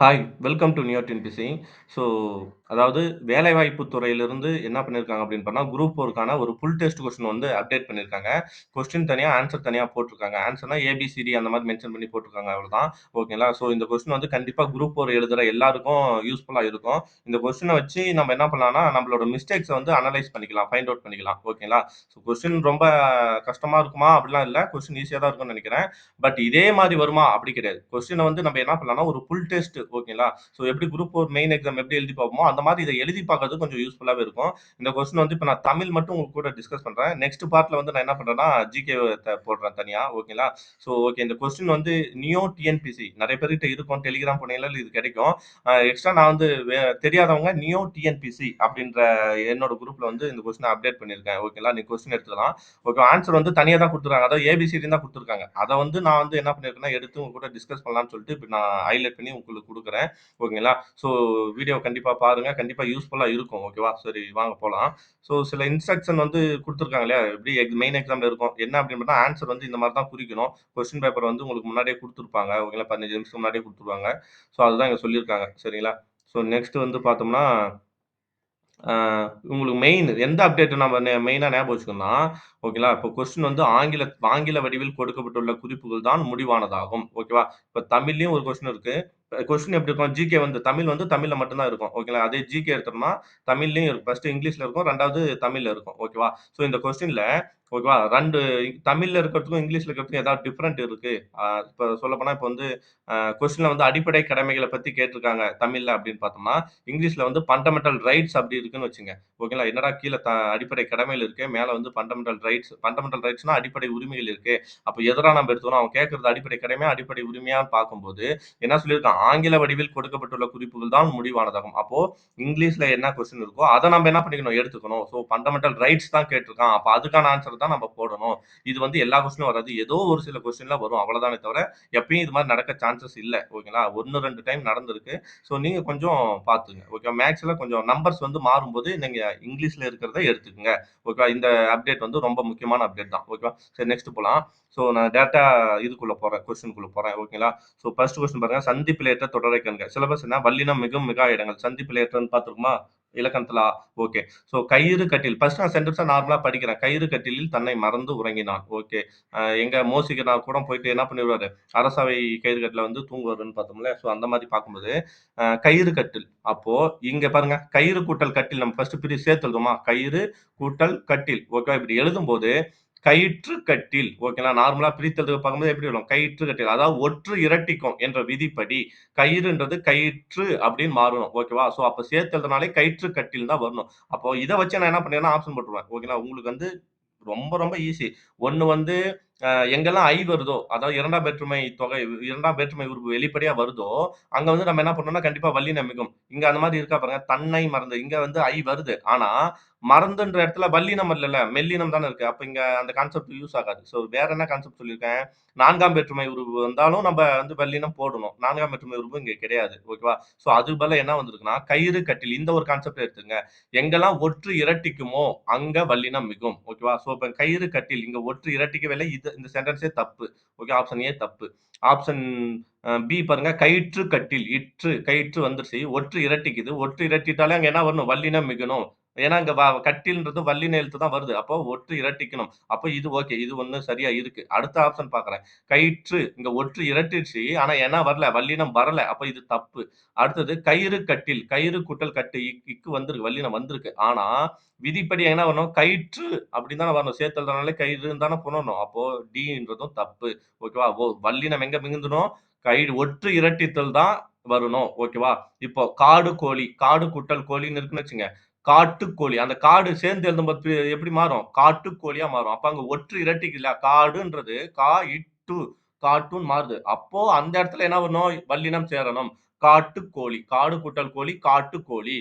Hi! Welcome to neo TNPSC. So, அதாவது வேலைவாய்ப்பு துறையிலிருந்து என்ன பண்ணியிருக்காங்க அப்படின்னு பார்த்தா, குரூப் 4க்கான ஒரு ஃபுல் டெஸ்ட் கொஸ்டின் வந்து அப்டேட் பண்ணியிருக்காங்க. கொஸ்டின் தனியா, ஆன்ஸர் தனியா போட்டிருக்காங்க. ஆன்ஸர்னா ஏபிசிடி அந்த மாரி மென்ஷன் பண்ணி போட்டிருக்காங்க அவ்வளோதான். ஓகேங்களா? ஸோ, இந்த கொஸ்டின் வந்து கண்டிப்பா குரூப் 4 எழுதுற எல்லாருக்கும் யூஸ்ஃபுல்லா இருக்கும். இந்த கொஸ்டின வச்சு நம்ம என்ன பண்ணலாம்னா, நம்மளோட மிஸ்டேக்ஸ வந்து அனலைஸ் பண்ணிக்கலாம். ஃபைண்ட் அவுட் பண்ணிக்கலாம். ஓகேங்களா? ஸோ, கொஸ்டின் ரொம்ப கஷ்டமா இருக்குமா? அப்படிலாம் இல்ல. கொஸ்டின் ஈஸியா தான் இருக்கும்னு நெனைக்கிறேன். பட் இதே மாரி வருமா? அப்படி கிடையாது. கொஸ்டின வந்து நம்ம என்ன பண்ணலாம்னா, ஒரு ஃபுல் டெஸ்ட் ஓகேங்களா? ஸோ எப்படி குரூப் 4 மெயின் எக்ஸாம் எப்படி எழுதி பார்ப்போமோ, அந்த மாரி இத எழுதி பார்க்கறது கொஞ்சம் யூஸ்ஃபுல்லாவே இருக்கும். இந்த கொஸ்டின் வந்து இப்ப நான் தமிழ் மட்டும் உங்க கூட டிஸ்கஸ் பண்றேன். நெக்ஸ்ட் பார்ட்ல வந்து நான் என்ன பண்றேன்னா, ஜிகே போடுறேன் தனியா. ஓகேங்களா? ஸோ ஓகே இந்த கொஸ்டின் வந்து நியோ டிஎன்பிசி நெறைய பேர்கிட்ட இருக்கும். டெலிகிராம் போனீங்கன்னா இது கிடைக்கும். எக்ஸ்ட்ரா நான் வந்து தெரியாதவங்க நியோ டிஎன்பிசி அப்படின்ற என்னோட குரூப்ல வந்து இந்த கொஸ்டின அப்டேட் பண்ணியிருக்கேன். ஓகேங்களா? நீங்க கொஸ்டின் எடுத்துக்கலாம். ஓகே. ஆன்சர் வந்து தனியா தான் குடுத்துருக்காங்க. அதாவது ஏபிசிடின்னு தான் குடுத்துருக்காங்க. அத வந்து நான் வந்து என்ன பண்ணியிருக்கேன்னா, எடுத்து உங்க கூட டிஸ்கஸ் பண்ணலாம்னு சொல்லிட்டு, இப்ப நான் ஹைலைட் பண்ணி உங்களுக்கு குடுக்குறேன். ஓகேங்களா? ஸோ வீடியோ கண்டிப்பா பாருங்க. கண்டிப்பா யூஸ்ஃபுல்லா இருக்கும். ஓகேவா? சரி வாங்க போலாம். ஸோ சில இன்ஸ்ட்ரக்ஷன் வந்து குடுத்துருக்காங்க இல்லையா? எப்படி மெயின் எக்ஸாம்ல இருக்கும். என்ன அப்படின்னு பார்த்தா, ஆன்சர் வந்து இந்த மாரி தான் குறிக்கணும். கொஸ்டின் பேப்பர் வந்து உங்களுக்கு முன்னாடியே குடுத்துருப்பாங்க. ஓகேங்களா? 15 நிமிஷம் முன்னாடியே குடுத்துருவாங்க. ஸோ அதுதான் இங்க சொல்லியிருக்காங்க. சரிங்களா? ஸோ நெக்ஸ்ட் வந்து பார்த்தோம்னா ஆ உங்களுக்கு எந்த அப்டேட் நம்ம மெயினா ஞாபகம் வச்சுக்கணும்னா, ஓகேங்களா? இப்போ கொஸ்டின் வந்து ஆங்கில வடிவில் கொடுக்கப்பட்டுள்ள குறிப்புகள் தான் முடிவானதாகும். ஓகேவா? இப்ப தமிழ்லயும் ஒரு கொஸ்டின் இருக்கு. கொஸ்டின் எப்படி இருக்கும்? ஜிகே வந்து தமிழ் வந்து தமிழ்ல மட்டும் தான் இருக்கும். ஓகேங்களா? அதே ஜிகே எடுத்தோம்னா, தமிழ்லயும் இருக்கும். ஃபர்ஸ்ட் இங்கிலீஷ்ல இருக்கும். 2வது தமிழ்ல இருக்கும். ஓகேவா? ஸோ இந்த கொஸ்டின்ல ஓகேவா? 2 தமிழ்ல இருக்கிறதுக்கும், இங்கிலீஷ்ல இருக்கிறதுக்கும் ஏதாவது டிஃபரெண்ட் இருக்கு. இப்ப சொல்லப்போனா இப்ப வந்து கொஸ்டின்ல வந்து அடிப்படை கடமைகள பத்தி கேட்டிருக்காங்க தமிழ்ல அப்படின்னு பார்த்தோம்னா, இங்கிலீஷ்ல வந்து ஃபண்டமெண்டல் ரைட்ஸ் அப்படி இருக்குன்னு வச்சுக்கங்க. ஓகேங்களா? என்னடா கீழ அடிப்படை கடமைகள் இருக்கு. மேல வந்து ஃபண்டமெண்டல் ரைட்ஸ். ஃபண்டமெண்டல் ரைட்ஸ்னா அடிப்படை உரிமைகள் இருக்கு. அப்ப எதடா நம்ம எடுத்துக்கணும்? அவன் கேட்கறது அடிப்படை கடமையா, அடிப்படை உரிமையான்னு பார்க்கும்போது, என்ன சொல்லியிருக்கான்? ஆங்கில வடிவில் கொடுக்கப்பட்டுள்ள குறிப்புகள் தான் முடிவானதாகும். அப்போ இங்கிலீஷ்ல என்ன கொஸ்டின் இருக்கோ, அத நம்ம என்ன பண்ணிக்கணும்? எடுத்துக்கணும். ஸோ ஃபண்டமெண்டல் ரைட்ஸ் தான் கேட்டிருக்கான். அப்ப அதுக்கான ஆன்ஸர் தான் நம்ம போடணும். இது வந்து எல்லா கொஸ்டினும் வராது. ஏதோ ஒரு சில கொஸ்டின்ல வரும். அவ்வளவுதானே தவிர, எப்பயும் இது மாரி நடக்க சான்சஸ் இல்ல. ஓகேங்களா? 1, 2 டைம் நடந்திருக்கு. ஸோ நீங்க கொஞ்சம் பார்த்துங்க. ஓகே. மேத்ஸ்ல கொஞ்சம் நம்பர்ஸ் வந்து மாறும்போது நீங்க இங்கிலீஷ்ல இருக்கிறத எடுத்துக்கங்க. ஓகேவா? இந்த அப்டேட் வந்து ரொம்ப முக்கியமான அப்டேட் தான். ஓகேவா? சரி நெக்ஸ்ட் போலாம். ஸோ நான் டைரக்ட்டா இதுக்குள்ள போறேன். கொஸ்டின்க்குள்ள போறேன். ஓகேங்களா? ஸோ ஃபர்ஸ்ட் கொஸ்டின் பாருங்க. சந்திப்பிலேற்ற தொடரை காண்க. சிலபஸ் என்ன? வல்லினம் மிகும் மிகா இடங்கள். சந்திப்பிலேற்றம்ன்னு பார்த்திருக்கோமா? இலக்கணத்துல ஓகே. ஸோ கயிறு கட்டில். ஃபர்ஸ்ட் நான் சென்டென்ஸ நார்மலா படிக்கிறேன். கயிறு கட்டிலில் தன்னை மறந்து உறங்கினான். ஓகே. எங்க மோசிகனார் கூட போயிட்டு என்ன பண்ணிருவாரு? அரசவை கயிறு கட்டில்ல வந்து தூங்குவாருன்னு பார்த்தோம்ல. ஸோ அந்த மாரி பார்க்கும்போது, கயிறு கட்டில். அப்போ இங்க பாருங்க, கயிறு கூட்டல் கட்டில் நம்ம ஃபர்ஸ்ட் சேர்த்து எழுதுவோமா? கயிறு கூட்டல் கட்டில். ஓகேவா? இப்படி எழுதும்போது, கயிற்று கட்டில். ஓகேங்களா? நார்மலா பிரித்தெழுத பார்க்கும்போது எப்படி வரும்? கயிற்று கட்டில். அதாவது ஒற்று இரட்டிக்கும் என்ற விதிப்படி, கயிறுன்றது கயிற்று அப்படின்னு மாறணும். ஓகேவா? ஸோ அப்ப சேர்த்து எழுதுனாலே கயிற்று கட்டில் தான் வரணும். அப்போ இத வச்சு நான் என்ன பண்ணுவேன்னா, ஆப்ஷன் போட்டுருவேன். ஓகேங்களா? உங்களுக்கு வந்து ரொம்ப ரொம்ப ஈஸி. ஒண்ணு வந்து எங்கெல்லாம் ஐ வருதோ, அதாவது 2ஆம் வேற்றுமை தொகை 2ஆம் வேற்றுமை உறுப்பு வெளிப்படையா வருதோ, அங்க வந்து நம்ம என்ன பண்ணணும்னா, கண்டிப்பா வல்லினம் மிகும். இங்க அந்த மாரி இருக்கா பாருங்க. தன்னை மறந்து. இங்க வந்து ஐ வருது. ஆனா, மறந்துன்ற இடத்துல வல்லினம் இல்லல்ல. மெல்லினம் தானே இருக்கு. அப்ப இங்க அந்த கான்செப்ட் யூஸ் ஆகாது. ஸோ வேற என்ன கான்செப்ட் சொல்லியிருக்கேன்? 4ஆம் வேற்றுமை உருவு வந்தாலும் நம்ம வந்து வல்லினம் போடணும். 4ஆம் வேற்றுமை உருவு இங்க கிடையாது. ஓகேவா? ஸோ அதுக்கு பதிலா என்ன வந்திருக்குன்னா, கயிறு கட்டில் இந்த ஒரு கான்செப்ட் எடுத்துக்கங்க. எங்கெல்லாம் ஒற்று இரட்டிக்குமோ, அங்க வல்லினம் மிகும். ஓகேவா? ஸோ இப்ப கயிறு கட்டில் இங்க ஒற்று இரட்டிக்கவே இல்ல. இந்த சென்டென்ஸே தப்பு. ஓகே. ஆப்ஷன் ஏ தப்பு. ஆப்ஷன் பி பாருங்க. கயிற்று கட்டில். கயிற்று வந்துருச்சு. ஒற்று இரட்டிக்குது. ஒற்று இரட்டிட்டாலே அங்க என்ன வரணும்? வல்லினம் மிகணும். ஏன்னா இங்க கட்டில்ன்றது வல்லின எழுத்து தான் வருது. அப்போ ஒற்று இரட்டிக்கணும். அப்ப இது ஓகே. இது ஒண்ணு சரியா இருக்கு. அடுத்த ஆப்ஷன் பார்க்குறேன். கயிற்று இங்க ஒற்று இரட்டிருச்சு. ஆனா என்ன வரல? வல்லினம் வரல. அப்ப இது தப்பு. அடுத்தது கயிறு கட்டில். கயிறு கூட்டல் கட்டு இக்கு வந்திருக்கு. வல்லினம் வந்திருக்கு. ஆனா விதிப்படி என்ன வரணும்? கயிற்று அப்படின்னு தானே வரணும். சேர்த்து எழுதுறனாலே கயிறுன்னு தானே பண்ணணும். அப்போ டீன்றதும் தப்பு. ஓகேவா? வல்லினம் எங்க மிகுந்தணும்? ஒற்று இரட்டித்தல் தான் வரணும். ஓகேவா? இப்போ காடு, கோழி. காடு கூட்டல் கோழின்னு இருக்குன்னு வச்சுங்க. காட்டுக்கோழி. அந்த காடு சேர்ந்து எழுதும்போது எப்படி மாறும்? காட்டுக்கோழியா மாறும். அப்ப அங்க ஒற்று இரட்டிக்குதுல்ல. காடுன்றது இட்டு காட்டுன்னு மாறுது. அப்போ அந்த இடத்துல என்ன வரணும்? வல்லினம் சேரணும். காட்டுக்கோழி. காடு கூட்டல் கோழி, காட்டுக்கோழி.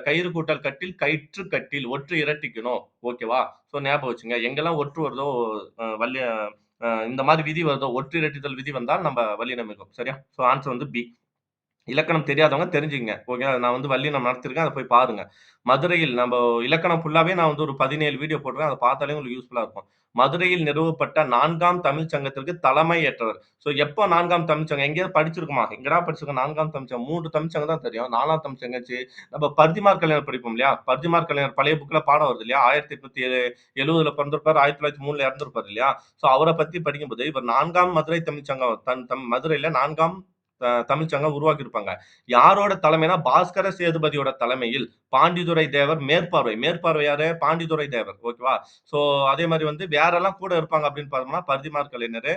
கயிறு கூட்டல் கட்டில், கயிற்று கட்டில். ஒற்று இரட்டிக்கணும். ஓகேவா? ஸோ ஞாபகம் வச்சுங்க. எங்கெல்லாம் ஒற்று வருதோ வல்லிய இந்த மாரி விதி வருதோ, ஒற்று இரட்டித்தல் விதி வந்தால் நம்ம வல்லினம் மிகும். சரியா? ஸோ ஆன்சர் வந்து பி. இலக்கணம் தெரியாதவங்க தெரிஞ்சுக்கங்க. ஓகேங்களா? நான் வந்து வல்லினம் நடத்திருக்கேன். அத போய் பாருங்க. மதுரையில் நம்ப இலக்கணம் ஃபுல்லாவே நான் வந்து ஒரு 17 வீடியோ போடுறேன். அத பார்த்தாலே உங்களுக்கு யூஸ்ஃபுல்லா இருக்கும். மதுரையில் நிறுவப்பட்ட 4ஆம் தமிழ்ச் சங்கத்திற்கு தலைமை ஏற்றவர். ஸோ எப்போ 4ஆம் தமிழ்ச் சங்கம்? எங்கேயாவது படிச்சிருக்குமா? எங்கடா படிச்சிருக்கோம் 4ஆம் தமிழ்ச் சங்கம்? 3 தமிழ்ச் சங்கம் தான் தெரியும். 4ஆம் தமிழ்ச் சங்கம் எங்கேச்சு? நம்ம பரிதிமாற் கலைஞர் படிப்போம் இல்லையா? பரிதிமாற் கலைஞர் பழைய புக்ல பாடம் வருது இல்லையா? 1870ல பொறந்திருப்பாரு. 1903ல இறந்திருப்பாரு இல்லையா? ஸோ அவர பத்தி படிக்கும்போது, இவர் 4ஆம் மதுரை தமிழ்ச் சங்கம் மதுரையில 4ஆம் தமிழ்ச் சங்கம் உருவாக்கியிருப்பாங்க. யாரோட தலைமைனா, பாஸ்கர சேதுபதியோட தலைமையில் பாண்டித்துரை தேவர் மேற்பார்வை. மேற்பார்வை யாரு? பாண்டித்துரை தேவர். ஓகேவா? ஸோ அதே மாரி வந்து வேறெல்லாம் கூட இருப்பாங்க அப்படின்னு பார்த்தோம்னா, பரிதிமாற் கலைஞரு,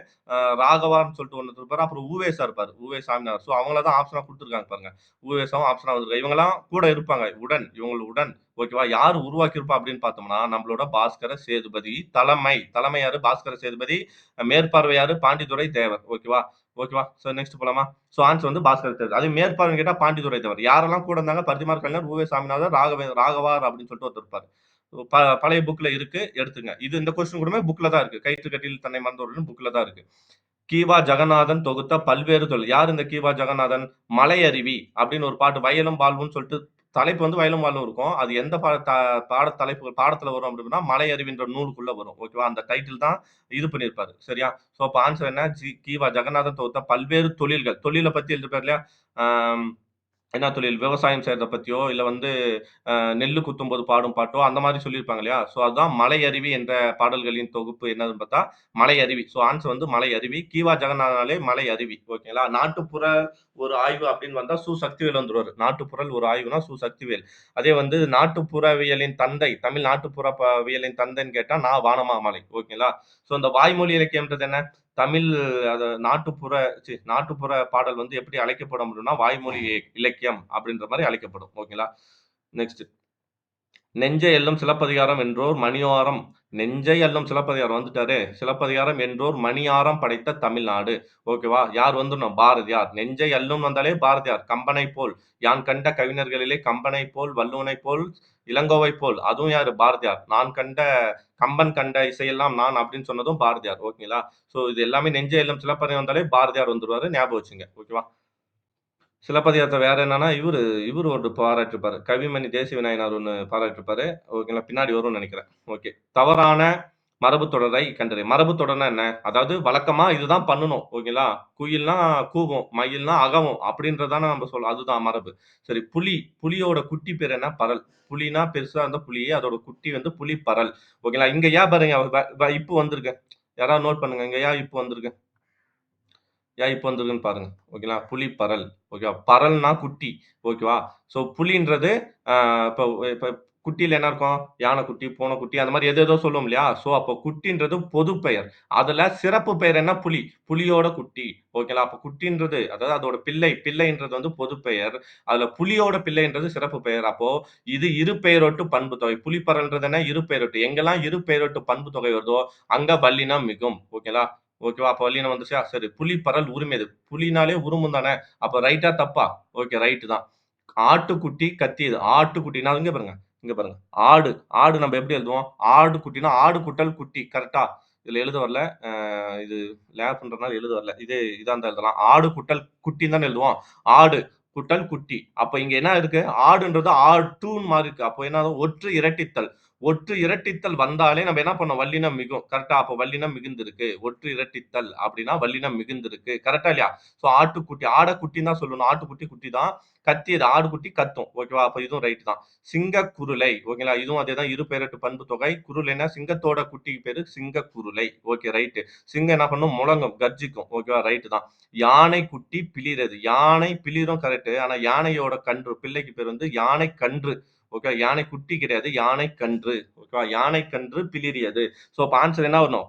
ராகவான்னு சொல்லிட்டு ஒருத்தர் இருப்பாரு. அப்புறம் உ.வே.சா இருப்பாரு. உ.வே. சாமிநாதர். ஸோ அவங்கள தான் ஆப்ஷனா குடுத்துருக்காங்க பாருங்க. உ.வே.சாவும் ஆப்ஷனா வந்திருக்கு. இவங்கலாம் கூட இருப்பாங்க. இவங்களுடன் ஓகேவா? யார் உருவாக்கியிருப்பா அப்படின்னு பார்த்தோம்னா, நம்மளோட பாஸ்கர சேதுபதி. தலைமை யாரு? பாஸ்கர சேதுபதி. மேற்பார்வை யாரு? பாண்டித்துரை தேவர். ஓகேவா? ஓகேவா? ஸோ நெக்ஸ்ட் போலாமா? ஸோ ஆன்சர் வந்து பாஸ்கர் தேவர். அது மேற்பார்வைன்னு கேட்டா பாண்டித்துரை தேவர். யாரெல்லாம் கூட இருந்தாங்க? பரிதிமாற் கலைஞர், உ.வே. சாமிநாதர், ராகவார் அப்படின்னு சொல்லிட்டு ஒருத்தர் இருப்பாரு. பழைய புக்ல இருக்கு. எடுத்துங்க. இந்த கொஸ்டின் கூடமே புக்ல தான் இருக்கு. கயிற்று கட்டில் தன்னை மறந்தவர்கள்னு புக்ல தான் இருக்கு. கி.வா. ஜகநாதன் தொகுத்த பல்வேறு தொழில். யார் இந்த கி.வா. ஜகநாதன்? மலையருவி அப்படின்னு ஒரு பாட்டு வயலும் வாழ்வுன்னு சொல்லிட்டு தலைப்பு வந்து வயலும் வாழ்வும் இருக்கும். அது எந்த பாடத்துல வரும் அப்படின்னா, மலையருவின்ற நூலுக்குள்ள வரும். ஓகேவா? அந்த டைட்டில் தான் இது பண்ணியிருப்பாரு. சரியா? ஸோ அப்ப ஆன்சர் என்ன? கி.வா. ஜகநாதன் தொகுத்த பல்வேறு தொழில்கள். தொழில பத்தி எழுதியிருப்பாரு இல்லையா? ஆம். என்ன தொழில்? விவசாயம் செய்றத பத்தியோ, இல்ல வந்து நெல்லு குத்தும்போது பாடும் பாட்டோ, அந்த மாரி சொல்லியிருப்பாங்க இல்லையா? ஸோ அதுதான் மலை அருவி என்ற பாடல்களின் தொகுப்பு என்னதுன்னு பார்த்தா, மலை அருவி. ஸோ ஆன்சர் வந்து மலை அருவி. கி.வா. ஜெகநாதனாலே மலை அருவி. ஓகேங்களா? நாட்டுப்புற ஒரு ஆய்வு அப்படின்னு வந்தா சு. சக்திவேல் வந்துருவாரு. நாட்டுப்புறல் ஒரு ஆய்வுனா சு. சக்திவேல். அதே வந்து நாட்டுப்புறவியலின் தந்தை, தமிழ் வியலின் தந்தைன்னு கேட்டா வானமாமலை. ஓகேங்களா? ஸோ இந்த வாய்மொழி இலக்கியம்ன்றது என்ன? தமிழ் நாட்டுப்புற பாடல் வந்து எப்படி அழைக்கப்படும் அப்படின்னா, வாய்மொழி இலக்கியம் அப்படின்ற மாரி அழைக்கப்படும். ஓகேங்களா? நெக்ஸ்ட். நெஞ்சை அள்ளும் சிலப்பதிகாரம் என்றோர் மணியாரம் நெஞ்சை அள்ளும் சிலப்பதிகாரம் வந்துட்டாரு. சிலப்பதிகாரம் என்றோர் மணியாரம் படைத்த தமிழ்நாடு. ஓகேவா? யார் வந்துரணும்? பாரதியார். நெஞ்சை அள்ளும் வந்தாலே பாரதியார். கம்பனைப் போல், யான் கண்ட கவிஞர்களிலே கம்பனைப் போல், வள்ளுவனைப் போல், இளங்கோவைப் போல். அதுவும் யாரு? பாரதியார். கம்பன் கண்ட இசையெல்லாம் நான் அப்படின்னு சொன்னதும் பாரதியார். ஓகேங்களா? ஸோ இது எல்லாமே நெஞ்சை அள்ளும் சிலப்பதிகாரம் வந்தாலே பாரதியார் வந்துருவாரு. ஞாபகம் வச்சுங்க. ஓகேவா? சிலப்பதிகாரத்த வேற என்னன்னா, இவரு ஒண்ணு பாராட்டியிருப்பாரு. கவிமணி தேசிக விநாயனார் ஒண்ணு பாராட்டியிருப்பாரு. ஓகேங்களா, பின்னாடி வரும்னு நெனைக்கிறேன். ஓகே. தவறான மரபுத் தொடரை கண்டறி. மரபுத் தொடர்னா என்ன? அதாவது வழக்கமா இதுதான் பண்ணணும். ஓகேங்களா? குயில்னா கூவும், மயில்னா அகவும் அப்படின்றத தானே நம்ம சொல்றோம். அதுதான் மரபு. சரி புலியோட குட்டி பேர் என்ன? பறல். புலினா பெருசா இருந்தா புலி. அதோட குட்டி வந்து புலிப்பறல். ஓகேங்களா? இங்க பாருங்க இப்பு வந்திருக்கு. யாராவது நோட் பண்ணுங்க. இங்க இப்பு வந்திருக்கு? இப்ப வந்திருக்குன்னு பாருங்க. ஓகேங்களா? புலி பறல். ஓகேவா? பறல்னா குட்டி. ஓகேவா? ஸோ புலின்றது அ இப்ப இப்ப குட்டியில என்ன இருக்கும்? யானைக்குட்டி, பூனைக்குட்டி அந்த மாரி ஏதேதோ சொல்லுவோம் இல்லையா? ஸோ அப்போ குட்டின்றது பொது பெயர். அதுல சிறப்பு பெயர் என்ன? புலி. புலியோட குட்டி. ஓகேங்களா? அப்ப குட்டின்றது அதாவது அதோட பிள்ளைன்றது வந்து பொது பெயர். அதுல புலியோட பிள்ளைன்றது சிறப்பு பெயர். அப்போ இது இரு பெயரொட்டு பண்பு தொகை. புலிப்பறல்ன்றது என்ன? இரு பெயரொட்டு. எங்கெல்லாம் இரு பெயரொட்டு பண்பு தொகை வருதோ, அங்க வல்லினம் மிகும். ஓகேங்களா? ஓகேவா? அப்ப வல்லினம் வந்துச்சா? சரி. புலி பரல் உரிமையது. புலினாலே உருமும் தானே! அப்ப ரைட்டா? தப்பா? ஓகே. ரைட்டு தான். ஆட்டுக்குட்டி கத்தியது. ஆட்டுக்குட்டினா இங்க பாருங்க, இங்க பாருங்க. ஆடு. ஆடு நம்ம எப்படி எழுதுவோம்? ஆடுகுட்டினா ஆடு கூட்டல் குட்டி. கரெக்ட்டா? இதுல எழுத வரல. இது லேப்ன்றனால எழுத வரல. இதா இருந்தா எழுதலாம். ஆடு கூட்டல் குட்டின்னு தானே எழுதுவோம். ஆடு கூட்டல் குட்டி. அப்ப இங்க என்ன இருக்கு? ஆடுன்றது ஆட்டூன்னு மாறி இருக்கு. அப்ப என்ன ஆகும்? ஒற்று இரட்டித்தல். ஒற்று இரட்டித்தல் வந்தாலே நம்ம என்ன பண்ணோம்? வல்லினம் மிகும். கரெக்ட்டா? அப்ப வல்லினம் மிகுந்திருக்கு. ஒற்று இரட்டித்தல் அப்படின்னா வல்லினம் மிகுந்திருக்கு. கரெக்ட்டா இல்லையா? ஸோ ஆட்டுக்குட்டி. ஆட குட்டின்னு தான் சொல்லணும். ஆட்டுக்குட்டி குட்டி தான். கத்தியது. ஆடுகுட்டி கத்தும். ஓகேவா? அப்ப இதுவும் ரைட் தான். சிங்கக்குருளை. ஓகேங்களா? இதுவும் அதேதான். இரு பெயரெட்டு பண்பு தொகை. குருளைன்னா சிங்கத்தோட குட்டிக்கு பேரு சிங்கக்குருளை. Okay right. சிங்கம் என்ன பண்ணும்? முழங்கும், கர்ஜிக்கும். ஓகேவா? ரைட் தான். யானை குட்டி பிளிறது. யானை பிளிரும் கரெக்ட். ஆனா யானையோட கன்று, பிள்ளைக்கு பேர் வந்து யானை கன்று. ஓகே. யானை குட்டி கிடையாது. யானை கன்று. ஓகேவா? யானை கன்று பிளிறியது. சோ அப்ப ஆன்சர் என்ன வரணும்?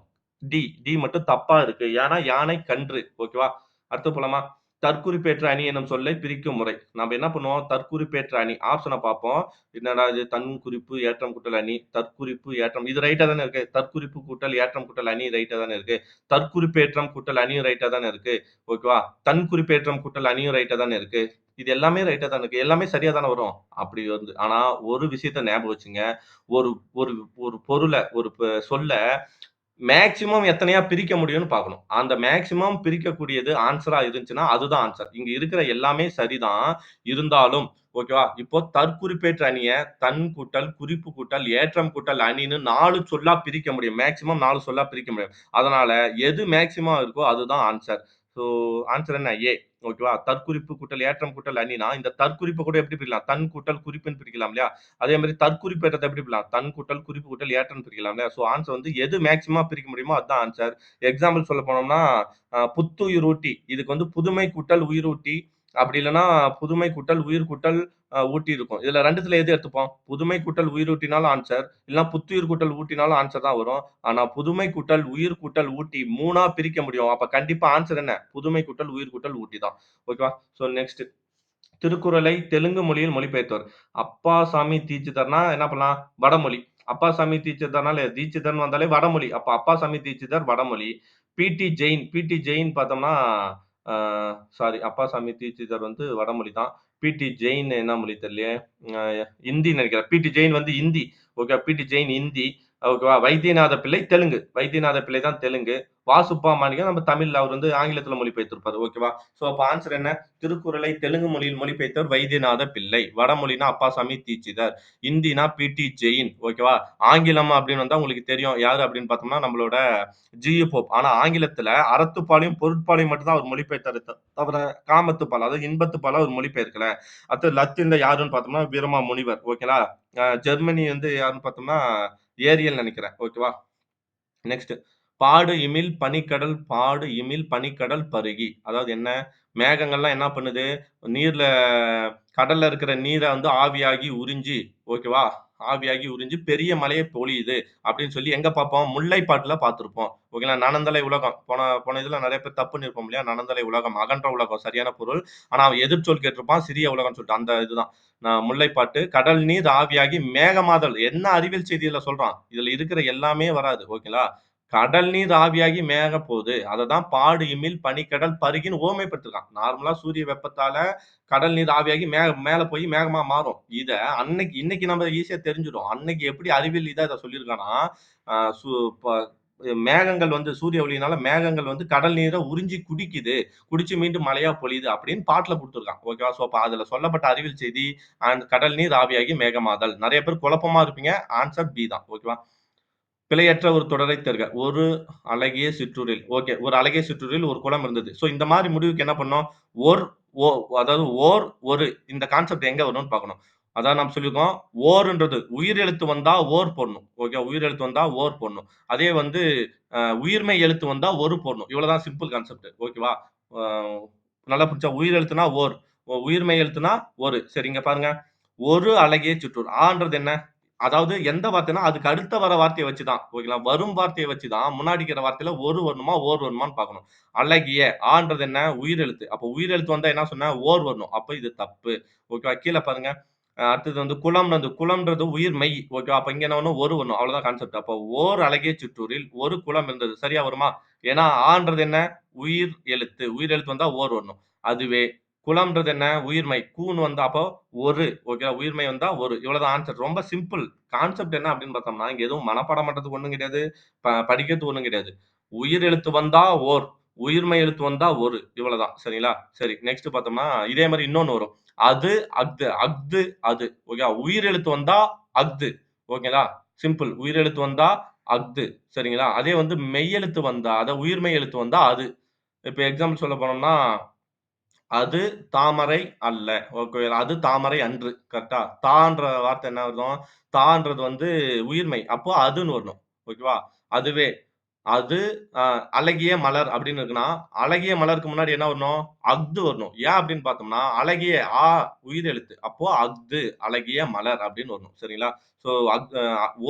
டி மட்டும் தப்பா இருக்கு. ஏன்னா யானை கன்று. ஓகேவா? அடுத்து போலாமா? தற்குறிப்பேற்ற அணி எனும் சொல்லை பிரிக்கும் முறை. நம்ம என்ன பண்ணுவோம்? தற்குறிப்பேற்ற அணி. ஆப்ஷன பார்ப்போம். என்னடா இது தன்குறிப்பு, ஏற்றம் கூட்டல் அணி, தற்குறிப்பு, ஏற்றம். இது ரைட்டா தானே இருக்கு. தற்குறிப்பு கூட்டல் ஏற்றம் கூட்டல் அணி ரைட்டா தானே இருக்கு. தற்குறிப்பேற்றம் கூட்டல் அணியும் ரைட்டா தானே இருக்கு. ஓகேவா? தன்குறிப்பேற்றம் கூட்டல் அணியும் ரைட்டா தானே இருக்கு. இது எல்லாமே ரைட்டா தானே இருக்கு. எல்லாமே சரியா தானே வரும். அப்படி வந்து ஒரு விஷயத்த ஞாபகம் வச்சுங்க. ஒரு ஒரு ஒரு பொருள, சொல்ல மேக்ஸிமம் எத்தனையா பிரிக்க முடியும்னு பார்க்கணும். அந்த மேக்ஸிமம் பிரிக்கக்கூடியது ஆன்ஸரா இருந்துச்சுன்னா, அதுதான் ஆன்ஸர். இங்க இருக்கிற எல்லாமே சரிதான். இருந்தாலும் ஓகேவா? இப்போ தற்குறிப்பேற்ற அணிய தன் கூட்டல், குறிப்பு கூட்டல், ஏற்றம் கூட்டல் அணின்னு 4 சொல்லா பிரிக்க முடியும். மேக்ஸிமம் 4 சொல்லா பிரிக்க முடியும். அதனால எது மேக்ஸிமம் இருக்கோ அதுதான் ஆன்ஸர். ஸோ ஆன்ஸர் என்ன? ஏ. ஓகேவா? தற்குறிப்பு கூட்டல், ஏற்றம் கூட்டல் அணினா, இந்த தற்குறிப்ப கூட எப்படி பிரிக்கலாம்? தன் கூட்டல் குறிப்புன்னு பிரிக்கலாம் இல்லையா? அதே மாரி தற்குறிப்பேற்றத்த எப்படி பிரிக்கலாம்? தன் கூட்டல், குறிப்பு கூட்டல், ஏற்றம்ன்னு பிரிக்கலாம்ல. ஸோ ஆன்ஸர் வந்து எது மேக்ஸிமமா பிரிக்க முடியுமோ அதுதான் ஆன்ஸர். எக்ஸாம்பிள் சொல்ல போனோம்னா, புத்துயிரூட்டி. இதுக்கு வந்து புதுமை கூட்டல் உயிரூட்டி, அப்படி இல்லன்னா புதுமை கூட்டல் உயிர் கூட்டல் ஊட்டி இருக்கும். இதுல 2த்துல எது எடுத்துப்போம்? புதுமை கூட்டல் உயிரூட்டினாலும் ஆன்ஸர். இல்லன்னா புத்துயிர் கூட்டல் ஊட்டினாலும் ஆன்ஸர் தான் வரும். ஆனா புதுமை கூட்டல் உயிர் கூட்டல் ஊட்டி 3ஆ பிரிக்க முடியும். அப்ப கண்டிப்பா ஆன்ஸர் என்ன? புதுமை கூட்டல் உயிர் கூட்டல் ஊட்டி தான். ஓகேவா? So next. திருக்குறளை தெலுங்கு மொழியில் மொழிபெயர்த்தவர். அப்பாசாமி தீட்சிதர்னா என்ன பண்ணலாம்? வடமொழி. அப்பாசாமி தீட்சிதர்னாலே தீட்சிதர்ன்னு வந்தாலே வடமொழி. அப்ப அப்பாசாமி தீட்சிதர் வடமொழி. பி.டி. ஜெயின். பி.டி. ஜெயின் பார்த்தோம்னா, அ சாரி அப்பாசாமி தீட்சிதர் வந்து வடமொழி தான். பி.டி. ஜெயின் என்ன மொழி தெரியலையே. அ ஹிந்தின்னு நெனைக்கிறேன். பி.டி. ஜெயின் வந்து ஹிந்தி. ஓகே. பி.டி. ஜெயின் ஹிந்தி. ஓகேவா? வைத்தியநாத பிள்ளை தெலுங்கு. வைத்தியநாத பிள்ளை தான் தெலுங்கு. வாசுப்பா மாணிக்கம் நம்ம தமிழ்ல அவர் வந்து ஆங்கிலத்தில மொழிபெயர்த்திருப்பாரு. ஓகேவா? ஸோ அப்ப ஆன்ஸர் என்ன? திருக்குறளை தெலுங்கு மொழியில் மொழிபெயர்த்தவர் வைத்தியநாத பிள்ளை. வடமொழினா அப்பாசாமி தீட்சிதர். இந்தினா பி.டி. ஜெயின். ஓகேவா? ஆங்கிலம் அப்படின்னு வந்தா உங்களுக்கு தெரியும். யாரு அப்படின்னு பார்த்தோம்னா, நம்மளோட ஜி.யு. போப். ஆனா ஆங்கிலத்தில அறத்துப்பாலையும், பொருட்பாலையும் மட்டும் தான் அவர் மொழிபெயர்த்தாரே தவிர, காமத்துப்பால் அதாவது இன்பத்துப்பால அவர் மொழிபெயர்க்கல. அடுத்து லத்தீன்ல யாருன்னு பார்த்தோம்னா, வீரமா முனிவர். ஓகேங்களா? ஜெர்மனி வந்து யாருன்னு பார்த்தோம்னா, ஏரியல் நெனைக்கிறேன். ஓகேவா? நெக்ஸ்ட். பாடு இமில் பனிக்கடல் பாடு இமில் பனிக்கடல் பருகி. அதாவது என்ன? மேகங்கள்லாம் என்ன பண்ணுது? நீர்ல கடல்ல இருக்கிற நீர வந்து ஆவியாகி உறிஞ்சி, ஓகேவா? ஆவியாகி உறிஞ்சி பெரிய மழைய பொழியுது அப்படின்னு சொல்லி எங்க பார்ப்போம்? முல்லைப்பாட்டுல பார்த்திருப்போம். ஓகேங்களா? நனந்தலை உலகம். போன போன இதுல நெறைய பேர் தப்பு பண்ணியிருப்போம் இல்லையா? நனந்தலை உலகம், அகன்ற உலகம் சரியான பொருள். ஆனா அவன் எதிர்ச்சொல் கேட்டிருப்பான். சிறிய உலகம்னு சொல்லிட்டு. அந்த இதுதான். முல்லைப்பாட்டு. கடல் நீர் ஆவியாகி மேகமாதல். என்ன அறிவியல் செய்தி இதுல சொல்றான்? இதுல இருக்கிற எல்லாமே வராது. ஓகேங்களா? கடல் நீர் ஆவியாகி மேக போது. அததான் பாடு இமில் பனிக்கடல் பருகின்னு உவமைப்படுத்திருக்கான். நார்மலா சூரிய வெப்பத்தால கடல் நீர் ஆவியாகி மேல போய் மேகமா மாறும். இத இன்னைக்கு நம்ம ஈஸியா தெரிஞ்சுரும். அன்னைக்கு எப்படி அறிவியல் இதா இத சொல்லியிருக்கான்னா, அ சு ப மேகங்கள் வந்து சூரிய ஒளியினால மேகங்கள் வந்து கடல் நீர உறிஞ்சி குடிக்குது. குடிச்சு மீண்டும் மழையா பொழியுது அப்படின்னு பாட்டுல குடுத்துருக்கான். ஓகேவா? ஸோ அப்ப அதுல சொல்லப்பட்ட அறிவியல் செய்தி அண்ட் கடல் நீர் ஆவியாகி மேகமாதல். நெறைய பேர் குழப்பமா இருப்பீங்க. ஆன்ஸர் பி தான். ஓகேவா? பிழையற்ற ஒரு தொடரை தருக. ஒரு அழகிய சிற்றூரில். ஓகே. ஒரு அழகிய சிற்றூரில் ஒரு குளம் இருந்தது. ஸோ இந்த மாரி முடிவுக்கு என்ன பண்ணோம்? ஓர் ஓ அதாவது ஒரு இந்த கான்செப்ட் எங்க வரும்னு பார்க்கணும். அதான் நம்ம சொல்லியிருக்கோம். ஓர்ன்றது உயிர் எழுத்து வந்தா ஓர் போடணும். ஓகே. உயிர் எழுத்து வந்தா ஓர் போடணும். அதே வந்து உயிர்மெய் எழுத்து வந்தா ஒரு போடணும். இவ்வளவுதான் சிம்பிள் கான்செப்ட். ஓகேவா? அ நல்லா புரிஞ்சா உயிர் எழுத்துனா ஓர். உயிர்மெய் எழுத்துனா ஒரு. சரி இங்க பாருங்க. ஒரு அழகிய சிற்றூர். ஆன்றது என்ன? அதாவது எந்த வார்த்தைன்னா, அதுக்கு அடுத்த வர வார்த்தைய வச்சு தான். ஓகேங்களா? வரும் வார்த்தைய வச்சு தான் முன்னாடி இருக்கிற வார்த்தையில ஒரு வரணுமா, ஓர் வரணுமான்னு பார்க்கணும். அழகிய ஆன்றது என்ன? உயிரெழுத்து. அப்போ உயிரெழுத்து வந்தா என்ன சொன்னேன்? ஓர் வரணும். அப்ப இது தப்பு. ஓகேவா? கீழ பாருங்க. அடுத்தது வந்து குளம்ன்றது உயிர் மெய். ஓகேவா? அப்ப இங்க என்ன வரணும்? ஒரு வரணும். அவ்வளவுதான் கான்செப்ட். அப்போ ஓர் அழகிய சிற்றூரில் ஒரு குளம் இருந்தது. சரியா வருமா? ஏன்னா ஆன்றது என்ன? உயிர் எழுத்து. உயிர் எழுத்து வந்தா ஓர் வரணும். அதுவே குளம்ன்றது என்ன? உயிர்மெய். கூன்னு வந்தா அப்போ ஒரு. ஓகேவா? உயிர்மெய் வந்தா ஒரு. இவ்வளவுதான் ஆன்சர். ரொம்ப சிம்பிள். கான்செப்ட் என்ன அப்படின்னு பார்த்தோம்னா, இங்க எதுவும் மனப்பாடம் பண்றதுக்கு ஒண்ணும் கிடையாது. படிக்கிறதுக்கு ஒண்ணும் கிடையாது. உயிர் எழுத்து வந்தா ஓர். உயிர்மெய் எழுத்து வந்தா ஒரு. இவ்வளவுதான். சரிங்களா? சரி. நெக்ஸ்ட் பார்த்தோம்னா, இதே மாரி இன்னொன்னு வரும். அது, அஃது, அஃது, அது. ஓகேவா? உயிர் எழுத்து வந்தா அஃது. ஓகேங்களா? சிம்பிள். உயிர் எழுத்து வந்தா அஃது. சரிங்களா? அதே வந்து மெய் எழுத்து வந்தா, அதாவது உயிர்மெய் எழுத்து வந்தா அது. இப்ப எக்ஸாம்பிள் சொல்ல போனோம்னா, அது தாமரை அல்ல. ஓகேங்களா? அது தாமரை அன்று. கரெக்ட்டா? தான்ற வார்த்தை என்ன வரும்? தான்றது வந்து உயிர்மெய். அப்போ அதுன்னு வரணும். ஓகேவா? அதுவே அது அழகிய மலர் அப்படின்னு இருக்குன்னா, அழகிய மலருக்கு முன்னாடி என்ன வரணும்? அஃது வரணும். ஏன் அப்படின்னு பார்த்தோம்னா, அழகிய உயிர் எழுத்து. அப்போ அஃது அழகிய மலர் அப்படின்னு வரணும். சரிங்களா? ஸோ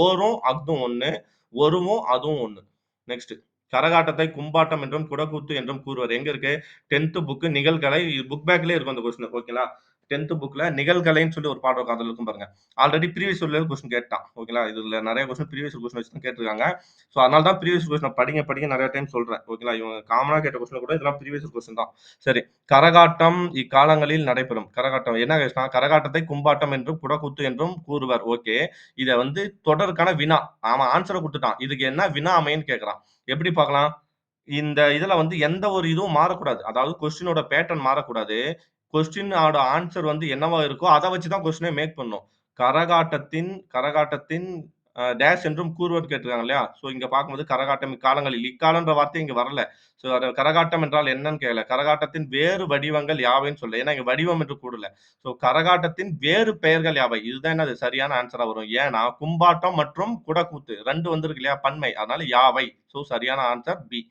ஓரும், அஃதும் ஒண்ணு. ஒருவும், அதுவும் ஒண்ணு. நெக்ஸ்ட். கரகாட்டத்தை கும்பாட்டம் என்றும், குடக்கூத்து என்றும் கூறுவர். எங்க இருக்கு? 10த் புக் நிகழ்கலை புக் பேக்லயே இருக்கும் அந்த கொஸ்டின். ஓகேங்களா? 10th புக்ல நிகழ்கலைன்னு சொல்லி ஒரு பாடம் இருக்கும். அதுல இருக்கும் பாருங்க. ஆல்ரெடி ப்ரீவியஸ் இயர்ல கொஸ்டின் கேட்டான். ஓகேங்களா? இதுல நெறைய கொஸ்டின் ப்ரீவியஸ் கொஸ்டின் வச்சு தான் கேட்டுருக்காங்க. ஸோ அதனால தான் ப்ரீவியஸ் கொஸ்டின படிங்க படிங்க நெறைய டைம் சொல்றேன். ஓகேங்களா? இவங்க காமனா கேட்ட கொஸ்டின் கூட இதெல்லாம் ப்ரீவியஸ் கொஸ்டின் தான். சரி. கரகாட்டம் இக்காலங்களில் நடைபெறும். கரகாட்டம் என்ன கேட்டான்? கரகாட்டத்தை கும்பாட்டம் என்றும், குடக்கூத்து என்றும் கூறுவர். ஓகே. இத வந்து தொடருக்கான வினா. அவன் ஆன்ஸர குடுத்துட்டான். இதுக்கு என்ன வினா அமைன்னு கேட்கிறான். எப்படி பார்க்கலாம்? இந்த இதுல வந்து எந்த ஒரு இதுவும் மாறக்கூடாது. அதாவது கொஸ்டினோட பேட்டர்ன் மாறக்கூடாது. கொஸ்டினோட ஆன்ஸர் வந்து என்னவா இருக்கோ, அத வச்சு தான் கொஸ்டினே மேக் பண்ணணும். கரகாட்டத்தின் கரகாட்டத்தின் டேஷ் என்றும் கூறுவர் கேட்டிருக்காங்க இல்லையா? ஸோ இங்க பார்க்கும்போது கரகாட்டம் இக்காலங்களில் இக்காலன்ற வார்த்தை இங்க வரல. ஸோ அது கரகாட்டம் என்றால் என்னன்னு கேட்கல. கரகாட்டத்தின் வேறு வடிவங்கள் யாவைன்னு சொல்லல. ஏன்னா இங்க வடிவம் என்று கூறல. ஸோ கரகாட்டத்தின் வேறு பெயர்கள் யாவை? இதுதான் என்னது சரியான ஆன்ஸரா வரும். ஏன்னா கும்பாட்டம் மற்றும் குடக்கூத்து 2 வந்திருக்கு இல்லையா? பன்மை. அதனால யாவை. ஸோ சரியான ஆன்ஸர் பி.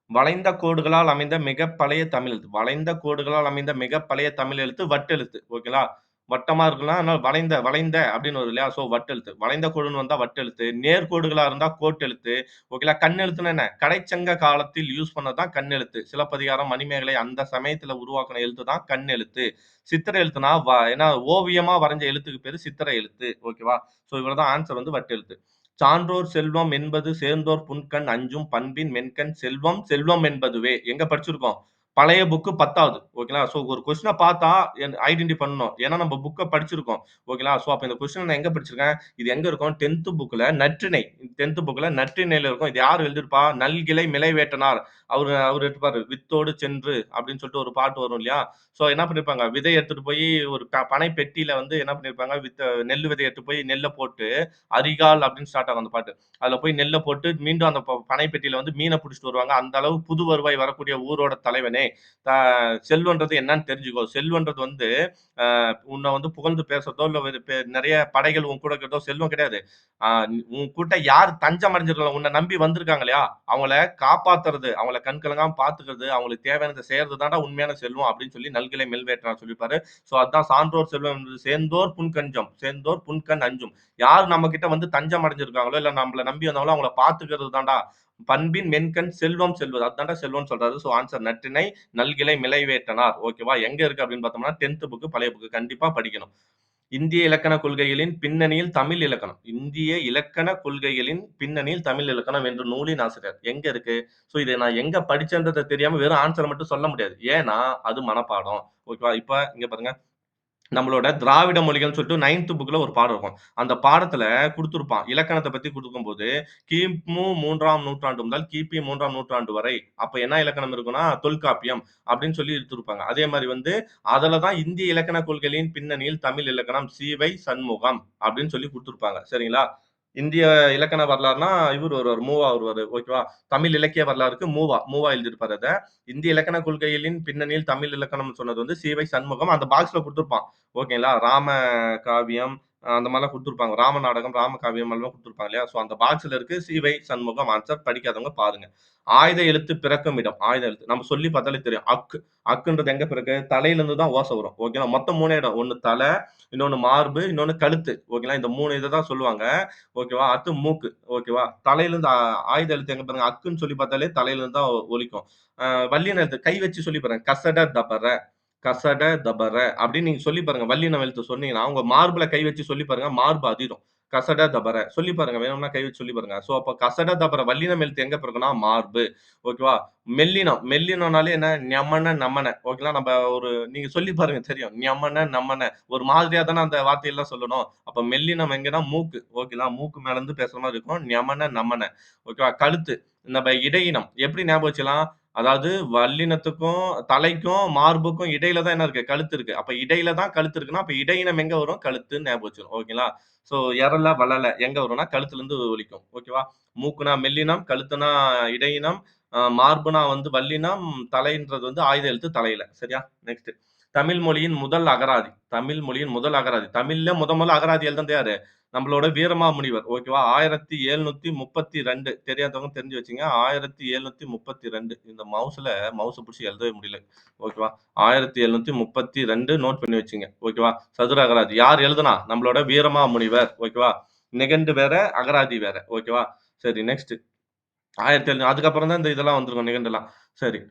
வளைந்த கோடுகளால் அமைந்த மிகப் பழைய தமிழ் எழுத்து. வளைந்த கோடுகளால் அமைந்த மிகப் பழைய தமிழ் எழுத்து வட்டெழுத்து. ஓகேங்களா? வட்டமா இருக்குன்னா, அதனால வளைந்த வளைந்த அப்படின்னு வரும் இல்லையா? ஸோ வட்டெழுத்து. வளைந்த கோடுன்னு வந்தா வட்டெழுத்து. நேர்கோடுகளா இருந்தா கோட்டெழுத்து. ஓகேங்களா? கண்ணெழுத்துன்னா என்ன? கடைச்சங்க காலத்தில் யூஸ் பண்ணது தான் கண்ணெழுத்து. சிலப்பதிகாரம், மணிமேகலை அந்த சமயத்துல உருவாக்குன எழுத்து தான் கண்ணெழுத்து. சித்திர எழுத்துனா ஏன்னா ஓவியமா வரைஞ்ச எழுத்துக்கு பேரு சித்திர எழுத்து. ஓகேவா? ஸோ இவ்வளவுதான் ஆன்ஸர் வந்து வட்டெழுத்து. சான்றோர் செல்வம் என்பது சேர்ந்தோர் புன்கண் அஞ்சும் பண்பின் மென்கண் செல்வம் செல்வம் என்பதுவே. எங்க படிச்சிருக்கோம்? பழைய புக்கு 10வது. ஓகேங்களா? ஸோ ஒரு கொஸ்டின பார்த்தா ஐடென்டி பண்ணணும். ஏன்னா நம்ம புக்க படிச்சிருக்கோம். ஓகேங்களா? ஸோ அப்ப இந்த கொஸ்டின நான் எங்க படிச்சிருக்கேன்? இது எங்க இருக்கும்? 10th புக்ல நற்றிணை. 10th புக்ல நற்றிணையில இருக்கும். இது யார் எழுதியிருப்பா? நல்கிளை மிளைவேட்டனார். அவரு அவரு எடுப்பாரு. "வித்தோடு சென்று" அப்படின்னு சொல்லிட்டு ஒரு பாட்டு வரும் இல்லையா? ஸோ என்ன பண்ணியிருப்பாங்க? விதைய எடுத்துட்டு போய் ஒரு பனை பெட்டியில வந்து என்ன பண்ணியிருப்பாங்க? நெல்லு விதைய எடுத்துட்டு போய் நெல்ல போட்டு அரிகால் அப்படின்னு ஸ்டார்ட் ஆகும் அந்த பாட்டு. அதுல போய் நெல்ல போட்டு மீண்டும் அந்த பனை பெட்டியில வந்து மீன புடிச்சிட்டு வருவாங்க. அந்த அளவு புது வருவாய் வரக்கூடிய ஊரோட தலைவனே, த செல்வன்றது என்னன்னு தெரிஞ்சுக்கோ. செல்வன்றது வந்து உன்ன வந்து புகழ்ந்து பேசுறதோ, இல்ல நெறைய படைகள் உன் கூட இருக்கிறதோ செல்வம் கிடையாது. ஆ உன் கூட்ட யார் தஞ்சம் அடைஞ்சிருக்காங்க, உன்ன நம்பி வந்திருக்காங்க இல்லையா? அவங்கள காப்பாத்துறது, அவங்கள கண் கலங்காம பாத்துக்கிறது, அவங்களுக்கு தேவையானத செய்றது தான்டா உண்மையான செல்வம் அப்படின்னு சொல்லி நல்கிளை மெல்வேட்டனார் சொல்லியிருப்பாரு. ஸோ அதான் சான்றோர் செல்வம் என்பது சேர்ந்தோர் புன்கஞ்சம், சேர்ந்தோர் புன்கண் அஞ்சும். யார் நம்ம கிட்ட வந்து தஞ்சம் அடைஞ்சிருக்காங்களோ, இல்ல நம்மள நம்பி வந்தாங்களோ அவங்கள பாத்துக்கிறது தான்டா பண்பின் மென்கண் செல்வம் செல்வது. அதான்டா செல்வம்னு சொல்றாரு. ஸோ ஆன்சர் நற்றிணை நல்கிளை மிளைவேட்டனார். ஓகேவா? எங்க இருக்கு அப்படின்னு பார்த்தோம்னா 10th புக் பழைய புக் கண்டிப்பா படிக்கணும். இந்திய இலக்கண கொள்கைகளின் பின்னணியில் தமிழ் இலக்கணம். இந்திய இலக்கண கொள்கைகளின் பின்னணியில் தமிழ் இலக்கணம் என்ற நூலின் ஆசிரியர். எங்க இருக்கு? ஸோ இத நான் எங்க படிச்சேன்றத தெரியாம வெறும் ஆன்ஸர மட்டும் சொல்ல முடியாது. ஏன்னா, அது மனப்பாடம். ஓகேவா? இப்ப இங்க பாருங்க. நம்மளோட திராவிட மொழிகள்னு சொல்லிட்டு 9த் புக்ல ஒரு பாடம் இருக்கும். அந்த பாடத்துல குடுத்திருப்பான். இலக்கணத்த பத்தி குடுக்கும்போது, கிமு 3ஆம் நூற்றாண்டு முதல் கிபி 3ஆம் நூற்றாண்டு வரை. அப்ப என்ன இலக்கணம் இருக்கும்னா, தொல்காப்பியம் அப்படின்னு சொல்லி எடுத்திருப்பாங்க. அதே மாரி வந்து அதுல தான் இந்திய இலக்கண கொள்கைகளின் பின்னணியில் தமிழ் இலக்கணம் சி.வை. சண்முகம் அப்படின்னு சொல்லி குடுத்திருப்பாங்க. சரிங்களா? இந்திய இலக்கண வரலாறுனா இவரு வருவாரு. மூவா வருவாரு. ஓகேவா? தமிழ் இலக்கிய வரலாறுக்கு மூவா எழுதியிருப்பாரு அத. இந்திய இலக்கண கொள்கைகளின் பின்னணியில் தமிழ் இலக்கணம்னு சொன்னது வந்து சி.வை. சண்முகம். அந்த பாக்ஸ்ல குடுத்திருப்பான். ஓகேங்களா? ராம காவியம் அந்த மாரிலாம் குடுத்திருப்பாங்க. ராம நாடகம், ராம காவியம் எல்லாம் குடுத்திருப்பாங்க இல்லையா? ஸோ அந்த பாக்ஸ்ல இருக்கு சி.வை. சண்முகம் ஆன்ஸர். படிக்காதவங்க பாருங்க. ஆயுத எழுத்து பிறக்கும் இடம். ஆயுத எழுத்து. நம்ம சொல்லி பார்த்தாலே தெரியும். அக்குன்றது எங்க பிறக்கு? தலையிலிருந்து தான் ஓசை வரும். ஓகேங்களா? மொத்தம் 3 இடம். ஒண்ணு தல, இன்னொன்னு மார்பு, இன்னொன்னு கழுத்து. ஓகேங்களா? இந்த 3 இத தான் சொல்லுவாங்க. ஓகேவா? அடுத்து மூக்கு. ஓகேவா? தலையிலிருந்து ஆயுத எழுத்து எங்க பாருங்க. அக்குன்னு சொல்லி பார்த்தாலே தலையிலிருந்து தான் ஒலிக்கும். அ வல்லின எழுத்து கை வச்சு சொல்லி பாருங்க. கசட, தபற. கசட, தபற அப்படின்னு நீங்க சொல்லி பாருங்க. வல்லினம் எழுத்து சொன்னீங்கன்னா, உங்க மார்புல கை வச்சு சொல்லி பாருங்க. மார்பு அதிரும். கசட, தபற. சொல்லி பாருங்க. வேணும்னா கை வச்சு சொல்லி பாருங்க. சோ அப்ப கசட, தபற வல்லினம் எழுத்து எங்க பிறக்கும்னா மார்பு. ஓகேவா? மெல்லினம். மெல்லினம்னாலே என்ன? ஞமன, நமன. ஓகேங்களா? நம்ப ஒரு நீங்க சொல்லி பாருங்க தெரியும். ஞமன, நமன. ஒரு மாதிரியா தானே அந்த வார்த்தையெல்லாம் சொல்லணும். அப்ப மெல்லினம் எங்கன்னா மூக்கு. ஓகேங்களா? மூக்கு மேல இருந்து பேசுற மாரி இருக்கும். ஞமன, நமன. ஓகேவா? கழுத்து. நம்ம இடையினம். எப்படி ஞாபகம் வச்சுக்கலாம்? அதாவது வல்லினத்துக்கும், தலைக்கும், மார்புக்கும் இடையில தான் என்ன இருக்கு? கழுத்து இருக்கு. அப்ப இடையில தான் கழுத்து இருக்குன்னா, அப்ப இடையினம் எங்க வரும்? கழுத்துன்னு ஞாபகம் வச்சுக்கணும். ஓகேங்களா? ஸோ எரல, வளல எங்க வரும்னா, கழுத்துலருந்து ஒலிக்கும். ஓகேவா? மூக்குனா மெல்லினம், கழுத்துனா இடையினம், மார்புனா வந்து வல்லினம், தலைன்றது வந்து ஆயுத எழுத்து தலையில. சரியா? நெக்ஸ்ட். தமிழ் மொழியின் முதல் அகராதி. தமிழ் மொழியின் முதல் அகராதி. தமிழ்ல முதல்ல அகராதி எழுதுனது யாரு? நம்மளோட வீரமாமுனிவர். ஓகேவா? 1732 தெரியாதவங்க தெரிஞ்சு வச்சுங்க. 1732 இந்த மவுஸ புடிச்சு எழுதவே முடியல. ஓகேவா? 1732 நோட் பண்ணி வச்சுங்க. ஓகேவா? சதுர அகராதி. யார் எழுதுனா? நம்மளோட வீரமாமுனிவர். ஓகேவா? நிகண்டு வேற, அகராதி வேற. ஓகேவா? சரி நெக்ஸ்ட். 1700 அதுக்கப்புறம் தான் இந்த இதெல்லாம் வந்திருக்கும் நிகண்டெல்லாம். சரி.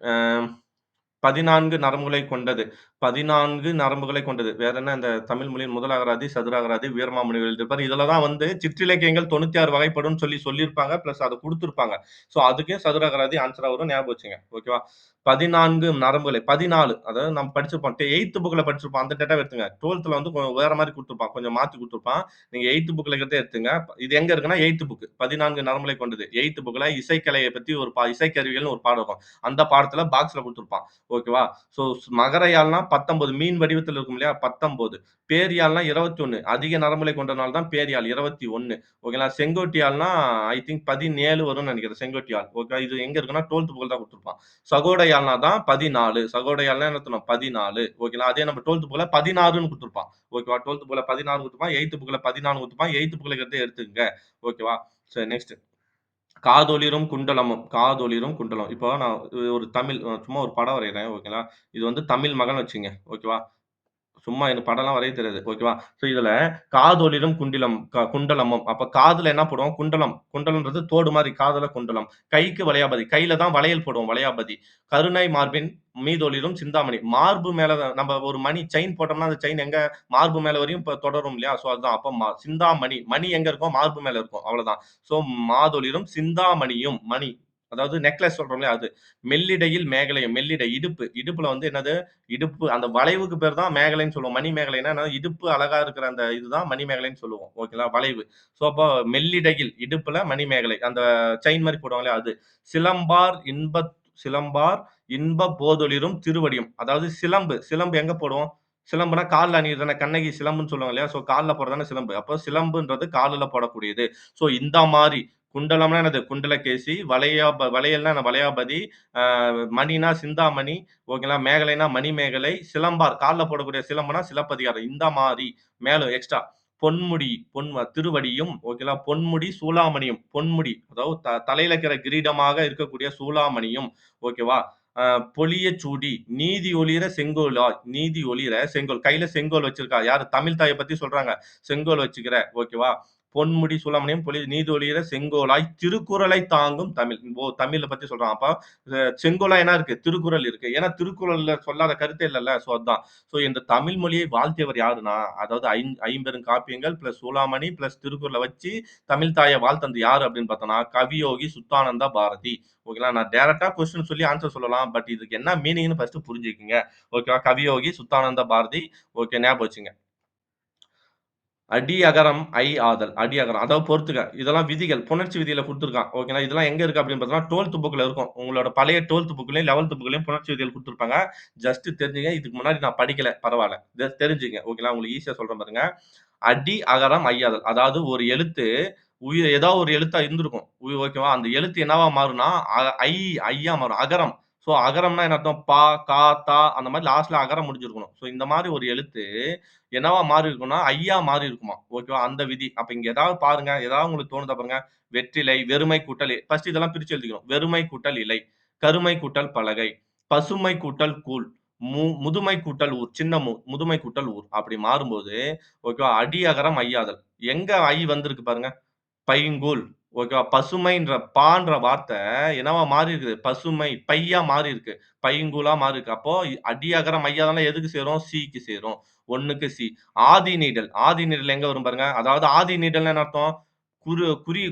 14 நரம்புகளை கொண்டது. 14 நரம்புகளை கொண்டது. வேற என்ன இந்த தமிழ் மொழியின் முதல் அகராதி, சதுர அகராதி, வீரமாமுனிவர் எழுதியிருப்பாரு. இதுல தான் வந்து சிற்றிலக்கியங்கள் 96 வகைப்படும்னு சொல்லியிருப்பாங்க. பிளஸ் அத குடுத்திருப்பாங்க. ஸோ அதுக்கே சதுர அகராதி ஆன்ஸரா வரும். ஞாபகம் வச்சுங்க. ஓகேவா? 14 நரம்புகளை 14 அதாவது நம்ம படிச்சிருப்போம். 8த் புக்ல படிச்சிருப்போம். அந்த டேட்டாவ எடுத்துங்க. 12த்ல வந்து வேற மாரி குடுத்திருப்பான். கொஞ்சம் மாத்தி குடுத்திருப்பான். நீங்க 8த் புக்ல இருக்கிறத எடுத்துங்க. இது எங்க இருக்குன்னா 8த் புக். 14 நரம்புகளை கொண்டது. 8த் புக்ல இசைக்கலைய பத்தி ஒரு இசைக்கருவிகள்னு ஒரு பாடம் இருக்கும். அந்த பாடத்துல பாக்ஸ்ல குடுத்திருப்பான். ஓகேவா? ஸோ மகர யாழ்னா 19 மீன் வடிவத்துல இருக்கும் இல்லையா? 19 பேரியாழ்னா 21 அதிக நரம்புகளை கொண்டனால தான் பேரியாழ் 21 ஓகேங்களா? செங்கோட்டியாழ்னா ஐ திங்க் 17 வரும்னு நெனைக்கிறேன் செங்கோட்டியாழ். ஓகே. இது எங்க இருக்குன்னா 12த் புக்ல தான் குடுத்திருப்பான். சகோடயாழ்னா தான் 14 சகோடயாழ்னா என்ன அர்த்தம்? 14 ஓகேங்களா? அதே நம்ம 12த் புக்ல 16ன்னு குடுத்திருப்பான். ஓகேவா? 12த் புக்ல 16 குடுத்திருப்பான். 8த் புக்ல 14 குடுத்திருப்பான். 8த் புக்ல இருக்கிறத எடுத்துக்கங்க. ஓகேவா? சரி நெக்ஸ்ட். காதொளிரும் குண்டலமும். காதொளிரும் குண்டலம். இப்போ நான் ஒரு தமிழ் சும்மா ஒரு படம் வரையிறேன். ஓகேங்களா? இது வந்து தமிழ் மகன் வச்சுக்கங்க. ஓகேவா? சும்மா எனக்கு படம்லாம் வரைய தெரியாது. ஓகேவா? ஸோ இதுல காதொளிரும் குண்டலமும். அப்ப காதுல என்ன போடுவோம்? குண்டலம். குண்டலம்ன்றது தோடு மாரி காதுல குண்டலம். கைக்கு வளையாபதி. கையில தான் வளையல் போடுவோம் வளையாபதி. கருணை மார்பின் மீதொளிரும் சிந்தாமணி. மார்பு மேல தான் நம்ம ஒரு மணி செயின் போட்டோம்னா, அந்த செயின் எங்க மார்பு மேல வரையும் தொடரும் இல்லையா? ஸோ அதுதான். அப்ப சிந்தாமணி. மணி எங்க இருக்கும்? மார்பு மேல இருக்கும். அவ்வளவுதான். ஸோ மாதொளிரும் சிந்தாமணியும் மணி. அதாவது நெக்லஸ் சொல்றோம் இல்லையா? அது. மெல்லிடையில் மேகலையும். மெல்லிடை இடுப்பு. இடுப்புல வந்து என்னது? இடுப்பு அந்த வளைவுக்கு பேர் தான் மேகலைன்னு சொல்லுவோம். மணி மேகலைன்னா என்னன்னா, இடுப்பு அழகா இருக்கிற அந்த இதுதான் மணி மேகலைன்னு சொல்லுவோம். ஓகேங்களா? வளைவு. ஸோ அப்போ மெல்லிடையில் இடுப்புல மணி மேகலை. அந்த செயின் மாரி போடுவாங்களே அது. சிலம்பார் இன்பத் சிலம்பார் இன்ப போதொளிரும் திருவடியும். அதாவது சிலம்பு. சிலம்பு எங்க போடுவோம்? சிலம்புனா கால்ல அணியிறது தானே. கண்ணகி சிலம்புன்னு சொல்லுவாங்க இல்லையா? ஸோ கால்ல போடுறது தானே சிலம்பு. அப்போ சிலம்புன்றது காலுல போடக்கூடியது. ஸோ இந்த மாரி குண்டலம்னா என்னது? குண்டலகேசி, வளையல்னா என்ன? வளையாபதி, அ மணினா சிந்தாமணி, ஓகேங்களா? மேகலைனா மணிமேகலை, சிலம்பார் கால்ல போடக்கூடிய சிலம்புனா சிலப்பதிகாரம். இந்த மாரி மேலும் எக்ஸ்ட்ரா பொன்முடி திருவடியும், ஓகேங்களா? பொன்முடி சூளாமணியும். பொன்முடி அதாவது தலையில இருக்கிற கிரீடமாக இருக்கக்கூடிய சூளாமணியும், ஓகேவா? அ பொலியச் சூடி, நீதி ஒளிர செங்கோலாய், நீதி ஒளிர செங்கோல். கையில செங்கோல் வச்சிருக்கா. யாரு? தமிழ் தாய பத்தி சொல்றாங்க. செங்கோல் வச்சுக்கிற, ஓகேவா? பொன்முடி சூளாமணியும் நீதி ஒளிர செங்கோலாய் திருக்குறளை தாங்கும் தமிழ். தமிழ பத்தி சொல்றான். அப்ப செங்கோலா என்ன இருக்கு? திருக்குறள் இருக்கு. ஏன்னா திருக்குறள்ல சொல்லாத கருத்தே இல்லல்ல. சோ அதான். சோ இந்த தமிழ் மொழியை வாழ்த்தியவர் யாருன்னா, அதாவது ஐம்பெரும் காப்பியங்கள் பிளஸ் சூளாமணி பிளஸ் திருக்குறள வச்சு தமிழ் தாய வாழ்த்தது யாரு அப்படின்னு பார்த்தோம்னா, கவியோகி சுத்தானந்த பாரதி. ஓகேங்களா? நான் டைரக்ட்டா கொஸ்டின் சொல்லி ஆன்சர் சொல்லலாம். பட் இதுக்கு என்ன மீனிங்ன்னு ஃபர்ஸ்ட் புரிஞ்சுக்கங்க. ஓகேவா? கவியோகி சுத்தானந்த பாரதி. ஓகே ஞாபகம் வச்சுங்க. அடி அகரம் ஐ ஆதல். அடி அகரம். அதாவது பொறுத்துக்க. இதெல்லாம் விதிகள். புணர்ச்சி விதியில குடுத்துருக்கான். ஓகேங்களா? இதெல்லாம் எங்க இருக்கு அப்படின்னு பார்த்தோம்னா, 12த் புக்ல இருக்கும். உங்களோட பழைய 12த் புக்லயும், 11த் புக்லயும் புணர்ச்சி விதிகள் குடுத்துருப்பாங்க. ஜஸ்ட் தெரிஞ்சுங்க. இதுக்கு முன்னாடி நான் படிக்கல. பரவால்ல. ஜஸ்ட் தெரிஞ்சுங்க. ஓகேங்களா? உங்களுக்கு ஈஸியா சொல்றேன் பாருங்க. அடி, அகரம், ஐயாதல். அதாவது ஒரு எழுத்து ஏதோ ஒரு எழுத்தா இருந்திருக்கும். ஓகேவா? அந்த எழுத்து என்னவா மாறும்னா, அ ஐ ஐயா மாறும். அகரம். சோ அகரம்னா என்ன அர்த்தம்? பா, கா, தா அந்த மாரி லாஸ்ட்ல அகரம் முடிஞ்சிருக்கணும். சோ இந்த மாரி ஒரு எழுத்து என்னவா மாறி இருக்கும்னா, ஐயா மாறி இருக்குமாம். ஓகேவா? அந்த விதி. அப்ப இங்க ஏதாவது பாருங்க. ஏதாவது உங்களுக்கு தோணுதா பாருங்க. வெற்றிலை, வெறுமை கூட்டல் ஃபர்ஸ்ட் இதெல்லாம் பிரிச்சு எழுதிக்கணும். வெறுமை கூட்டல் இலை, கருமை கூட்டல் பலகை, பசுமை கூட்டல் கூழ், முதுமை கூட்டல் ஊர். சின்ன முதுமை கூட்டல் ஊர். அப்படி மாறும்போது, ஓகேவா? அடி, அகரம், ஐயாதல். எங்க ஐ வந்திருக்கு பாருங்க. பைங்கூழ். ஓகேவா? பசுமைன்ற பான்ற வார்த்தை என்னவா மாறி இருக்குது? பசுமை, பையா மாறி இருக்கு. பைங்கூழா மாறி இருக்கு. அப்போ அடி, அகரம், மையாதெல்லாம் எதுக்கு சேரும்? சிக்கு சேரும். 1க்கு சி. ஆதி நீடல். ஆதி நீடல் எங்க வரும் பாருங்க. அதாவது ஆதி நீடல்னா என்ன அர்த்தம்?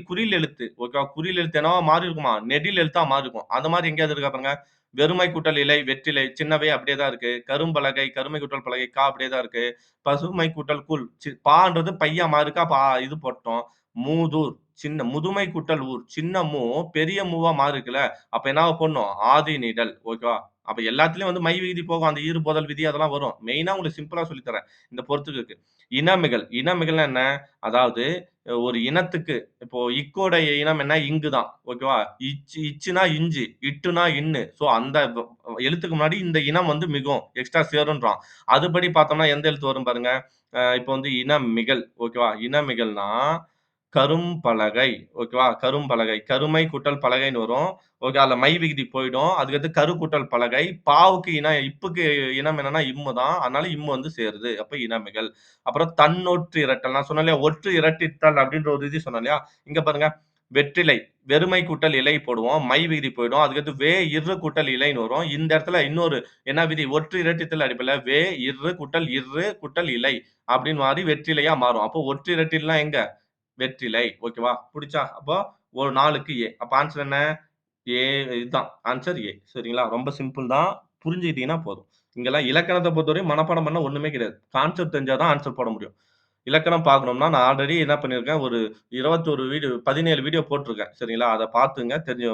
குறில் எழுத்து. ஓகேவா? குறில் எழுத்து என்னவா மாறி இருக்குமா? நெடில் எழுத்தா மாறி இருக்கும். அந்த மாரி எங்கேயாவது இருக்கா பாருங்க. வெறுமை கூட்டல் இலை, வெற்றிலை, சின்னவே அப்படியே தான் இருக்கு. கரும்பலகை, கருமை கூட்டல் பலகை, கா அப்படியே தான் இருக்கு. பசுமை கூட்டல் கூழ். பான்றது பையா மாறி இருக்கு. அப்ப இது போட்டோம். மூதூர். முதுமை கூட்டல் ஊர். சின்ன மூ பெரிய மூவா மாறி இருக்குல்ல. அப்ப என்னவா போடணும்? ஆதி நீடல். ஓகேவா? அப்ப எல்லாத்துலயும் வந்து மை விகுதி போகும். அந்த ஈறுபோதல் விதி அதெல்லாம் வரும். மெயினா உங்களுக்கு சிம்பிளா சொல்லி தரேன். இந்த பொறுத்துக்கு. இனமிகள். இனமிகள்னா என்ன? அதாவது ஒரு இனத்துக்கு இப்போ இக்கோட இனம் என்ன? இங்கு தான். ஓகேவா? இச்சுனா இஞ்சு, இட்டுனா இன்னு. சோ அந்த எழுத்துக்கு முன்னாடி இந்த இனம் வந்து மிகும். எக்ஸ்ட்ரா சேரும்ன்றான். அதுபடி பார்த்தோம்னா எந்த எழுத்து வரும் பாருங்க. இப்போ வந்து இனமிகள். ஓகேவா? இனமிகள்னா கரும்பலகை. ஓகேவா? கரும்பலகை. கருமை கூட்டல் பலகைன்னு வரும். ஓகே. அதுல மை விகுதி போயிடும். அதுக்கடுத்து கரு கூட்டல் பலகை. பாவுக்கு இப்புக்கு இனம் என்னன்னா இம்மு தான். அதனால இம்மு வந்து சேருது. அப்ப இனமிகள். அப்புறம் தன்னொற்று இரட்டல். நான் சொன்னேன் இல்லையா? ஒற்று இரட்டித்தல் அப்படின்ற ஒரு இது சொன்னேன் இல்லையா? இங்க பாருங்க. வெற்றிலை. வெறுமை கூட்டல் இலை போடுவோம். மை விகுதி போயிடும். அதுக்கடுத்து வே இர்ரு கூட்டல் இலைன்னு வரும். இந்த இடத்துல இன்னொரு என்ன விதி? ஒற்று இரட்டித்தல் அடிப்படையில வே இர்ரு கூட்டல் இலை அப்படின்னு மாறி வெற்றிலையா மாறும். அப்போ ஒற்று இரட்டில்னா எங்க? வெற்றிலை. ஓகேவா? புடிச்சா? அப்போ ஒரு 4க்கு ஏ. அப்ப ஆன்சர் என்ன? ஏ இதுதான். Answer A. சரிங்களா? ரொம்ப சிம்பிள் தான். புரிஞ்சுக்கிட்டீங்கன்னா போதும். இங்கலாம் இலக்கணத்த பொறுத்தவரையும் மனப்பாடம் பண்ண ஒண்ணுமே கிடையாது. கான்செப்ட் தெரிஞ்சா தான் ஆன்சர் போட முடியும். இலக்கணம் பார்க்கணும்னா, நான் ஆல்ரெடி என்ன பண்ணியிருக்கேன், ஒரு 21 வீடியோ 17 வீடியோ போட்டுருக்கேன். சரிங்களா? அத பார்த்துங்க. தெரிஞ்சு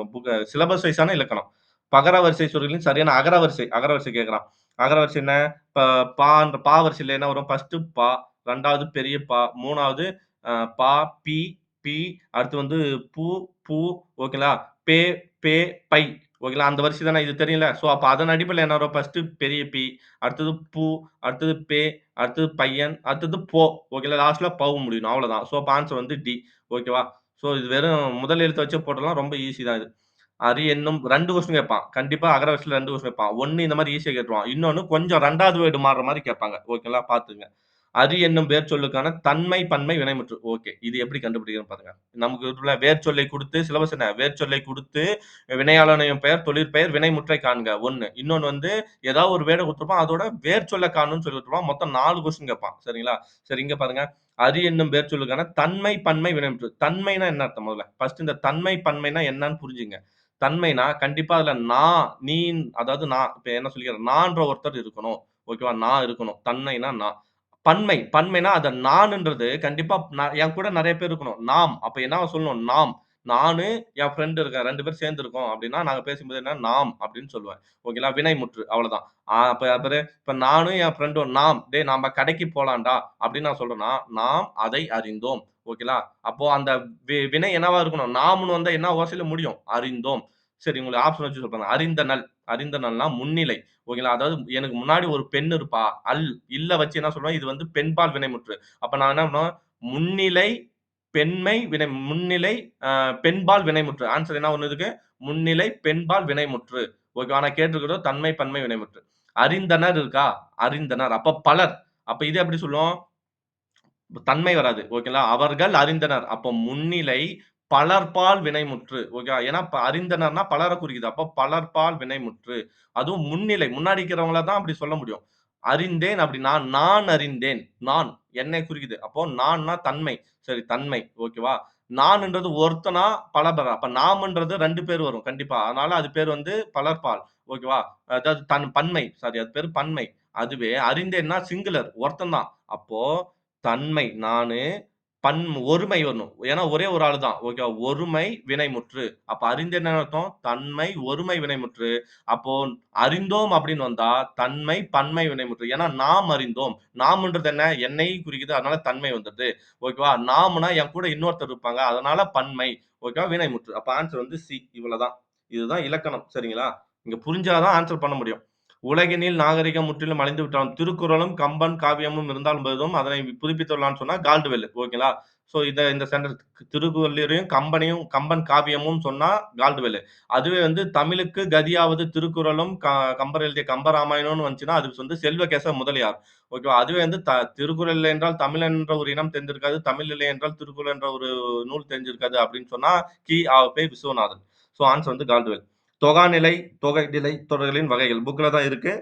சிலபஸ் வைஸான இலக்கணம். பகர வரிசை சொற்களின் சரியான அகரவரிசை அகரவரிசை கேட்கறான். அகரவரிசை என்ன? இப்ப பா வரிசையில என்ன வரும்? ஃபர்ஸ்ட்டு பா, 2வது பெரிய பா, 3வது அ பா, பி, பி அடுத்து வந்து பூ, பூ ஓகேங்களா? பே, பே, பை ஓகேங்களா? அந்த வரிசை தானே இது தெரியும்ல. ஸோ, அப்ப அதன் அடிப்படையில என்ன வரும்? ஃபர்ஸ்ட்டு பெரிய பி, அடுத்தது பூ, அடுத்தது பே, அடுத்தது பையன், அடுத்தது போ. ஓகேங்களா? லாஸ்ட்ல பவ் முடியணும். அவ்வளோதான். ஸோ, அப்ப ஆன்சர் வந்து டி. ஓகேவா? ஸோ, இது வெறும் முதல் எழுத்த வச்சே போட்டுறலாம். ரொம்ப ஈஸி தான் இது. அரி என்னும் 2 கொஸ்டின் கேட்பான். கண்டிப்பா அகர வரிசையில 2 கொஸ்டின் கேட்பான். 1 இந்த மாரி ஈஸியா கேட்டுருவான். இன்னொன்னு கொஞ்சம் 2வது வேர்ட் மாறுற மாரி கேட்பாங்க. ஓகேங்களா? பார்த்துக்கங்க. அரி என்னும் வேர்ச்சொல்லுக்கான தன்மை, பன்மை, வினைமுற்று. ஓகே. இது எப்படி கண்டுபிடிக்கிறதுன்னு பாருங்க. நமக்கு இதுல வேர்ச்சொல்லை குடுத்து சிலபஸ் என்ன? வேர்ச்சொல்லை குடுத்து வினையாளனையும் பெயர், தொழிற்பெயர், வினைமுற்றை காண்க 1. இன்னொன்னு வந்து ஏதாவது ஒரு வேர்ட குடுத்திருப்பான். அதோட வேர்ச்சொல்ல காணும்னு சொல்லி குடுத்துருப்பான். மொத்தம் 4 கொஸ்டின் கேட்பான். சரிங்களா? சரி இங்க பாருங்க. அரி என்னும் வேர்ச்சொல்லுக்கான தன்மை, பன்மை, வினைமுற்று. தன்மைனா என்ன அர்த்தம் முதல்ல? ஃபர்ஸ்ட் இந்த தன்மை, பன்மைனா என்னன்னு புரிஞ்சுங்க. தன்மைனா கண்டிப்பா அதுல நான், நீ அதாவது நான் இப்ப என்ன சொல்லிக்கிறேன், நான்ற ஒருத்தர் இருக்கணும். ஓகேவா? நான் இருக்கணும். தன்மைனா நான். பன்மைனா அத நானுன்றது கண்டிப்பா என் கூட நெறைய பேர் இருக்கணும். நாம். அப்ப என்னவா சொல்லணும்? நாம். நானு, என் ஃப்ரெண்ட் இருக்கேன். 2 பேரும் சேர்ந்து இருக்கோம் அப்டின்னா, நாங்க பேசும்போது என்ன நாம் அப்டின்னு சொல்லுவேன். ஓகேங்களா? வினைமுற்று அவ்வளதான். அப்ப பாரு இப்ப நானும் என் ஃப்ரெண்டும் நாம், டேய் நாம கடைக்கு போலாம்டா அப்டின்னு நான் சொல்றேன்னா, நாம் அதை அறிந்தோம். ஓகேங்களா? அப்போ அந்த வினை என்னவா இருக்கணும்? நாம்னு வந்தா என்ன ஓசையில முடியும்? அறிந்தோம். சரி உங்களுக்கு ஆப்ஷன் வச்சு சொல்றேன். அறிந்தனள். அறிந்தனள்னா முன்னிலை. ஓகேங்களா? அதாவது எனக்கு முன்னாடி ஒரு பெண் இருப்பா. இல்ல வச்சு என்ன சொல்லுவேன், இது வந்து பெண்பால் வினைமுற்று. அப்ப நான் என்ன பண்ணுவேன், முன்னிலை பெண்மை வினை முன்னிலை அ பெண்பால் வினைமுற்று. ஆன்ஸர் என்ன ஒண்ணு இருக்கு? முன்னிலை பெண்பால் வினைமுற்று. ஓகேவா? நான் கேட்டிருக்கிறது தன்மை, பன்மை, வினைமுற்று. அறிந்தனர் இருக்கா? அறிந்தனர். அப்ப பலர். அப்ப இது எப்படி சொல்லுவோம்? தன்மை வராது. ஓகேங்களா? அவர்கள் அறிந்தனர். அப்போ முன்னிலை பலர்பால் வினைமுற்று. ஓகேவா? ஏன்னா அறிந்தனர்னா பலர குறிக்குது. அப்போ பலர்பால் வினைமுற்று. அதுவும் முன்னிலை. முன்னாடி இருக்கிறவங்கள தான் அப்படி சொல்ல முடியும். அறிந்தேன் அப்படின்னா, நான் அறிந்தேன். நான் என்னை குறிக்குது. அப்போ நான்னா தன்மை. சரி தன்மை. ஓகேவா? நான்ன்றது ஒருத்தனா பலபேரா? அப்ப நாம்ன்றது 2 பேர் வரும் கண்டிப்பா. அதனால அது பேர் வந்து பலர்பால். ஓகேவா? அதாவது பன்மை. சாரி அது பேரு பன்மை. அதுவே அறிந்தேன்னா சிங்குலர். ஒருத்தன் தான். அப்போ தன்மை நானு, ஒருமை வரணும். ஏன்னா ஒரே ஒரு ஆளு தான். ஓகேவா? ஒருமை வினைமுற்று. அப்ப அறிந்து என்ன அர்த்தம்? தன்மை, ஒருமை வினைமுற்று. அப்போ அறிந்தோம் அப்படின்னு வந்தா, தன்மை, பன்மை வினைமுற்று. ஏன்னா நாம் அறிந்தோம். நாம்ன்றது என்ன? என்னை குறிக்குது. அதனால தன்மை வந்துருது. ஓகேவா? நாம்னா என் கூட இன்னொருத்தர் இருப்பாங்க. அதனால பன்மை. ஓகேவா? வினைமுற்று. அப்ப ஆன்சர் வந்து சி. இவ்வளதான். இதுதான் இலக்கணம். சரிங்களா? இங்க புரிஞ்சா தான் ஆன்சர் பண்ண முடியும். உலகினில் நாகரிகம் முற்றிலும் அழிந்து விட்டாலும் திருக்குறளும், கம்பன் காவியமும் இருந்தாலும் போதும் அதனை புதுப்பித்துள்ளான்னு சொன்னா கால்டுவெல். ஓகேங்களா? ஸோ இந்த சென்டென்ஸ் திருக்குறளையும், கம்பன் காவியமும் சொன்னா கால்டுவெல். அதுவே வந்து தமிழுக்கு கதியாவது திருக்குறளும், கம்பர் எழுதிய கம்பராமாயணம்னு வந்துச்சுன்னா, அது வந்து செல்வகேசவ முதலியார். ஓகேவா? அதுவே வந்து திருக்குறள் இல்லை என்றால் தமிழ் என்ற ஒரு இனம் தெரிந்திருக்காது. தமிழ் இல்லை என்றால் திருக்குறள் என்ற ஒரு நூல் தெரிஞ்சிருக்காது அப்படின்னு சொன்னா விஸ்வநாதன். ஸோ ஆன்சர் வந்து கால்டுவெல். தொகாநிலை, தொகைநிலை தொடர்களின் வகைகள். புக்ல தான் இருக்கு.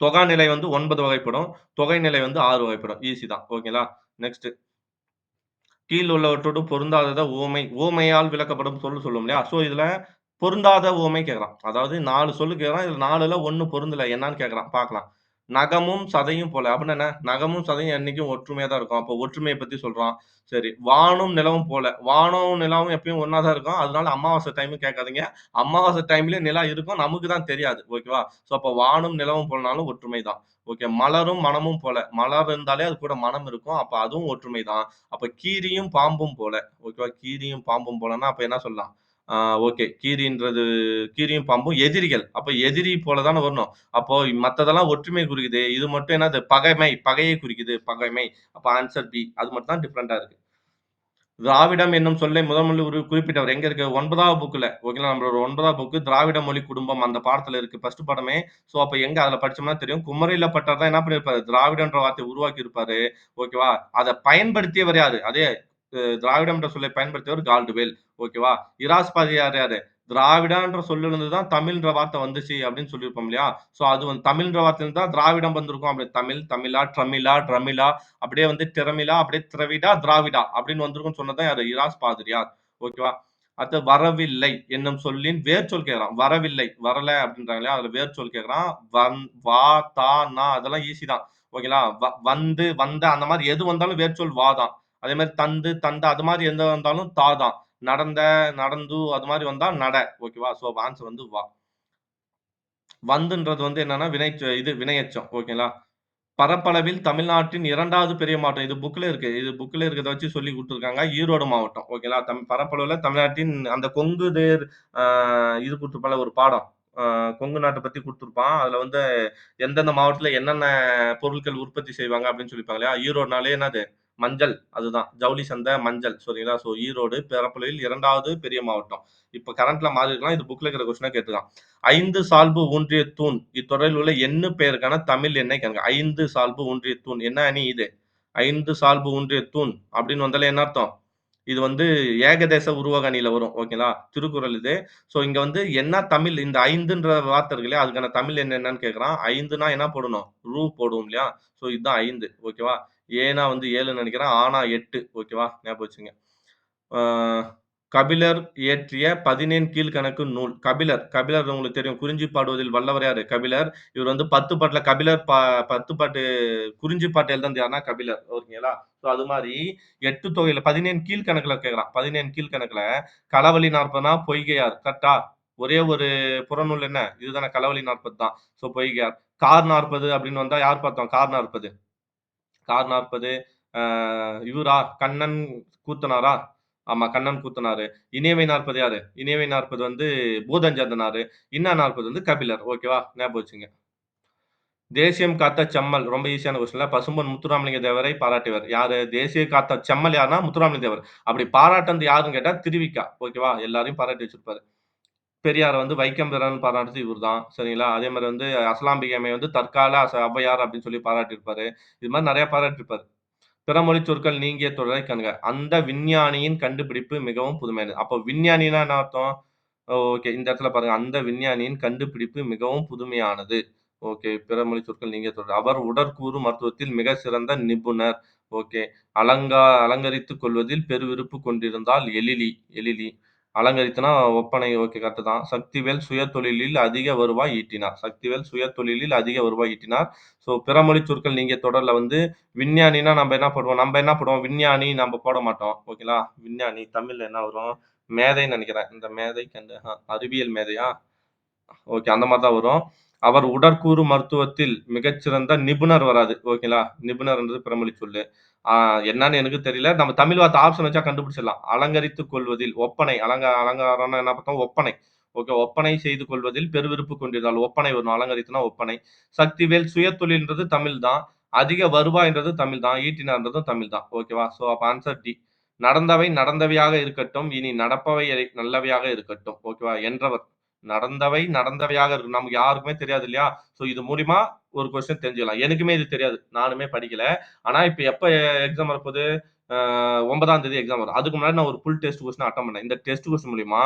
தொகாநிலை வந்து 9 வகைப்படும். தொகைநிலை வந்து 6 வகைப்படும். ஈஸி தான். ஓகேங்களா? நெக்ஸ்ட். கீழ் உள்ளவற்றோடு பொருந்தாதத உவமை உவமையால் விளக்கப்படும் சொல் சொல்லுவோம் இல்லையா? ஸோ இதுல பொருந்தாத உவமை கேட்கறான். அதாவது 4 சொல்லு கேட்கறான். இதுல 4ல 1 பொருந்தல. என்னான்னு கேட்கறான். பார்க்கலாம். நகமும் சதையும் போல. அப்படின்னா என்ன? நகமும் சதையும் என்னைக்கும் ஒற்றுமையா தான் இருக்கும். அப்போ ஒற்றுமைய பத்தி சொல்றான். சரி. வானும் நிலவும் போல. வானும் நிலாவும் எப்பயும் ஒண்ணா தான் இருக்கும். அதனால அமாவாசை டைம்னு கேட்காதீங்க. அமாவாசை டைம்லயும் நிலா இருக்கும். நமக்கு தான் தெரியாது. ஓகேவா? ஸோ அப்ப வானும் நிலவும் போலனாலும் ஒற்றுமை தான். ஓகே. மலரும் மணமும் போல. மலர் இருந்தாலே அது கூட மணம் இருக்கும். அப்ப அதுவும் ஒற்றுமை தான். அப்ப கீரியும் பாம்பும் போல. ஓகேவா? கீரியும் பாம்பும் போலன்னா, அப்ப என்ன சொல்லலாம்? ஆ ஓகே. கீரியும் பாம்பும் எதிரிகள். அப்ப எதிரி போல தானே வரணும். அப்போ மத்ததெல்லாம் ஒற்றுமை குறிக்குது. இது மட்டும் என்னது? பகையை குறிக்குது. பகைமை. அப்ப ஆன்சர் பி. அது மட்டும் தான் டிஃபரெண்ட்டா இருக்கு. திராவிடம் என்னும் சொல்லை முதல் முதலில் குறிப்பிட்டவர் எங்க இருக்கு? 9வது புக்ல. ஓகேங்களா? நம்மளோட 9வது புக் திராவிட மொழி குடும்பம் அந்த பாடத்துல இருக்கு. ஃபர்ஸ்ட் பாடமே. ஸோ அப்ப எங்க அதுல படிச்சோம்னா தெரியும். குமரில பட்டர் தான் என்ன பண்ணியிருப்பாரு? திராவிடன்ற வார்த்தைய உருவாக்கி இருப்பாரு. ஓகேவா? அத பயன்படுத்தியவர் யாரு? அதே திராவிடம் என்ற சொல்லை பயன்படுத்தியவர் கால்டுவெல். ஓகேவா? இராஸ்பாதியார் யாரு? திராவிடன்ற சொல்லிலிருந்து தான் தமிழ்ன்ற வார்த்தை வந்துச்சு அப்படின்னு சொல்லியிருப்போம் இல்லையா? ஸோ அது வந்து தமிழ்ன்ற வார்த்தையிலிருந்து தான் திராவிடம் வந்திருக்கும். அப்படி தமிழ், தமிழா, ட்ரமிழா, ட்ரமிழா அப்படியே வந்து திரமிழா, அப்படியே திரவிடா, திராவிடா அப்படின்னு வந்திருக்கும்னு சொன்னது தான் யாரு? இராஸ்பாதிரியார். ஓகேவா? அடுத்து வரவில்லை என்னும் சொல்லின் வேர்ச்சொல் கேட்கிறான். வரவில்லை, வரல அப்படின்றாங்க இல்லையா? அதுல வேர்ச்சொல் கேட்கிறான். வா, தா, நா அதெல்லாம் ஈஸி தான். ஓகேங்களா? வந்து, வந்த அந்த மாரி எது வந்தாலும் வேர்ச்சொல் வா தான். அதே மாரி தந்து, தந்த அது மாரி எந்த வந்தாலும் தா தான். நடந்த, நடந்து அது மாரி வந்தா நட. ஓகேவா? ஸோ ஆன்சர் வந்து வா. வந்துன்றது வந்து என்னன்னா இது வினையெச்சம். ஓகேங்களா? பரப்பளவில் தமிழ்நாட்டின் 2வது பெரிய மாவட்டம். இது புக்ல இருக்கு. இது புக்ல இருக்கிறத வச்சு சொல்லிக் குடுத்துருக்காங்க. ஈரோடு மாவட்டம். ஓகேங்களா? பரப்பளவுல தமிழ்நாட்டின் அந்த கொங்கு தேர் அ இது குடுத்துருப்பான்ல ஒரு பாடம். அ கொங்கு நாட்ட பத்தி குடுத்துருப்பான். அதுல வந்து எந்தெந்த மாவட்டத்துல என்னென்ன பொருட்கள் உற்பத்தி செய்வாங்க அப்படின்னு சொல்லியிருப்பாங்க இல்லையா? ஈரோடுனாலே என்னது? மஞ்சள். அதுதான். ஜவுளி சந்தை, மஞ்சள். சரிங்களா? ஸோ ஈரோடு பரப்பளவில் 2வது பெரிய மாவட்டம். இப்ப கரண்ட்ல மாறி இருக்கலாம். இது புக்ல இருக்கிற கொஸ்டினா கேட்டுருக்கான். 5 சால்பு ஊன்றிய தூண். இத்தொடரில் உள்ள எண்ணு பெயருக்கான தமிழ் எண்ணை காண்க. 5 சால்பு ஊன்றிய தூண். என்ன அணி இது? 5 சால்பு ஊன்றிய தூண் அப்படின்னு வந்தாலே என்ன அர்த்தம்? இது வந்து ஏகதேச உருவக அணியில வரும். ஓகேங்களா? திருக்குறள் இது. ஸோ இங்க வந்து என்ன தமிழ் இந்த 5ன்ற வார்த்தை இருக்கு இல்லையா? அதுக்கான தமிழ் எண் என்னன்னு கேட்கிறான். 5னா என்ன போடணும்? போடுவோம் இல்லையா? ஸோ இதுதான் 5. ஓகேவா? ஏனா வந்து 7ன்னு நெனைக்கிறேன். ஆனா 8. ஓகேவா? ஞாபகம் வச்சுக்கங்க. ஆ கபிலர் இயற்றிய 14 கீழ்க்கணக்கு நூல். கபிலர் உங்களுக்கு தெரியும். குறிஞ்சி பாடுவதில் வல்லவர் யாரு? கபிலர். இவர் வந்து 10 பாட்டுல 10 பாட்டு குறிஞ்சி பாட்டு எழுதுனது யாருன்னா கபிலர். ஓகேங்களா? ஸோ அது மாரி 8 தொகையில 14 கீழ்க்கணக்குல கேட்கிறான். 14 கீழ்க்கணக்குல களவழி 40னா பொய்கையார். கரெக்ட்டா? ஒரே ஒரு புறநூல் என்ன? இதுதானே களவழி 40 தான். ஸோ பொய்கையார். கார் 40 அப்படின்னு வந்தா யார் பார்த்தோம்? கார் 40. கார் 40 ஆ இவரா? கண்ணன் கூத்தனாரா? ஆமா, கண்ணன் கூத்தனாரு. இனியவை 40 யாரு? இனியவை 40 வந்து பூதஞ்சந்தனாரு. இன்னா 40 வந்து கபிலர். ஓகேவா? ஞாபகம் வச்சுக்கங்க. தேசியம் காத்த செம்மல். ரொம்ப ஈஸியான கொஸ்டின்ல. பசும்பொன் முத்துராமலிங்க தேவரை பாராட்டியவர். யாரு? தேசிய காத்த செம்மல் யாருன்னா, முத்துராமலிங்க தேவர். அப்படி பாராட்டுனது யாருன்னு கேட்டா, திருவிக்கா. ஓகேவா? எல்லாரையும் பாராட்டி வச்சிருப்பாரு. பெரியார வந்து வைக்கம் பிறன் பாராட்டுனது இவரு தான். சரிங்களா? அதே மாரி வந்து அசலாம்பிகை அம்மைய வந்து தற்கால ஔவையார் அப்படின்னு சொல்லி பாராட்டியிருப்பாரு. இது மாரி நெறைய பாராட்டியிருப்பாரு. பிறமொழி சொற்கள் நீங்கிய தொடரை காண்க. அந்த விஞ்ஞானியின் கண்டுபிடிப்பு மிகவும் புதுமையானது. அப்போ விஞ்ஞானின்னா என்ன அர்த்தம்? ஓகே. இந்த இடத்துல பாருங்க. அந்த விஞ்ஞானியின் கண்டுபிடிப்பு மிகவும் புதுமையானது. ஓகே. பிறமொழி சொற்கள் நீங்கிய தொடர். அவர் உடற்கூறு மருத்துவத்தில் மிக சிறந்த நிபுணர். ஓகே. அலங்கரித்துக் கொள்வதில் பெருவிருப்பு கொண்டிருந்தால் எழிலி. அலங்கரித்துனா ஒப்பனை. ஓகே. கரெக்ட்டு தான். சக்திவேல் சுயதொழிலில் அதிக வருவாய் ஈட்டினார். சக்திவேல் சுயதொழிலில் அதிக வருவாய் ஈட்டினார். ஸோ பிறமொழி சொற்கள் நீங்கிய தொடர்ல வந்து விஞ்ஞானின்னா நம்ப என்ன போடுவோம்? விஞ்ஞானி நம்ப போட மாட்டோம். ஓகேங்களா? விஞ்ஞானி தமிழ்ல என்ன வரும்? மேதைன்னு நெனைக்கிறேன். இந்த மேதைக்கு அந்த அறிவியல் மேதையா? ஓகே. அந்த மாரி தான் வரும். அவர் உடற்கூறு மருத்துவத்தில் மிகச்சிறந்த நிபுணர் வராது. ஓகேங்களா? நிபுணர்ன்றது பிறமொழி சொல்லு. ஆ என்னான்னு எனக்கு தெரியல. நம்ம தமிழ் வார்த்தை ஆப்ஷன் வச்சா கண்டுபிடிச்சிடலாம். அலங்கரித்துக் கொள்வதில் ஒப்பனை. அலங்காரம்னா என்ன பார்த்தோம்? ஒப்பனை. ஓகே. ஒப்பனை செய்து கொள்வதில் பெருவிருப்பு கொண்டிருந்தால் ஒப்பனை வரணும். அலங்கரித்துனா ஒப்பனை. சக்திவேல் சுயதொழில்ன்றது தமிழ் தான். அதிக வருவாய்ன்றது தமிழ் தான். ஈட்டினார்ன்றதும் தமிழ் தான். ஓகேவா? ஸோ அப்ப ஆன்சர் டி. நடந்தவை நடந்தவையாக இருக்கட்டும். இனி நடப்பவை நல்லவையாக இருக்கட்டும். ஓகேவா? என்றவர். நடந்தவை நடந்தவையாக இருக்கும். நமக்கு யாருக்குமே தெரியாது இல்லையா? ஸோ இது மூலியமா ஒரு கொஸ்டின் தெரிஞ்சுக்கலாம். எனக்குமே இது தெரியாது. நானுமே படிக்கல. ஆனா இப்ப எப்ப எக்ஸாம் வரப்போது? 9ஆம் தேதி எக்ஸாம் வரும். அதுக்கு முன்னாடி நான் ஒரு ஃபுல் டெஸ்ட் கொஸ்டின் அட்டெண்ட் பண்ணேன். இந்த டெஸ்ட் கொஸ்டின் மூலியமா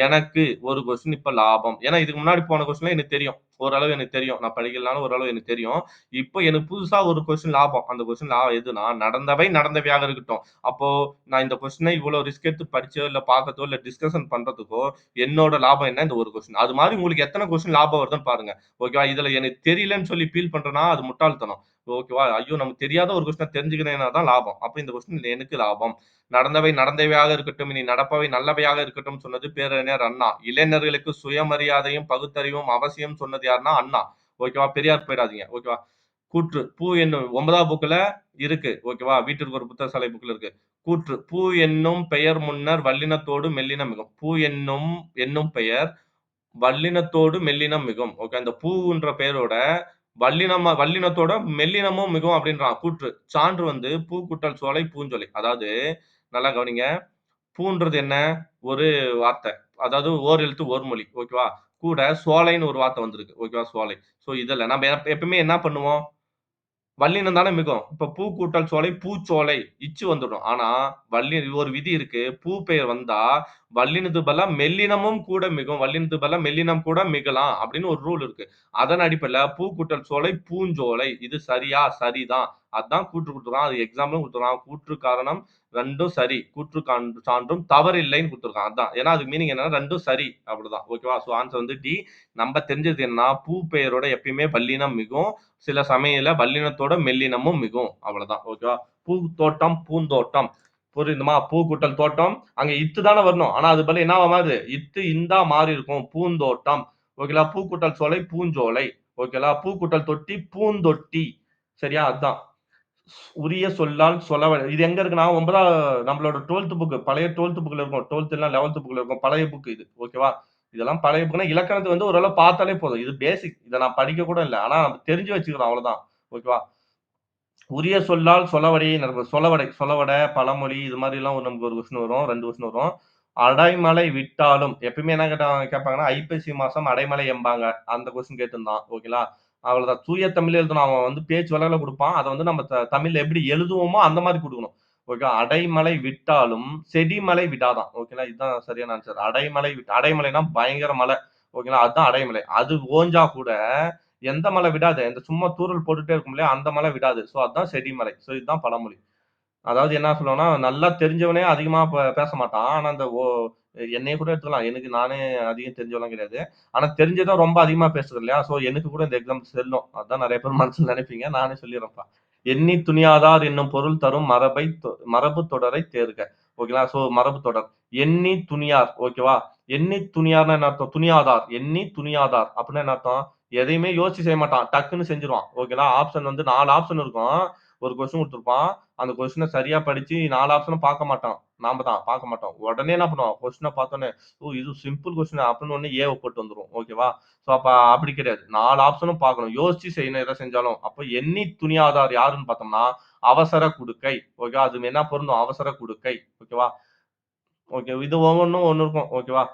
எனக்கு ஒரு கொஸ்டின் இப்ப லாபம். ஏன்னா இதுக்கு முன்னாடி போன கொஸ்டின்லாம் எனக்கு தெரியும். ஓரளவு எனக்கு தெரியும். நான் படிக்கலனாலும் ஓரளவு எனக்கு தெரியும். இப்போ எனக்கு புதுசா ஒரு கொஸ்டின் லாபம். அந்த கொஸ்டின் எதுனா நடந்தவை நடந்தவையாக இருக்கட்டும். அப்போ நான் இந்த கொஸ்டின இவ்வளோ ரிஸ்க் எடுத்து படிச்சோ, இல்ல பார்க்கறதோ, இல்ல டிஸ்கஷன் பண்றதுக்கோ என்னோட லாபம் என்ன? இந்த ஒரு கொஸ்டின். அது மாரி உங்களுக்கு எத்தன கொஸ்டின் லாபம் வருதுன்னு பாருங்க. ஓகேவா? இதுல எனக்கு தெரியலன்னு சொல்லி ஃபீல் பண்றேன்னா, அது முட்டாள்தனம். ஓகேவா? ஐயோ! நமக்கு தெரியாத ஒரு கொஸ்டின தெரிஞ்சுக்கிறேன்னா தான் லாபம். அப்ப இந்த கொஸ்டின் எனக்கு லாபம். நடந்தவை நடந்தவையாக இருக்கட்டும், இனி நடப்பவை நல்லவையாக இருக்கட்டும் சொன்னது பேரறிஞர் அண்ணா. இளைஞர்களுக்கு சுயமரியாதையும், பகுத்தறிவும் அவசியம் சொன்னது யாருன்னா அண்ணா. ஓகேவா? பெரியார் போயிடாதீங்க. ஓகேவா? கூற்று. பூ என்னும் 9ஆம் புக்ல இருக்கு. ஓகேவா? வீட்டிற்கு ஒரு புத்தகசாலை புக்ல இருக்கு. கூற்று. பூ என்னும் பெயர் முன்னர் வல்லினத்தோடு மெல்லினம் மிகும். பூ என்னும் பெயர் வல்லினத்தோடு மெல்லினம் மிகும். ஓகே. அந்த பூன்ற பெயரோட வல்லினத்தோட மெல்லினமும் மிகும் அப்படின்றான் கூற்று. சான்று வந்து பூ கூட்டல் சோலை பூஞ்சோலை. அதாவது நல்லா கவனிங்க. பூன்றது என்ன? ஒரு வார்த்தை. அதாவது ஓர் எழுத்து, ஓர் மொழி. ஓகேவா? கூட சோலைன்னு ஒரு வார்த்தை வந்திருக்கு. ஓகேவா? சோலை. ஸோ இதுல நம்ம எப்பவுமே என்ன பண்ணுவோம்? வல்லினம் தானே மிகும். இப்ப பூ கூட்டல் சோலை, பூச்சோலை, இச்சு வந்துடும். ஆனா, ஒரு விதி இருக்கு. பூ பெயர் வந்தா, வல்லினத்துக்கு பதிலா மெல்லினமும் கூட மிகும். வல்லினத்துக்கு பதிலா மெல்லினம் கூட மிகலாம். அப்படின்னு ஒரு ரூல் இருக்கு. அதன் அடிப்படையில பூ கூட்டல் சோலை, பூஞ்சோலை. இது சரியா? சரிதான். அதான் கூற்று குடுத்துருக்கான். அது எக்ஸாம்லயும் குடுத்துருக்கான். கூற்று காரணம் 2ம் சரி. கூற்று சான்றும் தவறில்லைன்னு குடுத்துருக்கான். அதான். ஏன்னா, அதுக்கு மீனிங் என்னன்னா 2ம் சரி. அப்படிதான். ஓகேவா? சோ ஆன்சர் வந்து டி. நம்ம தெரிஞ்சது என்னன்னா, பூ பெயரோட எப்பயுமே வல்லினம் மிகும். சில சமயத்துல வல்லினத்தோட மெல்லினமும் மிகும். அவ்வளவுதான். ஓகேவா? பூந்தோட்டம், பூந்தோட்டம். புரியுதுமா? பூ கூட்டல் தோட்டம். அங்க இத்து தானே வரணும். ஆனா அது பதிலா என்னவா மாறுது? இத்து இந்தா மாறி இருக்கும். பூந்தோட்டம். ஓகேங்களா? பூ கூட்டல் சோலை, பூஞ்சோலை. ஓகேங்களா? பூ கூட்டல் தொட்டி, பூந்தொட்டி. சரியா? அதான். உரிய சொல்லால் இது எங்க இருக்குன்னா, 9 நம்மளோட 12த் புக் பழைய 12த் புக்ல இருக்கும். 12த் இல்ல 11த் புக்ல இருக்கும். பழைய புக் இது. ஓகேவா? இதெல்லாம் பழைய புக்னா இலக்கணத்த வந்து ஓரளவு பார்த்தாலே போதும். இது பேசிக். இத நான் படிக்க கூட இல்ல. ஆனா தெரிஞ்சு வச்சுக்கணும் அவ்வளவுதான். ஓகேவா? உரிய சொல்லால் சொலவடை சொலவடை சொலவடை, பழமொழி இது மாரிலாம் நமக்கு ஒரு கொஸ்டின் வரும். 2 கொஸ்டின் வரும். அடைமழை விட்டாலும் எப்பயுமே என்ன கேட்பாங்கன்னா, ஐப்பசி மாசம் அடைமழை எம்பாங்க. அந்த கொஸ்டின் கேட்டிருந்தான். ஓகேங்களா? அவ்வளவுதான். தூய தமிழ்ல எழுதணும். அவன் வந்து பேச்சு வழக்குல குடுப்பான். அத வந்து நம்ம தமிழ்ல எப்படி எழுதுவோமோ அந்த மாரி குடுக்கணும். ஓகே. அடைமழை விட்டாலும் செடிமழை விடாதாம். ஓகேங்களா? இதுதான் சரியான ஆன்சர். அடைமழைனா பயங்கர மழை. ஓகேங்களா? அதுதான் அடைமழை. அது ஓஞ்சா கூட எந்த மழை விடாது. இந்த சும்மா தூறல் போட்டுட்டே இருக்கும் இல்லையா? அந்த மழை விடாது. சோ அதான் செடிமழை. சோ இதுதான் பழமொழி. அதாவது என்ன சொல்லுவான்னா, நல்லா தெரிஞ்சவனே அதிகமா பேச மாட்டான். ஆனா, அந்த என்னைய கூட எடுத்துக்கலாம். எனக்கு நானே அதிகம் தெரிஞ்சவன்லாம் கிடையாது. ஆனா தெரிஞ்சத ரொம்ப அதிகமா பேசுறேன் இல்லையா? சோ எனக்கு கூட இந்த எக்ஸாம் செல்லும். அதான் நெறைய பேர் மனசுல நெனைப்பீங்க. நானே சொல்லிர்றேன்ப்பா. "எண்ணி துணியாதார் என்னும் பொருள் தரும் மரபு தொடரை தேர்க." ஓகேங்களா? சோ மரபு தொடர். எண்ணி துணியார். ஓகேவா? எண்ணி துணியார்ன்னா என்ன அர்த்தம்? துணியாதார். எண்ணி துணியாதார் அப்டின்னா என்ன அர்த்தம்? எதையுமே யோசிச்சு செய்ய மாட்டான். டக்குன்னு செஞ்சுருவான். ஓகேங்களா? ஆப்ஷன் வந்து 4 ஆப்ஷன் இருக்கும். ஒரு கொஸ்டின் குடுத்திருப்பான். அந்த கொஸ்டின சரியா படிச்சு 4 ஆப்ஷனும் பார்க்க மாட்டோம். நாம தான் பார்க்க மாட்டோம். உடனே என்ன பண்ணுவோம்? கொஸ்டின பார்த்தோனே, "ஓ! இது சிம்பிள் கொஸ்டின்" அப்படின்னு உடனே ஏவ போட்டு வந்துருவோம். ஓகேவா? சோ அப்ப அப்படி கிடையாது. 4 ஆப்ஷனும் பார்க்கணும். யோசிச்சு செய்யணும் எத செஞ்சாலும். அப்ப எண்ணி துணியாதார் யாருன்னு பார்த்தோம்னா, அவசர குடுக்கை. ஓகேவா? அது என்ன பொருந்தும்? அவசர குடுக்கை. ஓகேவா? ஓகே. இது ஒவ்வொன்னும் ஒண்ணு இருக்கும். ஓகேவா?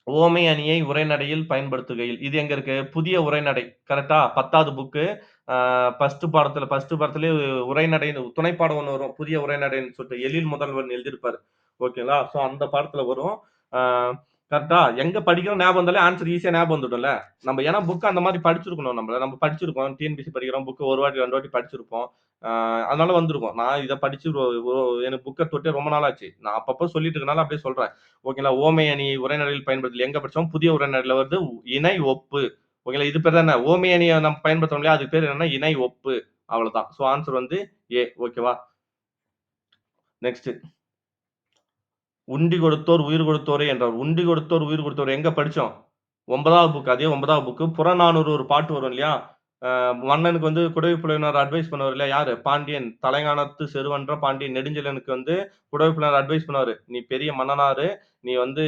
உவமை அணியை உரைநடையில் பயன்படுத்துகையில். இது எங்க இருக்கு? புதிய உரைநடை. கரெக்ட்டா? 10வது புக்கு. ஃபர்ஸ்ட் பாடத்திலேயே உரைநடைன்னு துணைப்பாடம் ஒண்ணு வரும். புதிய உரைநடைன்னு சொல்லிட்டு எழில் முதல்வன் எழுதியிருப்பாரு. ஓகேங்களா? சோ அந்த பாடத்துல வரும். ஆ கரெக்ட்டா? எங்க படிக்கிறோம் ஞாபகம் வந்தாலே ஆன்ஸர் ஈஸியா ஞாபகம் வந்துடும்ல. நம்ம ஏன்னா புக் அந்த மாரி படிச்சிருக்கணும் நம்ம படிச்சிருக்கோம். டிஎன்பிஎஸ்சி படிக்கிறோம். புக் 1 வாட்டி 2 வாட்டி படிச்சிருப்போம். ஆ அதனால வந்திருக்கும். நான் இத படிச்சு எனக்கு புக்க தொட்டே ரொம்ப நாள் ஆச்சு. நான் அப்பப்போ சொல்லிட்டு இருக்கனால அப்படியே சொல்றேன். ஓகேங்களா? ஓமை அணி உரைநடையில் பயன்படுத்தல் எங்க படிச்சோம்? புதிய உரைநடையில வருது இணை ஒப்பு. ஓகேங்களா? இது பேர் தான் என்ன? ஓமை அணிய நம்ம பயன்படுத்துறோம் இல்லையா? அதுக்கு பேர் என்னன்னா இணை ஒப்பு. அவ்வளவுதான். சோ ஆன்சர் வந்து ஏ. ஓகேவா? நெக்ஸ்ட். "உண்டி கொடுத்தோர் உயிர் கொடுத்தோரே" என்றார். உண்டி கொடுத்தோர் உயிர் கொடுத்தோர் எங்க படிச்சோம்? 9வது புக். அதே 9வது புக். புறநானூறு ஒரு பாட்டு வரும் இல்லையா? மன்னனுக்கு வந்து குடவை புலவனார் அட்வைஸ் பண்ணுவாரு இல்லையா? யாரு? பாண்டியன். தலைங்கானத்து செருவென்ற பாண்டியன் நெடுஞ்செழியனுக்கு வந்து குடவை புலவர் அட்வைஸ் பண்ணுவாரு. "நீ பெரிய மன்னனா இரு. நீ வந்து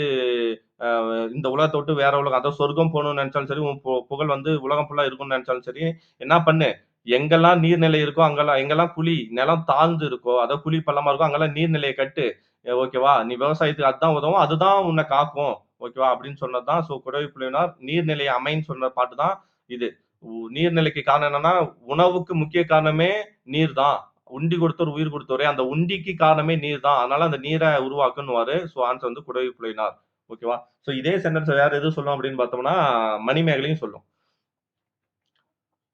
அ இந்த உலகத்த விட்டு வேற உலகம் அதாவது சொர்க்கம் போணும்னு நெனச்சாலும் சரி, உன் புகழ் வந்து உலகம் ஃபுல்லா இருக்கணும்னு நெனச்சாலும் சரி, என்ன பண்ணு? எங்கெல்லாம் நீர்நிலை இருக்கோ அங்கெல்லாம் எங்கெல்லாம் நிலம் தாழ்ந்து இருக்கோ, அதாவது குழி பள்ளமா இருக்கோ அங்கெல்லாம் நீர்நிலைய கட்டு. ஓகேவா? நீ விவசாயத்துக்கு அதான் உதவும். அதுதான் உன்ன காக்கும். ஓகேவா? அப்படின்னு சொன்னது தான். சோ குடவை புலியினார் நீர்நிலை அமைன்னு சொன்ன பாட்டு தான் இது. நீர்நிலைக்கு காரணம் என்னன்னா, உணவுக்கு முக்கிய காரணமே நீர் தான். "உண்டி கொடுத்தோர் உயிர் கொடுத்தோரே" அந்த உண்டிக்கு காரணமே நீர் தான். அதனால அந்த நீர உருவாக்குன்னுவாரு. சோ ஆன்சர் வந்து குடவை புலியினார். ஓகேவா? சோ இதே சென்டென்ஸ் வேற எது சொல்லும் அப்படின்னு பார்த்தோம்னா, மணிமேகலையும் சொல்லும்.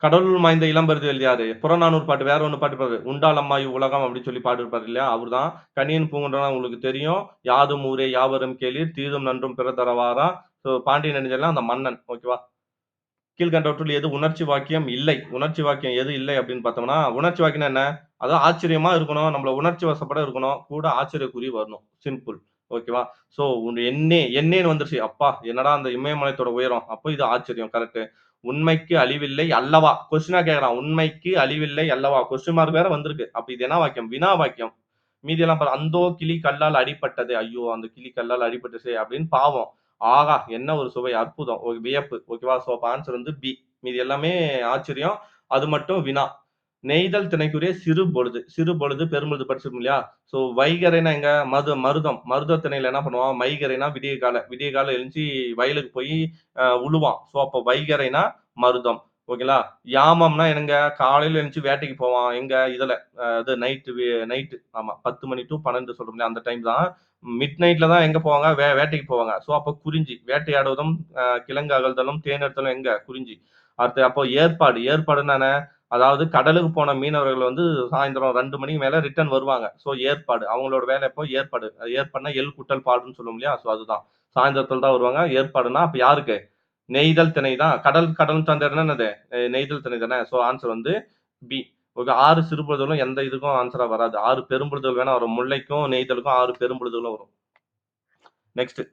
கடலுள் மாய்ந்த இளம்பருதி எழுதியாரு. புறநானூறு பாட்டு வேற ஒண்ணு பாட்டு பாரு. "உண்டால் அம்மாய் உலகம்" அப்படின்னு சொல்லி பாடியிருப்பாரு இல்லையா? அவர்தான். கணியன் பூங்குன்றனார் உங்களுக்கு தெரியும். "யாதும் ஊரே யாவரும் கேளீர் தீதும் நன்றும் பிறர் தரவாரா." சோ பாண்டியன் நெடுஞ்செழியன் அந்த மன்னன். ஓகேவா? கீழ்க்கண்டவற்றுள் எது உணர்ச்சி வாக்கியம் இல்லை? உணர்ச்சி வாக்கியம் எது இல்லை அப்படின்னு பார்த்தோம்னா, உணர்ச்சி வாக்கியம்னா என்ன? அதாவது ஆச்சரியமா இருக்கணும். நம்மள உணர்ச்சி வசப்பட இருக்கணும். கூட ஆச்சரியக்குறி வரணும். சிம்பிள். ஓகேவா? சோ எண்ணேன்னு வந்துருச்சு. அப்பா! என்னடா அந்த இமயமலைத்தோட உயரம். அப்ப இது ஆச்சரியம். கரெக்ட். உண்மைக்கு அழிவில்லை அல்லவா? கொஸ்டினா கேட்கிறான். உண்மைக்கு அழிவில்லை அல்லவா? கொஸ்டின் மார்க் வேற வந்திருக்கு. அப்ப இது என்ன வாக்கியம்? வினா வாக்கியம். மீதியெல்லாம் பாரு. "அந்தோ கிளி கல்லால் அடிபட்டது." ஐயோ! அந்த கிளி கல்லால் அடிபட்டுச்சே அப்படின்னு பாவம். ஆஹா! என்ன ஒரு சுவை! அற்புதம்! ஒரு வியப்பு. ஓகேவா? சோ அப்ப ஆன்சர் வந்து பி. மீதி எல்லாமே ஆச்சரியம். அது மட்டும் வினா. நெய்தல் திணைக்குரிய சிறு பொழுது. சிறு பொழுது, பெரும்பொழுது படிச்சிருப்போம் இல்லையா? சோ வைகறைனா எங்க? மருதம். மருத திணையில என்ன பண்ணுவான்? மைகறைனா விடியகாலை. விடியகாலை எழுந்துச்சு வயலுக்கு போய் உழுவான். சோ அப்ப வைகறைனா மருதம். ஓகேங்களா? யாமம்னா என்னங்க? காலையில எந்திரிச்சு வேட்டைக்கு போவான். எங்க இதுல இது நைட்டு ஆமா 10 மணி டூ 12 சொல்றோம்ல அந்த டைம் தான். மிட் நைட்ல தான் எங்க போவாங்க? வேட்டைக்கு போவாங்க. ஸோ அப்ப குறிஞ்சி. வேட்டையாடுவதும், கிழங்கு அகழ்தலும், தேனெடுத்தலும் எங்க? குறிஞ்சி. அடுத்து அப்போ ஏற்பாடுன்னா என்ன? அதாவது கடலுக்கு போன மீனவர்கள் வந்து சாயந்திரம் 2 மணிக்கு மேல ரிட்டர்ன் வருவாங்க. ஸோ ஏற்பாடு. அவங்களோட வேலை எப்போ? ஏற்பாடு. ஏற்பாடுனா எல் கூட்டல் பாடுன்னு சொல்லுவோம் இல்லையா? ஸோ அதுதான். சாயந்தரத்துல தான் வருவாங்க. ஏற்பாடுன்னா அப்ப யாருக்கு? நெய்தல், திணை தான். கடல் சார்ந்த இடம்னா என்னது? நெய்தல், திணை தானே. ஸோ ஆன்சர் வந்து பி. ஓகே. 6 சிறுபொழுதுகளும் எந்த இதுக்கும் ஆன்சரா வராது. 6 பெரும்பொழுதுகள் வேணா வரும். முல்லைக்கும், நெய்தலுக்கும் 6 பெரும்பொழுதுகளும் வரும். நெக்ஸ்ட்.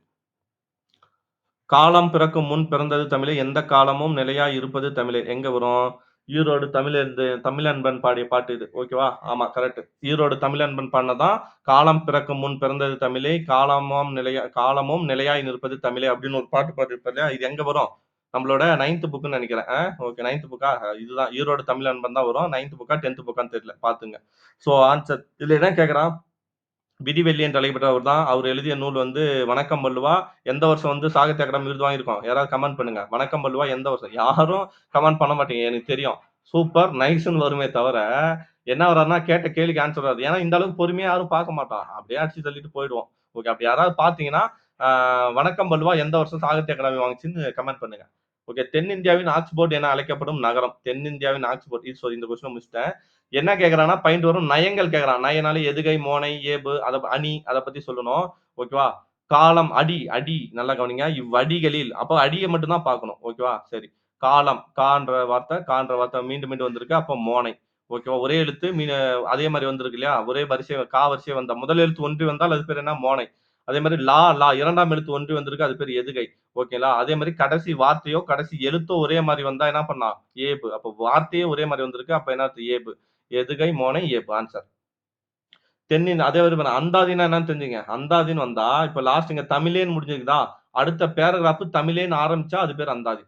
காலம் பிறக்கும் முன் பிறந்தது தமிழே, எந்த காலமும் நிலையாய் இருப்பது தமிழே. எங்க வரும்? ஈரோடு தமிழன்பன் பாடிய பாட்டு இது. ஓகேவா? ஆமா கரெக்ட். ஈரோடு தமிழன்பன் பாடுனதுதான் காலம் பிறக்கும் முன் பிறந்தது தமிழே, காலமும் நிலையாய் நிற்பது தமிழே அப்படின்னு ஒரு பாட்டு பாடியிருப்பார் இல்லையா? இது எங்க வரும்? நம்மளோட 9த் புக்ன்னு நெனைக்கிறேன். ஓகே 9த் புக்கா? இதுதான் ஈரோடு தமிழன்பன் தான் வரும். 9த் புக்கா 10த் புக்கான்னு தெரியல. பாத்துங்க. So answer. இதுல என்ன கேட்கறான்? விடிவெள்ளி என்று அழைக்கப்பட்டவர் தான். அவர் எழுதிய நூல் வந்து வணக்கம் வள்ளுவா. எந்த வருஷம் வந்து சாகித்ய அகாடமி விருது வாங்கியிருக்கோம்? யாராவது கமெண்ட் பண்ணுங்க. வணக்கம் வள்ளுவா எந்த வருஷம்? யாரும் கமெண்ட் பண்ண மாட்டீங்க. எனக்கு தெரியும். சூப்பர், நைஸ்ன்னு வருமே தவிர, என்ன வராதுன்னா கேட்ட கேள்விக்கு ஆன்சர் வராது. ஏன்னா இந்த அளவுக்கு பொறுமையா யாரும் பார்க்க மாட்டோம். அப்படியே அடிச்சு தள்ளிட்டு போயிடுவோம். ஓகே. அப்படி யாராவது பார்த்தீங்கன்னா, ஆ வணக்கம் வள்ளுவா எந்த வருஷம் சாகித்ய அகாடமி வாங்குச்சுன்னு கமெண்ட் பண்ணுங்க. ஓகே. தென்னிந்தியாவின் ஆக்ஸ்போர்ட் என அழைக்கப்படும் நகரம். தென்னிந்தியாவின் ஆக்ஸ்போர்ட். இந்த கொஸ்டின முடிச்சுட்டேன். என்ன கேட்கறான்னா, பயின்று வரும் நயங்கள் கேட்கறான். நயனாலே எதுகை, மோனை, ஏபு, அணி அத பத்தி சொல்லணும். ஓகேவா? காலம், அடி நல்லா கவனிங்க. இவ்வடிகளில் அப்ப அடிய மட்டும் தான் பார்க்கணும். ஓகேவா? சரி. காலம், கான்ற வார்த்தை மீண்டும் மீண்டும் வந்திருக்கு. அப்ப மோனை. ஓகேவா? ஒரே எழுத்து அதே மாரி வந்திருக்கு இல்லையா? ஒரே வரிசை வந்தா முதல் எழுத்து ஒன்றி வந்தால் அது பேர் என்ன? மோனை. அதே மாரி லா 2ஆம் எழுத்து ஒன்றி வந்திருக்கு. அது பேர் எதுகை. ஓகேங்களா? அதே மாரி கடைசி வார்த்தையோ, கடைசி எழுத்தோ ஒரே மாரி வந்தா என்ன பண்ணலாம்? ஏபு. அப்ப வார்த்தையே ஒரே மாரி வந்திருக்கு. அப்ப என்ன அர்த்தம்? ஏபு. எதுகை, மோனை, ஏப்பு. ஆன்சர். அதே மாரி பாருங்க. அந்தாதின்னா என்னன்னு தெரிஞ்சுங்க. அந்தாதின்னு வந்தா, இப்ப லாஸ்ட் இங்க தமிழேன்னு முடிஞ்சிருக்குதா? அடுத்த பேராகிராஃப் தமிழேன்னு ஆரம்பிச்சா அது பேர் அந்தாதி.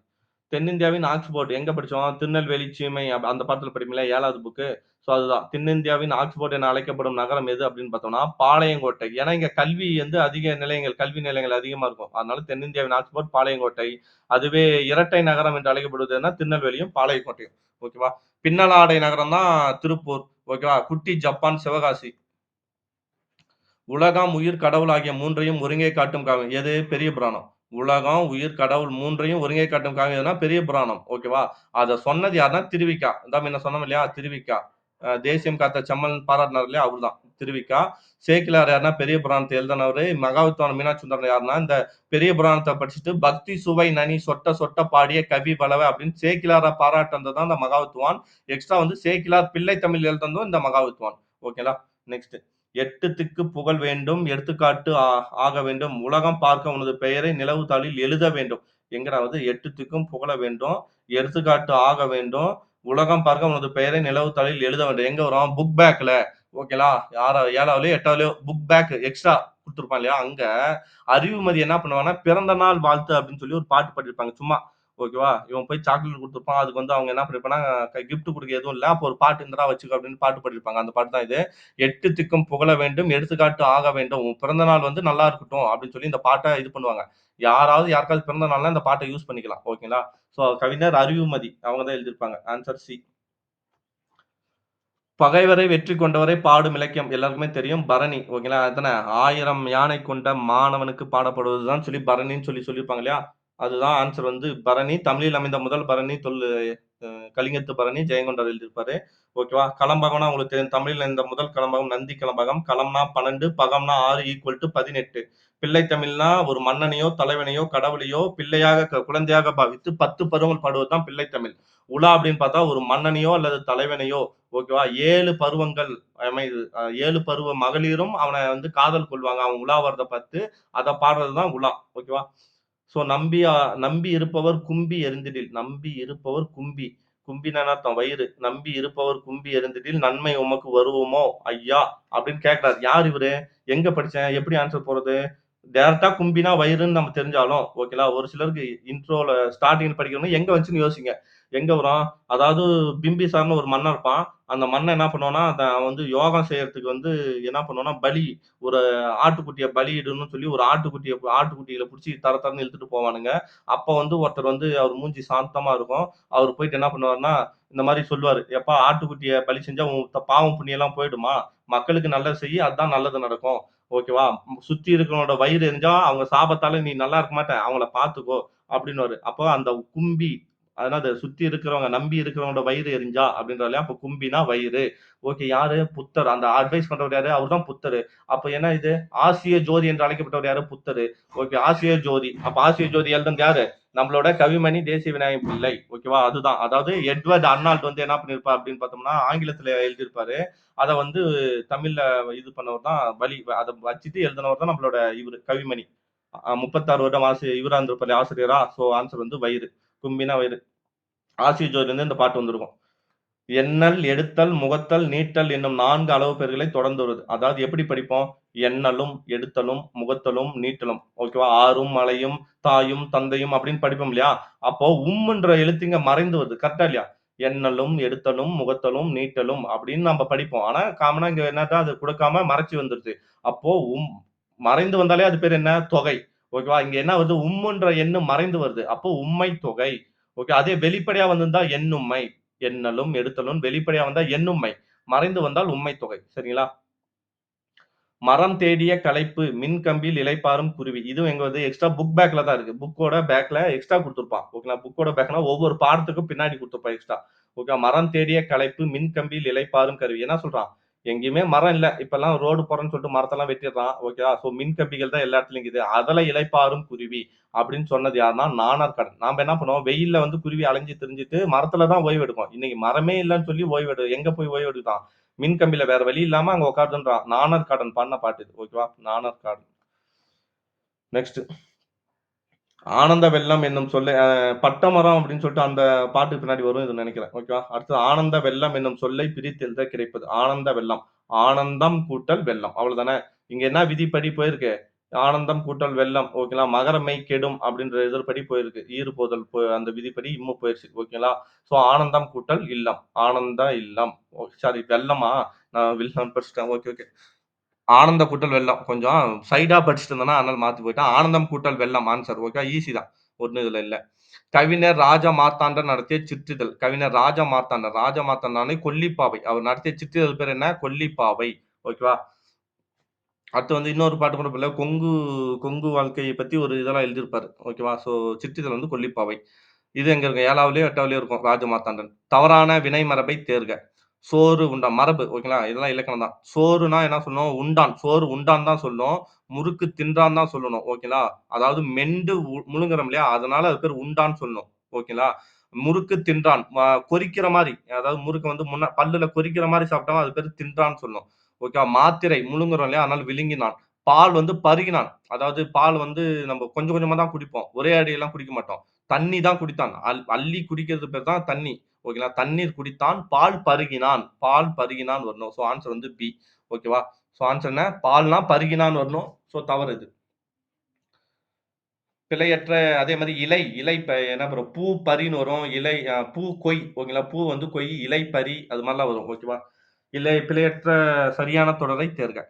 தென்னிந்தியாவின் ஆக்ஸ்போர்ட் எங்க படிச்சோம்? திருநெல்வேலி சீமை அந்த பாடத்துல படிப்பீங்களா? 7வது புக்கு. ஸோ அதுதான். தென்னிந்தியாவின் ஆக்ஸ்போர்ட் என அழைக்கப்படும் நகரம் எது அப்படின்னு பார்த்தோம்னா, பாளையங்கோட்டை. ஏன்னா இங்க கல்வி வந்து கல்வி நிலையங்கள் அதிகமா இருக்கும். அதனால தென்னிந்தியாவின் ஆக்ஸ்போர்ட் பாளையங்கோட்டை. அதுவே இரட்டை நகரம் என்று அழைக்கப்படுவது எதுன்னா திருநெல்வேலியும், பாளையங்கோட்டையும். ஓகேவா? பின்னலாடை நகரம் தான் திருப்பூர். ஓகேவா? குட்டி ஜப்பான், சிவகாசி. உலகம், உயிர், கடவுள் ஆகிய 3யும் ஒருங்கே காட்டும் காவியம். எது? பெரிய புராணம். உலகம், உயிர், கடவுள் 3யும் ஒருங்கே காட்டும் காவியம் எதுனா பெரிய புராணம். ஓகேவா? அத சொன்னது யாருன்னா திருவிக்கா. அதான் முன்ன சொன்னோம் இல்லையா? திருவிக்கா. தேசியம் காத்த செம்மல்னு பாராட்டுனார் இல்லையா? அவர்தான். திருவிக்கா. சேக்கிழார் யாருன்னா பெரிய புராணத்த எழுதினவரு. மகாவித்வான் மீனாட்சி சுந்தரம் யாருன்னா, இந்த பெரிய புராணத்த படிச்சுட்டு பக்தி சுவை நனி சொட்ட சொட்ட பாடிய கவி பலவ அப்படின்னு சேக்கிழார பாராட்டுனது தான் இந்த மகாவித்வான். எக்ஸ்ட்ரா வந்து சேக்கிழார் பிள்ளை தமிழ் எழுதுனதும் இந்த மகாவித்வான். ஓகேங்களா? நெக்ஸ்ட். எட்டு திக்கு புகழ் வேண்டும் எடுத்துக்காட்டு ஆக வேண்டும் உலகம் பார்க்க உனது பெயரை நிலவு தாளில் எழுத வேண்டும். எங்கடாவது எட்டு திக்கும் புகழ வேண்டும் எடுத்துக்காட்டு ஆக வேண்டும் உலகம் பார்க்க உனது பெயரை நிலவு தாளில் எழுத வேண்டும். எங்க வரும்? புக் பேக்ல. ஓகேலா? 7வதுலயோ 8வதுலயோ புக் பேக் எக்ஸ்ட்ரா கொடுத்துருப்பான் இல்லையா? அங்க அறிவுமதி என்ன பண்ணுவாங்கன்னா பிறந்த நாள் வாழ்த்து அப்படின்னு சொல்லி ஒரு பாட்டு பாடிருப்பாங்க சும்மா. ஓகேவா? இவன் போய் சாக்லேட் குடுத்துருப்பான். அதுக்கு வந்து அவங்க என்ன பண்ணிருப்பாங்கன்னா, கிஃப்ட் குடுக்க எதுவும் இல்ல. அப்போ ஒரு பாட்டு இந்தடா வச்சுக்கோ அப்படின்னு பாட்டு பாடிருப்பாங்க. அந்த பாட்டு தான் இது. "எட்டு திக்கும் புகழ வேண்டும், எடுத்துக்காட்டு ஆக வேண்டும். உன் பிறந்த நாள் வந்து நல்லா இருக்கட்டும்." அப்படின்னு சொல்லி இந்த பாட்ட இது பண்ணுவாங்க. யாருக்காவது பிறந்த நாள்னா இந்த பாட்ட யூஸ் பண்ணிக்கலாம். ஓகேங்களா? ஸோ கவிஞர் அறிவுமதி. அவங்க தான் எழுதியிருப்பாங்க. Answer C. பகைவரை வெற்றி கொண்டவரை பாடும் இலக்கியம் எல்லாருக்குமே தெரியும். பரணி. ஓகேங்களா? அதானே 1000 யானை கொண்ட மாணவனுக்கு பாடப்படுவது தான் சொல்லி பரணின்னு சொல்லி சொல்லியிருப்பாங்க இல்லையா? அதுதான் ஆன்சர் வந்து பரணி. தமிழில் அமைந்த முதல் பரணி கலிங்கத்து பரணி ஜெயங்கொண்டார் எழுதியிருப்பாரு. ஓகேவா? கலம்பகம்னா உங்களுக்கு தெரியும். தமிழ்ல இந்த முதல் கலம்பகம் நந்தி கலம்பகம். களம்னா 12, பகம்னா 6 ஈக்குவல் டூ 18. பிள்ளை தமிழ்னா ஒரு மன்னனையோ, தலைவனையோ, கடவுளையோ பிள்ளையாக குழந்தையாக பாவித்து 10 பருவங்கள் பாடுவது தான் பிள்ளை தமிழ். உலா அப்படின்னு பார்த்தா ஒரு மன்னனையோ அல்லது தலைவனையோ ஓகேவா? 7 பருவங்கள் அமையுது. 7 பருவ மகளிரும் அவன வந்து காதல் கொள்வாங்க. அவன் உலா வரத பார்த்து, அத பாடுறது தான் உலா. ஓகேவா? ஸோ நம்பி இருப்பவர் கும்பி எறிந்திடில். நம்பி இருப்பவர் கும்பி. கும்பினா என்ன அர்த்தம்? வயிறு. நம்பி இருப்பவர் கும்பி எறிந்திடில் நன்மை உமக்கு வருவுமோ ஐயா! அப்படின்னு கேட்கிறாரு. யார் இவரு? எங்க படிச்சேன்? எப்படி ஆன்சர் போறது? டைரக்ட்டா கும்பினா வயிறுன்னு நம்ம தெரிஞ்சாலும், ஓகேங்களா? ஒரு சிலருக்கு இன்ட்ரோல ஸ்டார்ட்டிங்ல படிக்கிறவங்க எங்க வந்துச்சுன்னு யோசிங்க. எங்க வரும்? அதாவது பிம்பிசார்ன்னு ஒரு மன்னன் இருப்பான். அந்த மன்னன் என்ன பண்ணுவான்னா, அவன் வந்து யோகம் செய்யறதுக்கு வந்து என்ன பண்ணுவான்னா, ஒரு ஆட்டுக்குட்டிய பலியிடணும்னு சொல்லி ஒரு ஆட்டுக்குட்டிகள புடிச்சு தர தரன்னு இழுத்துட்டு போவானுங்க. அப்ப வந்து ஒருத்தர் வந்து அவர் மூஞ்சி சாந்தமா இருக்கும். அவரு போயிட்டு என்ன பண்ணுவாருன்னா, இந்த மாரி சொல்லுவாரு. "எப்பா ஆட்டுக்குட்டிய பலி செஞ்சா உன் பாவம், புண்ணியம்லாம் போயிடுமா? மக்களுக்கு நல்லது செய்யி, அதான் நல்லது நடக்கும்." ஓகேவா? சுத்தி இருக்கிறவனோட வயிறு எரிஞ்சா, அவங்க சாபத்தால நீ நல்லா இருக்க மாட்ட. அவங்கள பார்த்துக்கோ அப்டின்னுவாரு. அப்போ அந்த கும்பி அதாவது சுத்தி இருக்கிறவங்க, நம்பி இருக்கிறவனோட வயிறு எரிஞ்சா அப்டின்றாரு இல்லையா? அப்ப கும்பினா வயிறு. ஓகே யாரு? புத்தர். அந்த அட்வைஸ் பண்றவரு யாரு? அவரு தான் புத்தரு. அப்ப என்ன இது? ஆசிய ஜோதி என்று அழைக்கப்பட்டவர் யாரு? புத்தரு. ஓகே ஆசிய ஜோதி. அப்ப ஆசிய ஜோதி எழுதுனது யாரு? நம்மளோட கவிமணி தேசிய விநாயகம் பிள்ளை. ஓகேவா? அதுதான். அதாவது எட்வர்ட் அர்னால்ட் வந்து என்ன பண்ணியிருப்பார் அப்டின்னு பார்த்தோம்னா, ஆங்கிலத்தில எழுதியிருப்பாரு. அத வந்து தமிழ்ல இது பண்ணவர் தான் அத வச்சுட்டு எழுதினவர் தான் நம்மளோட இவரு கவிமணி. 36 வருடம் இவரா இருந்திருப்பாரு ஆசிரியரா. சோ ஆன்சர் வந்து வயிறு. கும்பினா வயிறு. ஆசிய ஜோதிலிருந்து இந்த பாட்டு வந்திருக்கும். எண்ணல், எடுத்தல், முகத்தல், நீட்டல் என்னும் 4 அளவு பெயர்களை தொடர்ந்து வருது. அதாவது எப்படி படிப்போம்? எண்ணலும், எடுத்தலும், முகத்தலும், நீட்டலும். ஓகேவா? ஆரும், மலையும், தாயும், தந்தையும் அப்படின்னு படிப்போம் இல்லையா? அப்போ என்ற எழுத்து இங்க மறைந்து வருது. கரெக்ட்டா இல்லையா? எண்ணலும், எடுத்தலும், முகத்தலும், நீட்டலும் அப்படின்னு நம்ம படிப்போம். ஆனா காமனா இங்க என்னது அது குடுக்காம மறைச்சு வந்துருது. அப்போ மறைந்து வந்தாலே அது பேர் என்ன? தொகை. ஓகேவா? இங்க என்ன வருது? என்ற எண்ணு மறைந்து வருது. அப்போ உம்மை தொகை. ஓகே. அதே வெளிப்படையா வந்திருந்தா எண்ணும்மை. எண்ணலும், எடுத்தலும் வெளிப்படையா வந்தா எண்ணும்மை. மறைந்து வந்தால் உம்மை தொகை. சரிங்களா? மரம் தேடிய களைப்பு, மின் கம்பியில் இளைப்பாறும் குருவி. இதுவும் எங்க வருது? எக்ஸ்ட்ரா புக் பேக்ல தான் இருக்கு. புக்கோட பேக்ல எக்ஸ்ட்ரா குடுத்திருப்பான். ஓகேங்களா? புக்கோட பேக்னா ஒவ்வொரு பாடத்துக்கும் பின்னாடி குடுத்திருப்பான் எக்ஸ்ட்ரா. ஓகே. மரம் தேடிய களைப்பு, மின் கம்பியில் இளைப்பாறும் கருவி. என்ன சொல்றான்? எங்கேயுமே மரம் இல்ல. இப்பல்லாம் ரோடு போடுறேன்னு சொல்லிட்டு மரத்தெல்லாம் வெட்டிடுறான். ஓகேவா? சோ மின் கம்பிகள் தான் எல்லா இடத்துலயும் இருக்குது. அதுல இளைப்பாறும் குருவி அப்படின்னு சொன்னது யாருன்னா, நாணர்காரன். நாம என்ன பண்ணுவோம்? வெயில்ல வந்து குருவி அலைஞ்சு திரிஞ்சுட்டு மரத்துல தான் ஓய்வு எடுக்கும். இன்னைக்கு மரமே இல்லன்னு சொல்லி எங்க போய் ஓய்வு எடுக்குதாம்? மின் கம்பியில வேற வழி இல்லாம அங்க உட்காருதுன்றான். நாணர் காடன் பாடுன பாட்டு இது. ஓகேவா? நாணர் காடன். நெக்ஸ்ட். ஆனந்த வெள்ளம் என்னும் சொல்லை பட்டமரம் அப்படின்னு சொல்லிட்டு அந்த பாட்டுக்கு பின்னாடி வரும் இது நினைக்கிறேன். ஓகேவா? அடுத்து ஆனந்த வெள்ளம் என்னும் சொல்லை பிரித்தெழுத கிடைப்பது. ஆனந்த வெள்ளம். ஆனந்தம் கூட்டல் வெள்ளம். அவ்வளவுதானே? இங்க என்ன விதிப்படி போயிருக்கு? ஆனந்தம் கூட்டல் வெள்ளம். ஓகேங்களா? மகரமெய் கெடும் அப்படின்ற எதிர்ப்படி போயிருக்கு. ஈறுபோதல் அந்த விதிப்படி போயிருச்சு. ஓகேங்களா? சோ ஆனந்தம் கூட்டல் இல்லம். ஆனந்த இல்லம். சாரி வெள்ளமா? நான் வில்லன் படிச்சுட்டேன். Okay, okay. ஆனந்த கூட்டல் வெள்ளம். கொஞ்சம் சைடா படிச்சுட்டு இருந்தேனா, அதனால மாத்தி போயிட்டேன். ஆனந்தம் கூட்டல் வெள்ளம் ஆன்ஸர். ஓகே ஈஸி தான். ஒண்ணும் இதுல இல்ல. கவிஞர் ராஜ மார்த்தாண்டன் நடத்திய சிற்றிதழ். கவிஞர் ராஜ மார்த்தாண்டன். ராஜ மார்த்தாண்டனாலே கொல்லிப்பாவை. அவர் நடத்திய சிற்றிதழ் பேர் என்ன? கொல்லிப்பாவை. ஓகேவா? அடுத்து வந்து இன்னொரு பாட்டு கூட கொங்கு கொங்கு வாழ்க்கைய பத்தி ஒரு இதெல்லாம் எழுதியிருப்பாரு. ஓகேவா? ஸோ சிற்றிதழ் வந்து கொல்லிப்பாவை. இது எங்க இருக்கும்? 7வதுலயோ, 8வதுலயோ இருக்கும். ராஜமார்த்தாண்டன். தவறான வினை மரபை தேர்க. சோறு உண்டான். மரபு ஓகேங்களா? இதெல்லாம் இலக்கணம் தான். சோறுனா என்ன சொல்லணும்? உண்டான். சோறு உண்டான் தான் சொல்லணும். முறுக்கு தின்றான் தான் சொல்லணும். ஓகேங்களா? அதாவது மெண்டு முழுங்குறோம் இல்லையா? அதனால அது பேர் உண்டான்னு சொல்லணும். ஓகேங்களா? முறுக்கு தின்றான். கொறிக்கிற மாரி. அதாவது முறுக்க வந்து பல்லுல கொறிக்கிற மாரி சாப்பிட்டா அது பேரு தின்றான்னு சொல்லணும். ஓகேவா? மாத்திரை முழுங்குறோம் இல்லையா? அதனால விழுங்கினான். பால் வந்து பருகினான். அதாவது பால் வந்து நம்ம கொஞ்சம் கொஞ்சமா தான் குடிப்போம். ஒரே அடியெல்லாம் குடிக்க மாட்டோம். தண்ணி தான் குடித்தான். அள்ளி குடிக்கிறது பேர் தான் தண்ணி. ஓகேங்களா? தண்ணீர் குடித்தான், பால் பருகினான். பால் பருகினான் வரணும். ஸோ ஆன்ஸர் வந்து பி. ஓகேவா? ஸோ ஆன்ஸர் என்ன? பால்னா பருகினான் வரணும். ஸோ தவறு இது. பிழையற்ற அதே மாரி இலை என்ன வரும்? பூ பறின்னு வரும். பூ கொய் ஓகேங்களா? பூ வந்து கொய், இலை பறி அது மாரிலாம் வரும். ஓகேவா? பிழையற்ற சரியான தொடரை தேர்க.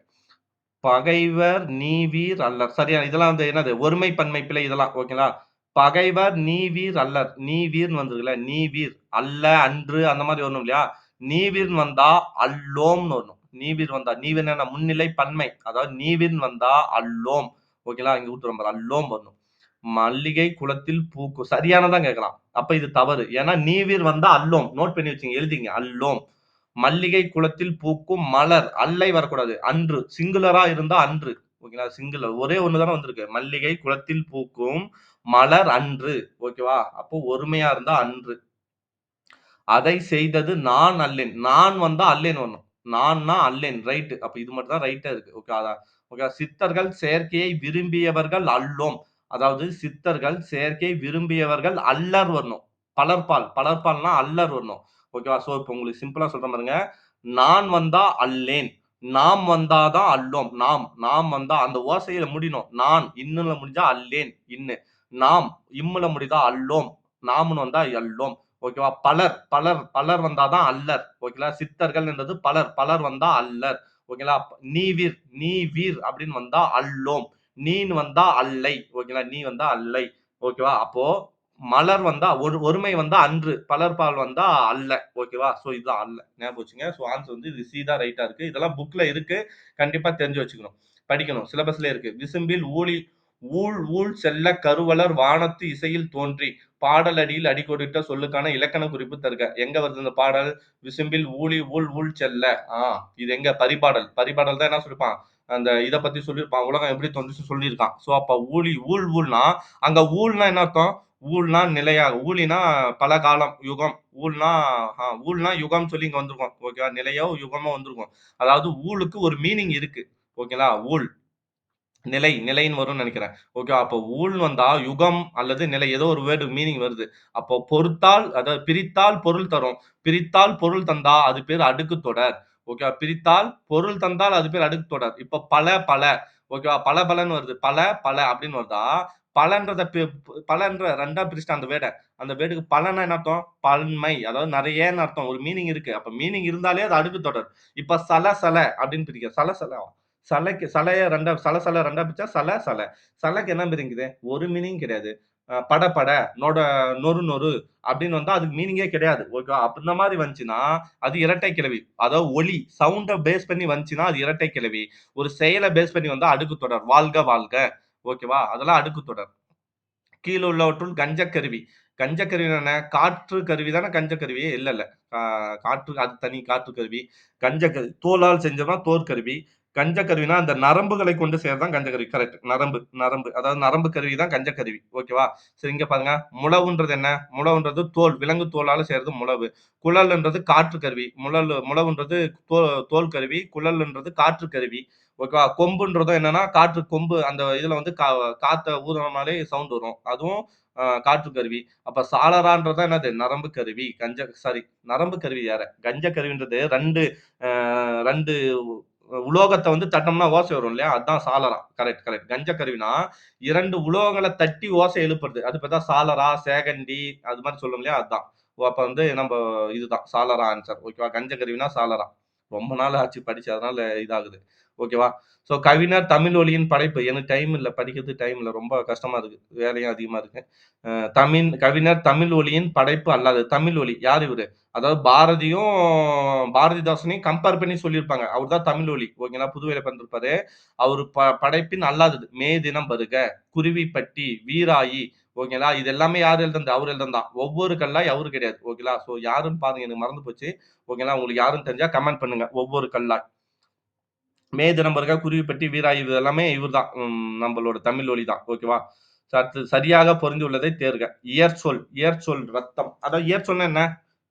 பகைவர் நீவீர் அல்லர். சரியா இதெல்லாம் வந்து என்னது? ஒருமை, பன்மை பிழை இதெல்லாம். ஓகேங்களா? பகைவர் நீவீர் அல்லர். நீவீர்ன்னு வந்திருக்குல்ல. நீவீர், அல்ல, அன்று அந்த மாரி வரணும் இல்லையா? நீவீர்ன்னு வந்தா அல்லோம்ன்னு வரணும். நீவீர் வந்தா நீவீர்ன்னா என்ன? முன்னிலை பன்மை. அதாவது நீவீர்ன்னு வந்தா அல்லோம். ஓகேங்களா? இங்க குடுத்துருக்கான் பாரு. அல்லோம் வரணும். மல்லிகை குளத்தில் பூக்கும். சரியானதா கேட்கறான். அப்ப இது தவறு. ஏன்னா நீவீர் வந்தா அல்லோம். நோட் பண்ணி வச்சுங்க. எழுதிங்க. அல்லோம். மல்லிகை குளத்தில் பூக்கும் மலர். அல்லை வரக்கூடாது. அன்று. சிங்குலரா இருந்தா அன்று. ஓகேங்களா? சிங்குலர். ஒரே ஒண்ணு தானே வந்திருக்கு. மல்லிகை குளத்தில் பூக்கும் மலர் அன்று. ஓகேவா? அப்போ ஒருமையா இருந்தா அன்று. அதை செய்தது நான் அல்லேன். நான் வந்தா அல்லேன் வரணும். நான்னா அல்லேன். ரைட். அப்ப இது மட்டும் தான் ரைட்டா இருக்கு. ஓகே. ஓகே. சித்தர்கள் செயற்கையை விரும்பியவர்கள் அல்லோம். அதாவது சித்தர்கள் செயற்கையை விரும்பியவர்கள் அல்லர் வரணும். பலர்பால். பலர்பால்னா அல்லர் வரணும். ஓகேவா? சோ இப்ப உங்களுக்கு சிம்பிளா சொல்றேன் பாருங்க. நான் வந்தா அல்லேன். நாம் வந்தாதான் அல்லோம். நாம் வந்தா அந்த ஓசையில முடியணும். நான் இன்னுல முடிஞ்சா அல்லேன் இன்னு. நாம் இம்முல முடிதா அல்லோம். நாம்னு வந்தா அல்லோம். ஓகேவா? பலர் பலர் பலர் வந்தாதான் அல்லர். ஓகேங்களா? சித்தர்கள் என்றது பலர். பலர் வந்தா அல்லர். ஓகேங்களா? நீவிர் நீவீர் அப்படின்னு வந்தா அல்லோம். நீன்னு வந்தா அல்லை. ஓகேங்களா? நீ வந்தா அல்லை. ஓகேவா? அப்போ மலர் வந்தா ஒருமை வந்தா அன்று. பலர்பால் வந்தா அல்ல. ஓகேவா? சோ இதுதான் அல்ல. ஞாபகம் வச்சுங்க. சோ ஆன்சர் வந்து இது சி தான் ரைட்டா இருக்கு. இதெல்லாம் புக்ல இருக்கு. கண்டிப்பா தெரிஞ்சு வச்சுக்கணும். படிக்கணும். சிலபஸ்ல இருக்கு. விசும்பில் ஊழி ஊழ் ஊழ் செல்ல கருவலர் வானத்து இசையில் தோன்றி பாடலடியில் அடிக்கோடிட்ட சொல்லுக்கான இலக்கண குறிப்பு தருக. எங்க வருது இந்த பாடல்? விசும்பில் ஊழி ஊழ் ஊழ் செல்ல. இது எங்க? பரிபாடல். பரிபாடல் தான் என்ன சொல்லிருப்பான்? அந்த இத பத்தி சொல்லியிருப்பான். உலகம் எப்படி தோன்றுச்சு சொல்லியிருக்கான். சோ அப்ப ஊழி ஊழ் ஊழ்னா அங்க ஊழ்னா என்ன அர்த்தம்? ஊழ்னா நிலையாக. ஊழினா பல காலம், யுகம். ஊழ்னா யுகம் சொல்லி இங்க வந்திருக்கும். ஓகேவா? நிலையோ, யுகமோ வந்திருக்கும். அதாவது ஊழுக்கு ஒரு மீனிங் இருக்கு. ஓகேங்களா? ஊழ். நிலைன்னு வரும்னு நினைக்கிறேன். ஓகே. அப்போ ஊழ்ன்னு வந்தா யுகம் அல்லது நிலை ஏதோ ஒரு வேர்டு மீனிங் வருது. அப்போ பொறுத்தால் அதாவது பிரித்தால் பொருள் தரும். பிரித்தால் பொருள் தந்தா அது பேர் அடுக்கு தொடர். ஓகேவா? பிரித்தால் பொருள் தந்தால் அது பேர் அடுக்கு தொடர். இப்ப பல பல ஓகேவா? பலன்னு வருது. பல பல அப்படின்னு வருதா, பலன்றத பலன்ற 2ஆ பிரிச்சுட்டான் அந்த வேர்ட. அந்த வேர்டுக்கு பலன்னா என்ன அர்த்தம்? பன்மை. அதாவது நெறையன்னு அர்த்தம். ஒரு மீனிங் இருக்கு. அப்ப மீனிங் இருந்தாலே அது அடுக்கு தொடர். இப்ப சல அப்படின்னு பிரிக்க. சல சலைக்கு சலைய 2ஆ சல 2ஆ பிரிச்சா சல. சலைக்கு என்ன மீனிங்குது? ஒரு மீனிங் கிடையாது. பட, நொறு அப்படின்னு வந்தா அதுக்கு மீனிங்கே கிடையாது. ஓகேவா? அப்ப இந்த மாரி வந்துச்சுன்னா, அது இரட்டை கிளவி. அதாவது ஒலி, சவுண்ட பேஸ் பண்ணி வந்துச்சுன்னா, அது இரட்டை கிளவி. ஒரு செயல பேஸ் பண்ணி வந்தா அடுக்கு தொடர். வாழ்க. ஓகேவா? அதெல்லாம் அடுக்கு தொடர். கீழ உள்ளவற்றுள் கஞ்சக்கருவி. கஞ்சக்கருவினா என்ன? காற்று கருவி தானே கஞ்சக்கருவி? இல்ல. ஆ காற்று அது தனி காற்று கருவி. தோலால் செஞ்சோம்னா தோற்கருவி. கஞ்சக்கருவினா அந்த நரம்புகளை கொண்டு செய்றது தான் கஞ்சக்கருவி. கரெக்ட். நரம்பு. அதாவது நரம்பு கருவி தான் கஞ்சக்கருவி. ஓகேவா? சரி இங்க பாருங்க. முழவுன்றது என்ன? முழவுன்றது தோல். விலங்கு தோலால செய்றது முழவு. குழல்ன்றது காற்று கருவி. முழவுன்றது தோல் கருவி. குழல்ன்றது காற்று கருவி. ஓகேவா? கொம்புன்றதும் என்னன்னா, காற்று கொம்பு அந்த இதுல வந்து காத்த ஊதுனோம்னாலே சவுண்ட் வரும். அதுவும் காற்று கருவி. அப்ப சாளரான்றது என்னது? நரம்பு கருவி. நரம்பு கருவி வேற. கஞ்ச கருவின்றது 2 2 உலோகத்த வந்து தட்டினோம்னா ஓசை வரும் இல்லையா? அதான் சாளரம். கரெக்ட். கஞ்ச கருவினா 2 உலோகங்கள தட்டி ஓசை எழுப்புறது. அது பேர் தான் சாளரா, சேகண்டி அது மாரி சொல்லுவோம் இல்லையா? அதான். அப்ப வந்து இதுதான் சாளரா ஆன்சர். ஓகேவா? கஞ்ச கருவினா சாளரா. ரொம்ப நாள் ஆச்சு படிச்சு. அதனால இதாகுது. ஓகேவா? ஸோ கவிஞர் தமிழ் ஒலியின் படைப்பு. எனக்கு டைம் இல்ல. படிக்கிறதுக்கு டைம் இல்ல. ரொம்ப கஷ்டமா இருக்கு. வேலையும் அதிகமா இருக்கு. கவிஞர் தமிழ் ஒலியின் படைப்பு அல்லாதது. தமிழ் ஒலி. யார் இவரு? அதாவது பாரதிதாசனையும் கம்பேர் பண்ணி சொல்லியிருப்பாங்க. அவர் தான் தமிழ் ஒலி. ஓகேங்களா? புதுவையில பிறந்திருப்பாரு. அவரு படைப்பின் அல்லாதது. மே தினம் வருக, குருவிப்பட்டி, வீராயி ஓகேங்களா? இது எல்லாமே யார் எழுதுனது? அவரு எழுதுனது தான். ஒவ்வொரு கல்லாய் அவரு கிடையாது. ஓகேங்களா? ஸோ யாருன்னு பாருங்க. எனக்கு மறந்து போச்சு. ஓகேங்களா? உங்களுக்கு யாருன்னு தெரிஞ்சா கமெண்ட் பண்ணுங்க. ஒவ்வொரு கல்லாய். மே தினம் வருக, குருவிப்பட்டி, வீராயு இது எல்லாமே இவர்தான். நம்மளோட தமிழ் ஒலி தான். ஓகேவா? அடுத்து சரியாக பொருந்தியுள்ளதை தேர்க. இயற்சொல் ரத்தம். அதாவது இயற்சொல்னா என்ன?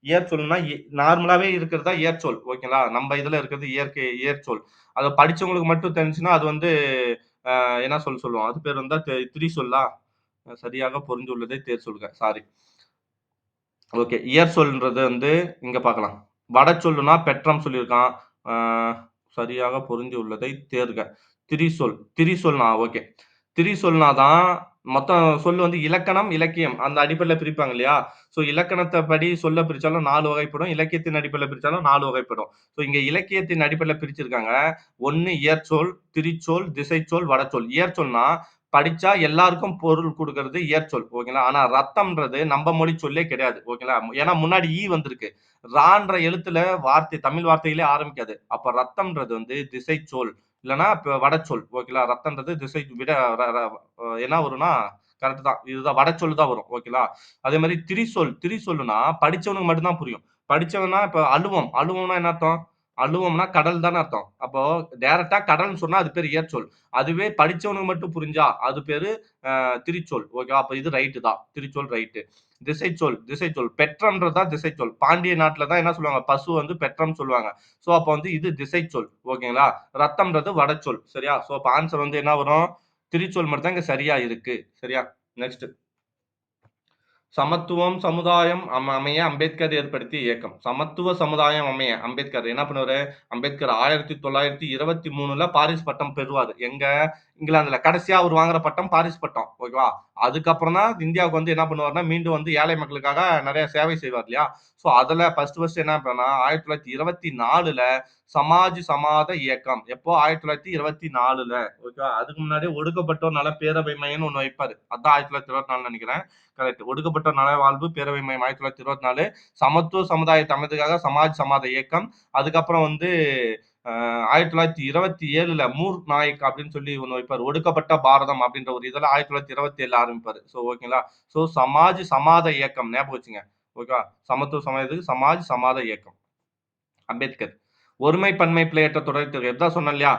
இயற்சொல்னா நார்மலாவே இருக்கிறது தான் இயற்சொல். ஓகேங்களா? நம்ம இதுல இருக்கிறது இயற்சொல். அத படிச்சவங்களுக்கு மட்டும் தெரிஞ்சுச்சுன்னா, அது வந்து என்ன சொல்லுவோம்? அது பேர் வந்து திரிசொல்லா? சரியாக பொருந்தியுள்ளதை தேர் சொல்க. சாரி. ஓகே. இயற்சொல்ன்றது வந்து இங்க பார்க்கலாம். வடசொல்லுனா பெற்றம் சொல்லியிருக்கான். ஆ சரியாக பொருந்தி உள்ளதை தேர்க. திரிசொல்னா ஓகே. திரிசொல்னா தான் மொத்தம் சொல் வந்து இலக்கணம், இலக்கியம் அந்த அடிப்படையில பிரிப்பாங்க இல்லையா? ஸோ இலக்கணத்த படி சொல்ல பிரிச்சாலும் 4 வகைப்படும். இலக்கியத்தின் அடிப்படையில பிரிச்சாலும் 4 வகைப்படும். ஸோ இங்க இலக்கியத்தின் அடிப்படையில பிரிச்சிருக்காங்க. 1 இயற்சொல், திரிசொல், திசைச்சொல், வடசொல். இயற்சொல்னா படிச்சா எல்லாருக்கும் பொருள் குடுக்குறது இயற்சொல். ஓகேங்களா? ஆனா ரத்தம்ன்றது நம்ம மொழி சொல்லே கிடையாது. ஓகேங்களா? ஏன்னா முன்னாடி வந்திருக்கு. ரான்ற எழுத்துல தமிழ் வார்த்தையிலே ஆரம்பிக்காது. அப்ப ரத்தம்ன்றது வந்து திசைச்சொல். இல்லன்னா வடச்சொல். ஓகேங்களா? ரத்தம்ன்றது திசை விட ர ர என்ன வரும்னா கரெக்ட் தான். இதுதான் வடச்சொல் தான் வரும். ஓகேங்களா? அதே மாரி திரிசொல்லுனா படிச்சவனுக்கு மட்டும் தான் புரியும். படிச்சவன்னா இப்ப அழுவம்னா என்ன அர்த்தம்? அழுவம்னா கடல் தானே அர்த்தம். அப்போ டைரக்ட்டா கடல்ன்னு சொன்னா அது பேரு இயற்சொல். அதுவே படிச்சவனுக்கு மட்டும் புரிஞ்சா அது பேரு திரிச்சொல். ஓகேவா? அப்ப இது ரைட்டு தான். திரிச்சொல் ரைட்டு. திசைச்சொல். பெற்றம்ன்றது தான் திசைச்சொல். பாண்டிய நாட்டுல தான் என்ன சொல்லுவாங்க? பசு வந்து பெற்றம்னு சொல்லுவாங்க. சோ, அப்ப வந்து இது திசைச்சொல். ஓகேங்களா? ரத்தம்ன்றது வடச்சொல். சரியா? சோ, அப்ப ஆன்சர் வந்து என்ன வரும்? திரிச்சொல் மட்டும் தான் இங்க சரியா இருக்கு. சரியா? நெக்ஸ்ட். சமத்துவம் சமுதாயம் அமைய அம்பேத்கர் ஏற்படுத்திய இயக்கம். சமத்துவ சமுதாயம் அமைய அம்பேத்கர் என்ன பண்ணுவாரு? அம்பேத்கர் 1923ல பாரிஸ் பட்டம் பெறுவாரு. எங்க? இங்கிலாந்துல. கடைசியா அவர் வாங்குற பட்டம் பாரிஸ் பட்டம். ஓகேவா? அதுக்கப்புறம் தான் இந்தியாவுக்கு வந்து என்ன பண்ணுவாருன்னா, மீண்டும் வந்து ஏழை மக்களுக்காக நெறைய சேவை செய்வார் இல்லையா? ஸோ அதுல ஃபர்ஸ்ட் என்ன பண்ணா 1924ல சமாஜ் இயக்கம். எப்போ? 1924ல. ஓகேவா? அதுக்கு முன்னாடி ஒடுக்கப்பட்டோர் நல பேரவை மையம்னு ஒண்ணு வைப்பாரு. அதான் 1924ன்னு நெனைக்கிறேன். கரெக்ட். ஒடுக்கப்பட்ட நலவாழ்வு பேரவை மையம் 1924. சமத்துவ சமுதாயத்தை அமைத்ததுக்காக சமாஜ் இயக்கம். அதுக்கப்புறம் வந்து 1927ல மூர் நாயக் அப்படின்னு சொல்லி ஒண்ணு வைப்பாரு. ஒடுக்கப்பட்ட பாரதம் அப்படின்ற ஒரு இதுல 1927ல ஆரம்பிப்பாரு. ஸோ ஓகேங்களா? ஸோ சமாத இயக்கம் ஞாபகம் வச்சுங்க. ஓகேவா? சமத்துவ சமயத்துக்கு சமாத இயக்கம். அம்பேத்கர். ஒருமை பன்மை பிழையற்ற தொடர் எதான் சொன்னேன் இல்லையா?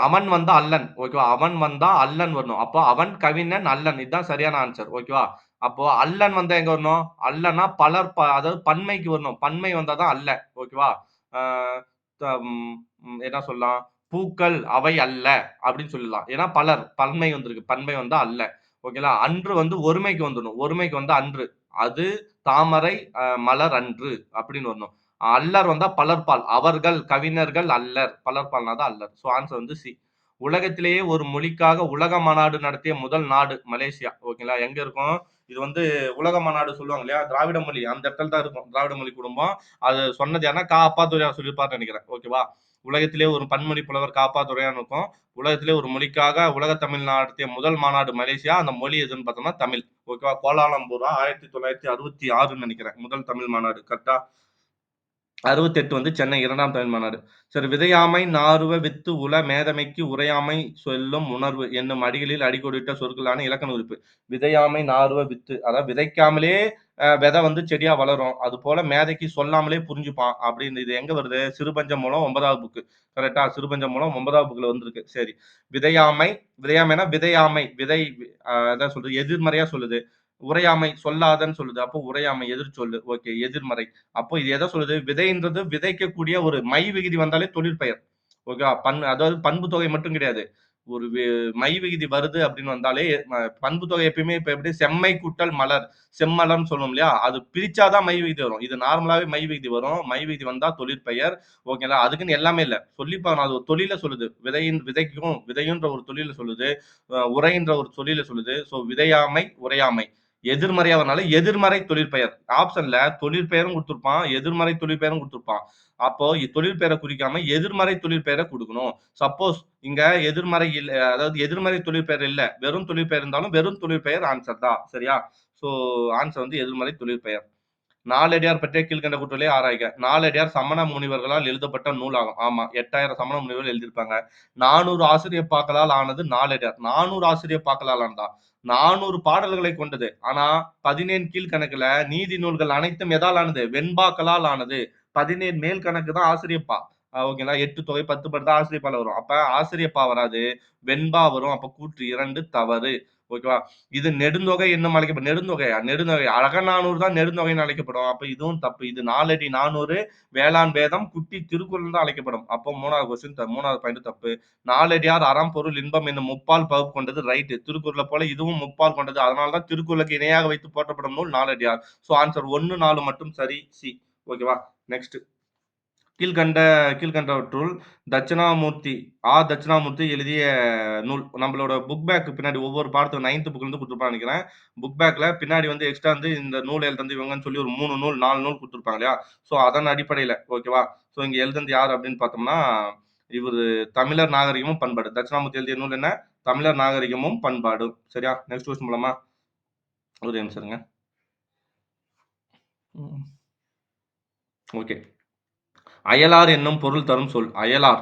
அவன் வந்தா அல்லன். ஓகேவா? அவன் வந்தா அல்லன் வரணும். அப்போ அவன் கவிஞன் அல்லன். இதுதான் சரியான ஆன்சர். ஓகேவா? அப்போ அல்லன் வந்தா எங்க வரணும்? அல்லன்னா பலர் அதாவது பன்மைக்கு வரணும். பன்மை வந்தா தான் அல்ல. ஓகேவா? ஆ தம் என்ன சொல்லலாம்? பூக்கள் அவை அல்ல அப்படின்னு சொல்லலாம். ஏன்னா பலர் பன்மை வந்திருக்கு. பன்மை வந்தா அல்ல. ஓகேங்களா? அன்று வந்து ஒருமைக்கு வந்துடணும். ஒருமைக்கு வந்தா அன்று. அது தாமரை மலர் அன்று அப்படின்னு வரணும். அல்லர் வந்தா பலர்பால். அவர்கள் கவிஞர்கள் அல்லர். பலர்பால்னா தான் அல்லர். ஸோ ஆன்சர் வந்து சி. உலகத்திலேயே ஒரு மொழிக்காக உலக மாநாடு நடத்திய முதல் நாடு மலேசியா. ஓகேங்களா? எங்க இருக்கும்? இது வந்து உலக மாநாடு சொல்லுவாங்க இல்லையா? திராவிட மொழி அந்த இடத்துல தான் இருக்கும். திராவிட மொழி குடும்பம். அது சொன்னது யாருன்னா, அப்பாத்துரையார் சொல்லியிருப்பாருன்னு நெனைக்கிறேன். ஓகேவா? உலகத்திலேயே ஒரு பன்மொழி புலவர் அப்பாத்துரையார்ன்னு இருக்கும். உலகத்திலே ஒரு மொழிக்காக உலக தமிழ் நடத்திய முதல் மாநாடு மலேசியா. அந்த மொழி எதுன்னு பார்த்தோம்னா தமிழ். ஓகேவா? கோலாலம்பூரா 1966ன்னு நெனைக்கிறேன். முதல் தமிழ் மாநாடு. கரெக்ட்டா? 68 வந்து சென்னை 2ஆம் தமிழ் மாநாடு. சரி விதையாமை நாறுவ வித்து உள மேதமைக்கு உரையாமை சொல்லும் உணர்வு என்னும் அடிகளில் அடிக்கோடிட்ட சொற்களான இலக்கண உறுப்பு. விதையாமை நாறுவ வித்து அதாவது விதைக்காமலே விதை வந்து செடியா வளரும். அதுபோல மேதைக்கு சொல்லாமலே புரிஞ்சுப்பான். அப்படின்னு இது எங்க வருது? சிறுபஞ்ச மூலம் 9வது புக்கு. கரெக்ட்டா? சிறுபஞ்ச மூலம் 9வது புக்ல வந்திருக்கு. சரி. விதையாமை விதையாமைனா விதையாமை. விதை அதான் சொல்றது. எதிர்மறையா சொல்லுது. உரையாமை சொல்லாதன்னு சொல்லுது. அப்போ உரையாமை எதிர்ச்சொல்லு. ஓகே. எதிர்மறை. அப்போ இது எத சொல்லுது? விதைன்றது விதைக்கக்கூடிய ஒரு மை விகுதி வந்தாலே தொழிற்பெயர். ஓகேவா? அதாவது பண்பு தொகை மட்டும் கிடையாது. ஒரு மை விகுதி வருது அப்படின்னு வந்தாலே பண்பு தொகை எப்பயுமே இப்ப எப்படி செம்மை கூட்டல் மலர், செம்மலர்ன்னு சொல்லுவோம் இல்லையா? அது பிரிச்சா தான் மை விகுதி வரும். இது நார்மலாவே மை விகுதி வரும். மை விகுதி வந்தா தொழிற்பெயர். ஓகேங்களா? அதுக்குன்னு எல்லாமே இல்ல. சொல்லிப்பாங்க. அது ஒரு தொழில சொல்லுது. விதைக்கும் விதையுன்ற ஒரு தொழில சொல்லுது. உரைன்ற ஒரு தொழில சொல்லுது. ஸோ விதையாமை, உரையாமை. எதிர்மறையா வரனால எதிர்மறை தொழிற்பெயர். ஆப்ஷன்ல தொழிற்பெயரும் குடுத்திருப்பான். எதிர்மறை தொழிற்பெயரும் குடுத்திருப்பான். அப்போ தொழிற்பெயர குறிக்காம எதிர்மறை தொழிற்பெயர குடுக்கணும். சப்போஸ் இங்க எதிர்மறை இல்ல அதாவது எதிர்மறை தொழிற்பெயர் இல்ல. வெறும் தொழிற்பெயர் இருந்தாலும் வெறும் தொழிற்பெயர் ஆன்சர் தான். சரியா? ஸோ ஆன்சர் வந்து எதிர்மறை தொழிற்பெயர். நாலடியார் பற்றிய கீழ்க்கண்ட கூற்றுகளை ஆராய்க. நாலடியார் சமண முனிவர்களால் எழுதப்பட்ட நூலாகும். ஆமா. 8000 சமண முனிவர்கள் எழுதியிருப்பாங்க. 400 ஆசிரியப்பாக்களால் ஆனது நாலடியார். 400 ஆசிரியப்பாக்களால் ஆனதா? 400 பாடல்களை கொண்டது. ஆனா 17 கீழ்க்கணக்குல நீதி நூல்கள் அனைத்தும் எதால் ஆனது? வெண்பாக்களால் ஆனது. 17 மேல் கணக்கு தான் ஆசிரியப்பா. ஓகேங்களா? 8 தொகை 10 பாட்டு தான் ஆசிரியப்பால வரும். அப்ப ஆசிரியப்பா வராது. வெண்பா வரும். அப்ப கூற்று 2 தவறு. ஓகேவா? இது நெடுந்தொகை என்னும் அழைக்கப்படும். நெடுந்தொகையா? நெடுந்தொகை. அகநானூறு தான் நெடுந்தொகைன்னு அழைக்கப்படும். அப்ப இதுவும் தப்பு. இது 4 அடி 400 வேளாண் வேதம் குட்டி திருக்குறள் தான் அழைக்கப்படும். அப்போ 3வது கொஸ்டின் 3வது பாயிண்ட் தப்பு. நாலடியார் அறம், பொருள், இன்பம் என்னும் முப்பால் பகுப்பு கொண்டது ரைட். திருக்குறளை போல இதுவும் முப்பால் கொண்டது. அதனால தான் திருக்குறளுக்கு இணையாக வைத்து போற்றப்படும் நூல் நாலடியார். ஸோ ஆன்சர் 1, 4 மட்டும் சரி. சி. ஓகேவா? நெக்ஸ்ட். கீழ்கண்ட கீழ்கண்டவற்றுள் தட்சிணாமூர்த்தி தட்சிணாமூர்த்தி எழுதிய நூல் நம்மளோட புக் பேக் பின்னாடி ஒவ்வொரு பாடத்துக்கும் 9th புக்ல இருந்து கொடுத்துருப்பான்னு நினைக்கிறேன். புக் பேக்ல பின்னாடி வந்து எக்ஸ்ட்ரா வந்து இந்த நூல் எழுதுனது இவங்கன்னு சொல்லி ஒரு 3 நூல் 4 நூல் கொடுத்துருப்பாங்க இல்லையா? ஸோ அதன் அடிப்படையில ஓகேவா? ஸோ இங்க எழுதுனது யார் அப்படின்னு பார்த்தோம்னா இவரு தமிழர் நாகரிகமும் பண்பாடு. தட்சிணாமூர்த்தி எழுதிய நூல் என்ன? தமிழர் நாகரிகமும் பண்பாடும். சரியா? நெக்ஸ்ட் கொஸ்டின் போலாமா? ஒரு நிமிஷம் இருங்க. ஓகே. அயலார் என்னும் பொருள் தரும் சொல். அயலார்.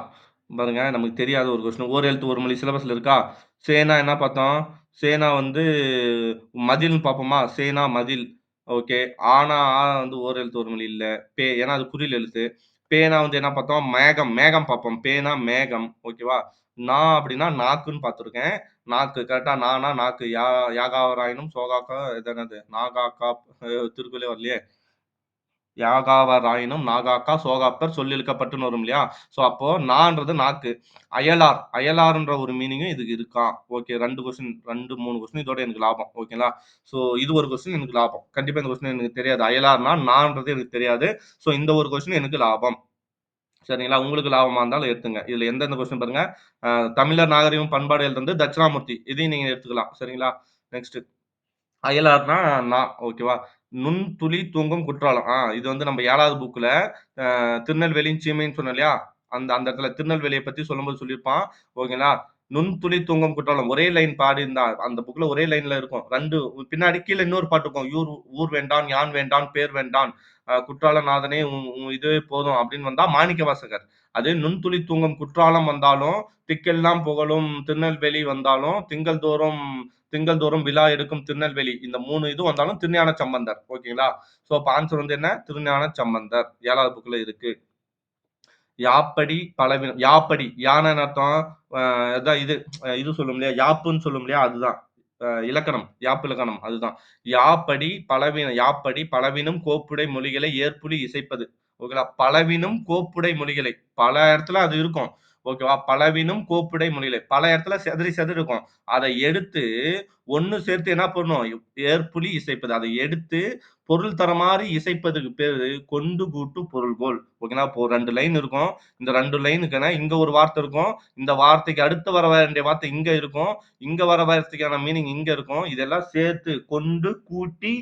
பாருங்க நமக்கு தெரியாத ஒரு கொஸ்டின். ஓர் எழுத்து ஒரு மொழி சிலபஸ்ல இருக்கா? சேனா என்ன பார்த்தோம்? சேனா வந்து மதில்ன்னு பார்ப்போமா? சேனா மதில். ஓகே. வந்து ஓர் எழுத்து ஒரு மொழி இல்ல. ஏன்னா அது குறில் எழுத்து. பேனா வந்து என்ன பார்த்தோம்? மேகம். மேகம் பார்ப்போம். பேனா மேகம். ஓகேவா? அப்படின்னா நாக்குன்னு பார்த்துருக்கேன். நாக்கு கரெக்ட்டா நானா நாக்கு. யாகாவராயினும் சோகாக்கா இது என்னது? நாகாக்கா திருக்குறளே வரலையே! யாகாவராயினும் நாகாக்கா சோகாப்பர் சொல்லிழுக்கப்பட்டுன்னு வரும் இல்லையா? ஸோ அப்போ நான்றது நாக்கு. அயலார் அயலார்ன்ற ஒரு மீனிங்கும் இதுக்கு இருக்கா? ஓகே 2 கொஸ்டின் 2, 3 கொஸ்டின் இதோட எனக்கு லாபம். ஓகேங்களா? ஸோ இது ஒரு கொஸ்டின் எனக்கு லாபம். கண்டிப்பா இந்த கொஸ்டின் எனக்கு தெரியாது. அயலார்னா நான்றது எனக்கு தெரியாது. ஸோ இந்த ஒரு கொஸ்டின் எனக்கு லாபம். சரிங்களா? உங்களுக்கு லாபமா இருந்தாலும் எடுத்துங்க. இதுல எந்தெந்த கொஸ்டின் பாருங்க. அ தமிழர் நாகரிகம் பண்பாடு எழுதுனது தட்சிணாமூர்த்தி. இதையும் நீங்க எடுத்துக்கலாம். சரிங்களா? நெக்ஸ்ட் அயலார்னா ஓகேவா? நுண்துளி தூங்கும் குற்றாலம். இது வந்து நம்ம 7வது புக்ல திருநெல்வேலியின் சீமைன்னு சொன்னேன் இல்லையா? அந்த அந்த இடத்துல திருநெல்வேலிய பத்தி சொல்லும்போது சொல்லியிருப்பான். ஓகேங்களா? நுண்துளி தூங்கும் குற்றாலம். ஒரே லைன் பாடியிருந்தான். அந்த புக்ல ஒரே லைன்ல இருக்கும். 2 பின்னாடி கீழ இன்னொரு பாட்டு இருக்கும். ஊர் வேண்டான், யான் வேண்டான், பேர் வேண்டான். குற்றால நாதனே உன் இதுவே போதும் அப்படின்னு வந்தா மாணிக்கவாசகர். அதே நுண்துளி தூங்கும் குற்றாலம் வந்தாலும், திக்கெல்லாம் புகழும் திருநெல்வேலி வந்தாலும், திங்கள் தோறும் விழா எடுக்கும் திருநெல்வேலி. இந்த 3 இது வந்தாலும் திருஞான சம்பந்தர். ஓகேங்களா? ஸோ அப்ப ஆன்சர் வந்து என்ன? திருஞான சம்பந்தர். 7வது புக்ல இருக்கு. யாப்படி பலவினம் யாப்படி யான்னா என்ன அர்த்தம்? அ அதான் இது சொல்லும் இல்லையா? யாப்புன்னு சொல்லும் இல்லையா? அதுதான். இலக்கணம். யாப்பு இலக்கணம் அதுதான். யாப்படி பலவினும் கோப்புடை மொழிகளை ஏற்புலி இசைப்பது. ஓகேங்களா? பலவினும் கோப்புடை மொழிகளை. பல இடத்துல அது இருக்கும். ஓகேவா? பலவினும் கோப்புடை மொழிகளை. பல இடத்துல செதறி செதறி இருக்கும். அத எடுத்து ஒண்ணு சேர்த்து என்ன பண்ணணும்? ஏற்புலி இசைப்பது. அத எடுத்து பொருள் தர மாரி இசைப்பதுக்கு பேரு கொண்டு கூட்டு பொருள்கோள். ஓகேங்களா? இப்போ 2 லைன் இருக்கும். இந்த 2 லைனுக்கான இங்க ஒரு வார்த்தை இருக்கும். இந்த வார்த்தைக்கு அடுத்து வர வேண்டிய வார்த்தை இங்க இருக்கும். இங்க வர வார்த்தைக்கான மீனிங் இங்க இருக்கும். இதெல்லாம் சேர்த்து கொண்டு கூட்டி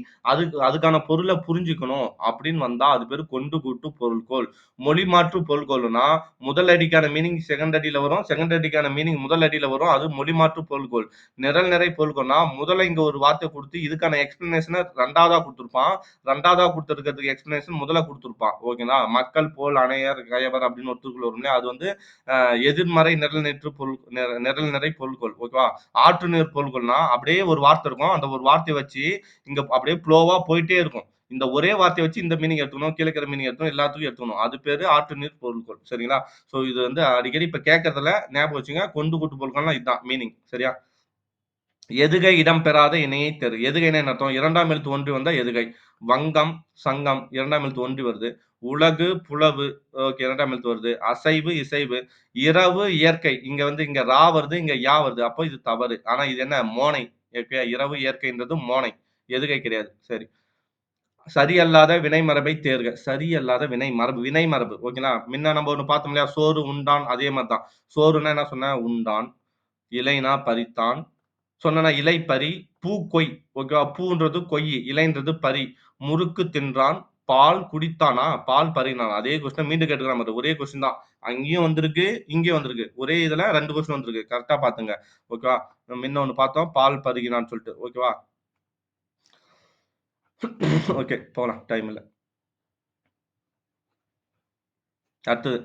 அதுக்கான பொருள புரிஞ்சுக்கணும் அப்படின்னு வந்தா அது பேரு கொண்டு கூட்டு பொருள்கோள். மொழி மாற்று பொருள்கோள்னா முதல் அடிக்கான மீனிங் செகண்ட் அடியில வரும். செகண்ட் அடிக்கான மீனிங் முதல் அடியில வரும். அது மொழி மாற்று பொருள்கோள். நிரல் நிறை பொருள்கோள்னா முதல்ல இங்க ஒரு வார்த்தை குடுத்து இதுக்கான எக்ஸ்ப்ளனேஷன 2வதா குடுத்திருப்பான். 2வதா குடுத்திருக்கிறதுக்கு எக்ஸ்ப்ளனேஷன் முதல்ல குடுத்திருப்பான். ஓகேங்களா? மக்கள் போல் அணையர் கயவர் அப்படின்னு ஒரு திருக்குறள் வரும் இல்லையா? அது வந்து எதிர்மறை நிரல் நிற்று பொருள் நிரல் நிறை பொருள்கோள். ஓகேவா? ஆற்று நீர் பொருள்கோள்னா அப்படியே ஒரு வார்த்தை இருக்கும். அந்த ஒரு வார்த்தைய வச்சு இங்க அப்படியே ஃப்ளோவா போயிட்டே இருக்கும். இந்த ஒரே வார்த்தைய வச்சு இந்த மீனிங் எடுத்துக்கணும். கீழ இருக்கிற மீனிங் எடுத்துக்கணும். எல்லாத்துக்கும் எடுத்துக்கணும். அது பேரு ஆற்று நீர் பொருள்கோள். சரிங்களா? சோ இது வந்து அடிக்கடி இப்ப கேட்கறதுல ஞாபகம் வச்சுங்க. கொண்டு கூட்டு பொருள்கோள்னா இதான் மீனிங். சரியா? எதுகை இடம் பெறாத இணையைத் தெறு. எதுகைன்னா என்ன அர்த்தம்? 2ஆம் எழுத்து ஒன்றி வந்தா எதுகை. வங்கம், சங்கம் 2ஆம் எழுத்து ஒன்றி வருது. உலகு, புலவு ஓகே 2ஆம் எழுத்து வருது. அசைவு, இசைவு. இரவு, இயற்கை. இங்க ரா வருது, இங்க யா வருது. அப்போ இது தவறு. ஆனா இது என்ன? மோனை. ஓகே இரவு இயற்கைன்றது மோனை. எதுகை கிடையாது. சரி. சரியல்லாத வினைமரபைத் தேர்க. சரியல்லாத வினைமரபு வினைமரபு. ஓகேங்களா? முன்ன நம்ம ஒண்ணு பார்த்தோம் இல்லையா? சோறு உண்டான் அதே மாரி தான். சோறுன்னா என்ன சொன்னேன்? உண்டான். இலைனா பறித்தான். சொன்னேனா இலை பறி, பூ கொய். ஓகேவா? பூன்றது கொய்யி, இலைன்றது பறி. முறுக்கு தின்றான், பால் குடித்தானா? பால் பருகினானா? அதே கொஸ்டின மீண்டும் கேட்டுருக்கான் பாரு. ஒரே கொஸ்டின் தான். அங்கேயும் வந்திருக்கு, இங்கேயும் வந்திருக்கு. ஒரே இதுல 2 கொஸ்டின் வந்திருக்கு. கரெக்ட்டா பாத்துங்க. ஓகேவா? முன்ன ஒண்ணு பார்த்தோம். பால் பருகினான்னு சொல்லிட்டு. ஓகேவா? ஓகே. போலாம். டைம் இல்ல. அடுத்தது.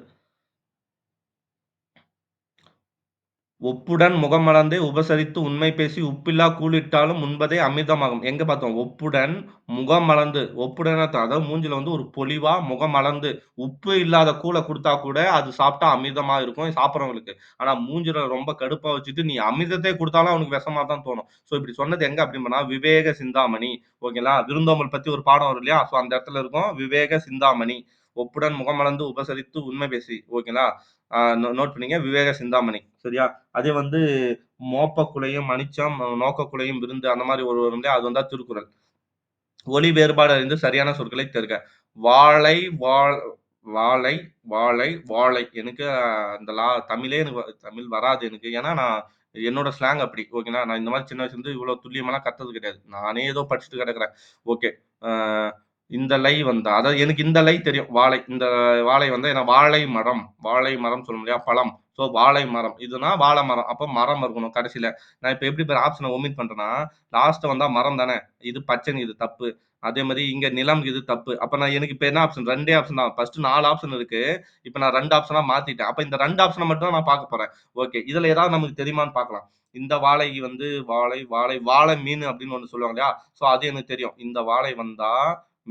ஒப்புடன் முகமலர்ந்தே உபசரித்து உண்மை பேசி உப்பில்லா கூழிட்டாலும் உண்பதே அமிர்தமாகும். எங்க பார்த்தோம்? ஒப்புடன் முகமலர்ந்து ஒப்புடன் அதாவது மூஞ்சில வந்து ஒரு பொலிவா முகமலர்ந்து உப்பு இல்லாத கூழ குடுத்தா கூட அது சாப்பிட்டா அமிர்தமா இருக்கும் சாப்பிடுறவங்களுக்கு. ஆனா மூஞ்சில ரொம்ப கடுப்பா வச்சுட்டு நீ அமிர்தத்தையே குடுத்தாலும் அவனுக்கு விஷமா தான் தோணும். ஸோ இப்படி சொன்னது எங்க அப்படின்னா விவேக சிந்தாமணி. ஓகேங்களா? விருந்தோம்பல் பத்தி ஒரு பாடம் வரும் இல்லையா? ஸோ அந்த இடத்துல இருக்கும் விவேக சிந்தாமணி. ஒப்புடன் முகமலர்ந்து உபசரித்து உண்மை பேசி. ஓகேங்களா? நோட் பண்ணிங்க. விவேக சிந்தாமணி. சரியா? அதே வந்து "மோப்ப குழையும் மணிச்சம், நோக்க குழையும் விருந்து" அந்த மாரி ஒரு வரும் இல்லையா? அது வந்தா திருக்குறள். ஒலி வேறுபாடு அறிந்து சரியான சொற்களைத் தேர்க. வாழை, வாழ் வாழை, வாழை, வாழை. எனக்கு அந்த தமிழே எனக்கு தமிழ் வராது எனக்கு. ஏன்னா, நான் என்னோட ஸ்லாங் அப்படி. ஓகேங்களா? நான் இந்த மாரி சின்ன வயசுலருந்து இவ்வளோ துல்லியமாலாம் கத்தது கிடையாது. நானே ஏதோ படிச்சுட்டு கிடக்குறேன். ஓகே. அ இந்த லை வந்தா அதாவது எனக்கு இந்த லை தெரியும். வாழை. இந்த வாழை வந்தா ஏன்னா வாழை மரம் சொல்லும் இல்லையா? பழம். ஸோ வாழை மரம். இதுனா வாழை மரம். அப்ப மரம் இருக்கணும் கடைசில. நான் இப்ப எப்படி பாரு ஆப்ஷன ஒமிட் பண்றேன்னா, லாஸ்ட்ல வந்தா மரம் தானே! இது பச்சைன்னு இது தப்பு. அதே மாரி இங்க நிலம் இது தப்பு. அப்ப நான் எனக்கு இப்ப என்ன ஆப்ஷன் 2டே ஆப்ஷன் தான். ஃபர்ஸ்ட் 4 ஆப்ஷன் இருக்கு. இப்ப நான் 2 ஆப்ஷனா மாத்திட்டேன். அப்ப இந்த 2 ஆப்ஷன மட்டும் தான் நான் பார்க்க போறேன். ஓகே. இதுல ஏதாவது நமக்கு தெரியுமான்னு பார்க்கலாம். இந்த வாழை வந்து வாழை மீனு அப்படின்னு ஒண்ணு சொல்லுவாங்க இல்லையா? ஸோ அது எனக்கு தெரியும். இந்த வாழை வந்தா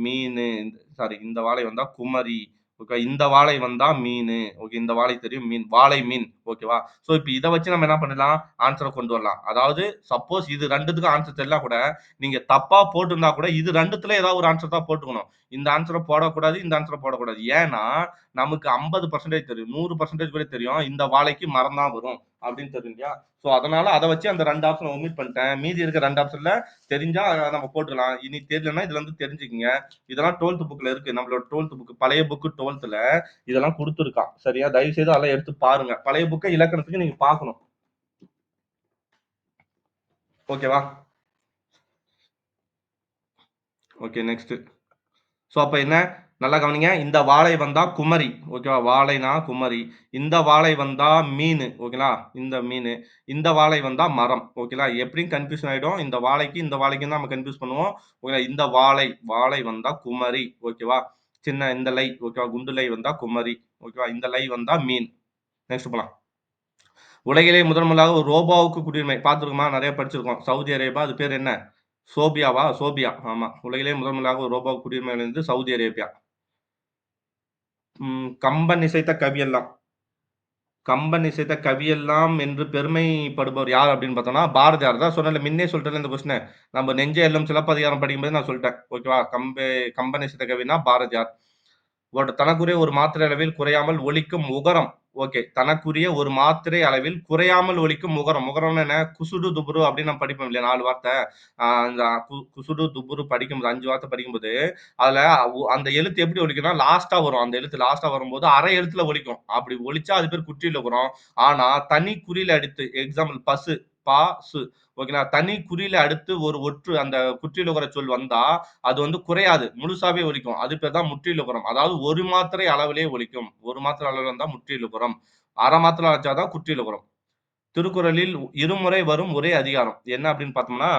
மீனு சாரி இந்த வாழை வந்தா குமரி. ஓகே. இந்த வாளை வந்தா மீனு. ஓகே. இந்த வாளை தெரியும் மீன். வாளை மீன். ஓகேவா? ஸோ இப்ப இத வச்சு நம்ம என்ன பண்ணலாம்? ஆன்ஸர கொண்டு வரலாம். அதாவது சப்போஸ் இது 2த்துக்கும் ஆன்ஸர் தெரியலனா கூட, நீங்க தப்பா போட்டிருந்தா கூட, இது 2த்துல ஏதாவது ஒரு ஆன்ஸர் தான் போட்டுக்கணும். இந்த ஆன்ஸர போடக்கூடாது, இந்த ஆன்ஸர போடக்கூடாது. ஏன்னா, நமக்கு 50% தெரியும். 100% கூட தெரியும். இந்த வாழைக்கு மரம் தான் வரும். அப்படின்னு தெரியும் இல்லையா? ஸோ அதனால அத வச்சு அந்த 2 ஆப்ஷன ஒமிட் பண்ணிட்டேன். மீதி இருக்க 2 ஆப்ஷன்ல தெரிஞ்சா நம்ம போட்டுக்கலாம். இனி தெரியலன்னா இதுல இருந்து தெரிஞ்சுக்கங்க. இதெல்லாம் 12த் புக்ல இருக்கு. நம்மளோட 12த் புக் பழைய புக் 12த்ல இதெல்லாம் குடுத்துருக்கான். சரியா? தயவு செய்து அதெல்லாம் எடுத்து பாருங்க. பழைய புக்க இலக்கணத்துக்கு நீங்க பார்க்கணும். ஓகேவா? Okay next. ஸோ அப்ப என்ன? நல்லா கவனிங்க. இந்த வாளை வந்தா குமரி. ஓகேவா? வாளைனா குமரி. இந்த வாளை வந்தா மீனு. ஓகேங்களா? இந்த மீனு. இந்த வாளை வந்தா மரம். ஓகேங்களா? எப்படியும் கன்ஃப்யூஷன் ஆயிடும். இந்த வாழைக்கு, இந்த வாழைக்கும் தான் நம்ம கன்ஃப்யூஸ் பண்ணுவோம். ஓகேங்களா? இந்த வாளை, வாளை வந்தா குமரி. ஓகேவா? சின்ன இந்த லை. ஓகேவா? குண்டு லை வந்தா குமரி. ஓகேவா? இந்த லை வந்தா மீன். நெக்ஸ்ட் போலாம். உலகிலேயே முதன் முதலாக ஒரு ரோபோவுக்கு குடியுரிமை. பார்த்திருக்கோமா? நெறைய படிச்சிருக்கோம். Saudi Arabia. அது பேர் என்ன? சோபியாவா? சோபியா. ஆமா. உலகிலேயே முதன் முதலாக ஒரு ரோபோவுக்கு குடியுரிமை அளித்தது சவுதி அரேபியா. கம்பன் இசைத்த கவியெல்லாம். கம்பன் இசைத்த கவியெல்லாம் என்று பெருமைப்படுபவர் யார் அப்படின்னு பார்த்தோம்னா, பாரதியார். தான் சொன்னேன்ல, முன்னே சொல்லிட்டேன்ல இந்த கொஸ்டின. நம்ம நெஞ்சே எல்லும் சிலப்பதிகாரம் படிக்கும்போது நான் சொல்லிட்டேன். ஓகேவா? கம்பன் இசைத்த கவின்னா பாரதியார். தனக்குரிய ஒரு மாத்திரை அளவில் குறையாமல் ஒலிக்கும் உகரம். ஓகே. தனக்குரிய ஒரு மாத்திரை அளவில் குறையாமல் ஒலிக்கும் உகரம். உகரம்னா என்ன? குசுடு, துபுரு அப்படின்னு நம்ம படிப்போம் இல்லையா? 4 வார்த்தை. அந்த குசுடு, துபுரு படிக்கும்போது 5 வார்த்தை படிக்கும்போது, அதுல அந்த எழுத்து எப்படி ஒலிக்கும்னா, லாஸ்ட்டா வரும். அந்த எழுத்து லாஸ்ட்டா வரும்போது அரை எழுத்துல ஒலிக்கும். அப்படி ஒலிச்சா அது பேர் குற்றியல் உகரம். ஆனா, தனி குறில் அடுத்து எக்ஸாம்பிள் பசு, பா, சு. ஓகேங்களா? தனி குறில அடுத்து ஒரு ஒற்று அந்த குற்றியல் உகர சொல் வந்தா, அது வந்து குறையாது. முழுசாவே ஒலிக்கும். அது பேர் தான் முற்றிலுகரம். அதாவது 1 மாத்திரை அளவிலே ஒலிக்கும். 1 மாத்திரை அளவுல இருந்தா முற்றிலுகரம். 1/2 மாத்திரை வச்சா தான் குற்றிலுகரம். திருக்குறளில் இருமுறை வரும் ஒரே அதிகாரம். என்ன அப்படின்னு பார்த்தோம்னா,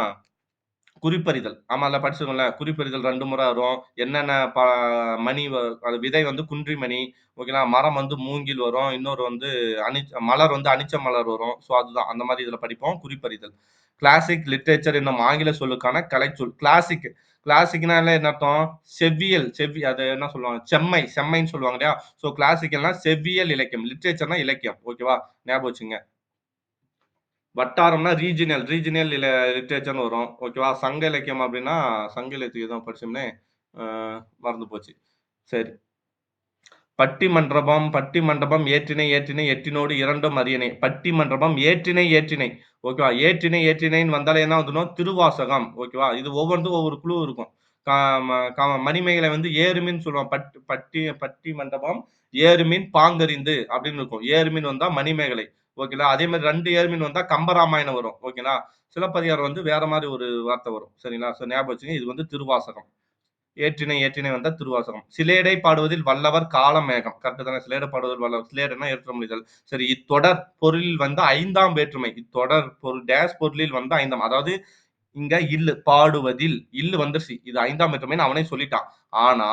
குறிப்பறிதல். ஆமால்ல படிச்சிருக்கோம்ல. குறிப்பறிதல் 2 முறை வரும். என்னென்ன மணி அது விதை வந்து குன்றி மணி. ஓகேங்களா? மரம் வந்து மூங்கில் வரும். இன்னொரு வந்து மலர் வந்து அனிச்ச மலர் வரும். ஸோ அதுதான். அந்த மாரி இதுல படிப்போம். குறிப்பறிதல். கிளாசிக் லிட்டரேச்சர் என்னும் ஆங்கில சொல்லுக்கான கலைச்சொல். கிளாசிக். கிளாசிக்னாலே என்ன அர்த்தம்? செவ்வியல். அது என்ன சொல்லுவாங்க? செம்மைன்னு சொல்லுவாங்க இல்லையா? ஸோ கிளாசிக்கல்னா செவ்வியல் இலக்கியம். லிட்டரேச்சர்னா இலக்கியம். ஓகேவா? ஞாபகம் வச்சுக்கங்க. வட்டாரம்னா ரீஜினல். ரீஜினல் லிட்டரேச்சர்ன்னு வரும். ஓகேவா? சங்க இலக்கியம் அப்டின்னா, சங்க இலக்கியம் ஏதோ படிச்சோமே, அ மறந்து போச்சு. சரி. பட்டி மன்றபம், பட்டி மண்டபம், ஏற்றினை, ஏற்றினை, எட்டினோடு இரண்டும் அரியணை. பட்டி மன்றபம், ஏற்றினை, ஏற்றினை. ஓகேவா? ஏற்றினை, ஏற்றினைன்னு வந்தாலே என்ன வந்துரும்? திருவாசகம். ஓகேவா? இது ஒவ்வொன்துக்கும் ஒவ்வொரு குழு இருக்கும். கா ம க மணிமேகலை வந்து ஏறுமின்னு சொல்லுவான். பட்டி பட்டி மண்டபம், ஏறுமின் பாங்கறிந்து அப்படின்னு இருக்கும். ஏறுமின் வந்தா மணிமேகலை. ஓகேங்களா? அதே மாரி 2 ஏறுமின் வந்தா கம்பராமாயணம் வரும். ஓகேங்களா? சிலப்பதிகாரம் வந்து வேற மாரி ஒரு வார்த்தை வரும். சரிங்களா? ஸோ ஞாபகம் வச்சுக்கங்க. இது வந்து திருவாசகம். ஏற்றினை ஏற்றினை வந்தா திருவாசகம். சிலேடை பாடுவதில் வல்லவர் காளமேகம். கரெக்ட் தானே? சிலேடை பாடுவதில் வல்லவர். சிலேடைன்னா ஏற்றமிடுதல். சரி இத்தொடர் பொருளில் வந்து 5ஆம் வேற்றுமை. இத்தொடர் பொருள் டேஷ் பொருளில் வந்து 5ஆம் அதாவது இங்க இல்லு பாடுவதில் இல்லு வந்துருச்சு. இது 5ஆம் வேற்றுமைன்னு அவனே சொல்லிட்டான். ஆனா,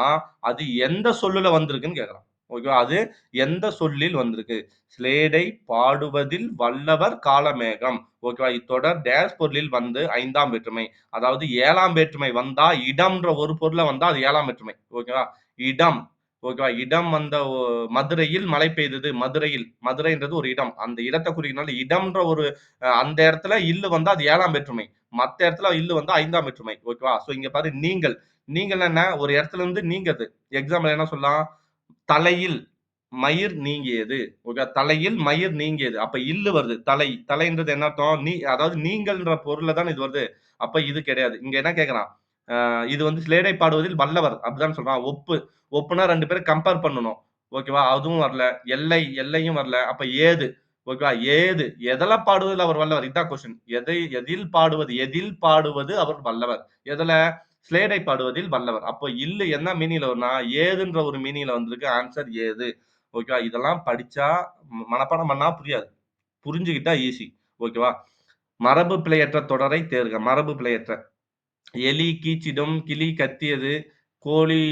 அது எந்த சொல்லுல வந்திருக்குன்னு கேட்கிறான். ஓகேவா? அது எந்த சொல்லில் வந்திருக்கு? சிலேடை பாடுவதில் வல்லவர் காளமேகம். ஓகேவா? இத்தொடர் டேஷ் பொருளில் வந்து 5ஆம் வேற்றுமை. அதாவது 7ஆம் வேற்றுமை வந்தா, இடம்ன்ற ஒரு பொருள்ல வந்தா அது 7ஆம் வேற்றுமை. ஓகேவா? இடம். ஓகேவா? இடம் வந்த மதுரையில் மழை பெய்தது. மதுரையில். மதுரைன்றது ஒரு இடம். அந்த இடத்த குறிக்கிறனால இடம்ன்ற ஒரு அந்த இடத்துல இல்லு வந்தா அது 7ஆம் வேற்றுமை. மத்த இடத்துல இல்லு வந்தா 5ஆம் வேற்றுமை. ஓகேவா? சோ இங்க பாரு நீங்கள். நீங்கள்னா என்ன? ஒரு இடத்துல இருந்து நீங்கது. எக்ஸாம்பிள் என்ன சொல்லலாம்? தலையில் மயிர் நீங்கியது. ஓகே. தலையில் மயிர் நீங்கியது. அப்ப இல்லு வருது. தலை. தலைன்றது என்ன அர்த்தம்? அதாவது நீங்கள்ன்ற பொருள்ல தான இது வருது. அப்ப இது கிடையாது. இங்க என்ன கேட்கிறான்? இது வந்து சிலேடை பாடுவதில் வல்லவர். அப்படிதான் சொல்றான். ஒப்புனா 2 பேரும் கம்பேர் பண்ணணும். ஓகேவா? அதுவும் வரல. எல்லையும் வரல. அப்ப ஏது. ஓகேவா? ஏது. எதுல பாடுவதில் அவர் வல்லவர்? இதான் கொஸ்டின். எதில் பாடுவது அவர் வல்லவர்? எதுல? ஸ்லேடை பாடுவதில் வல்லவர். அப்போ இல்லு என்ன மீனிங்ல வரும்னா, ஏதுன்ற ஒரு மீனிங்ல வந்திருக்கு. ஆன்சர் ஏது. ஓகேவா? இதெல்லாம் படிச்சா மனப்பாடம் பண்ணா புரியாது. புரிஞ்சுகிட்டா ஈஸி. ஓகேவா? மரபு பிழையற்ற தொடரை தேர்க. மரபு பிழையற்ற. எலி கீச்சிடும், கிளி கத்தியது, கோழி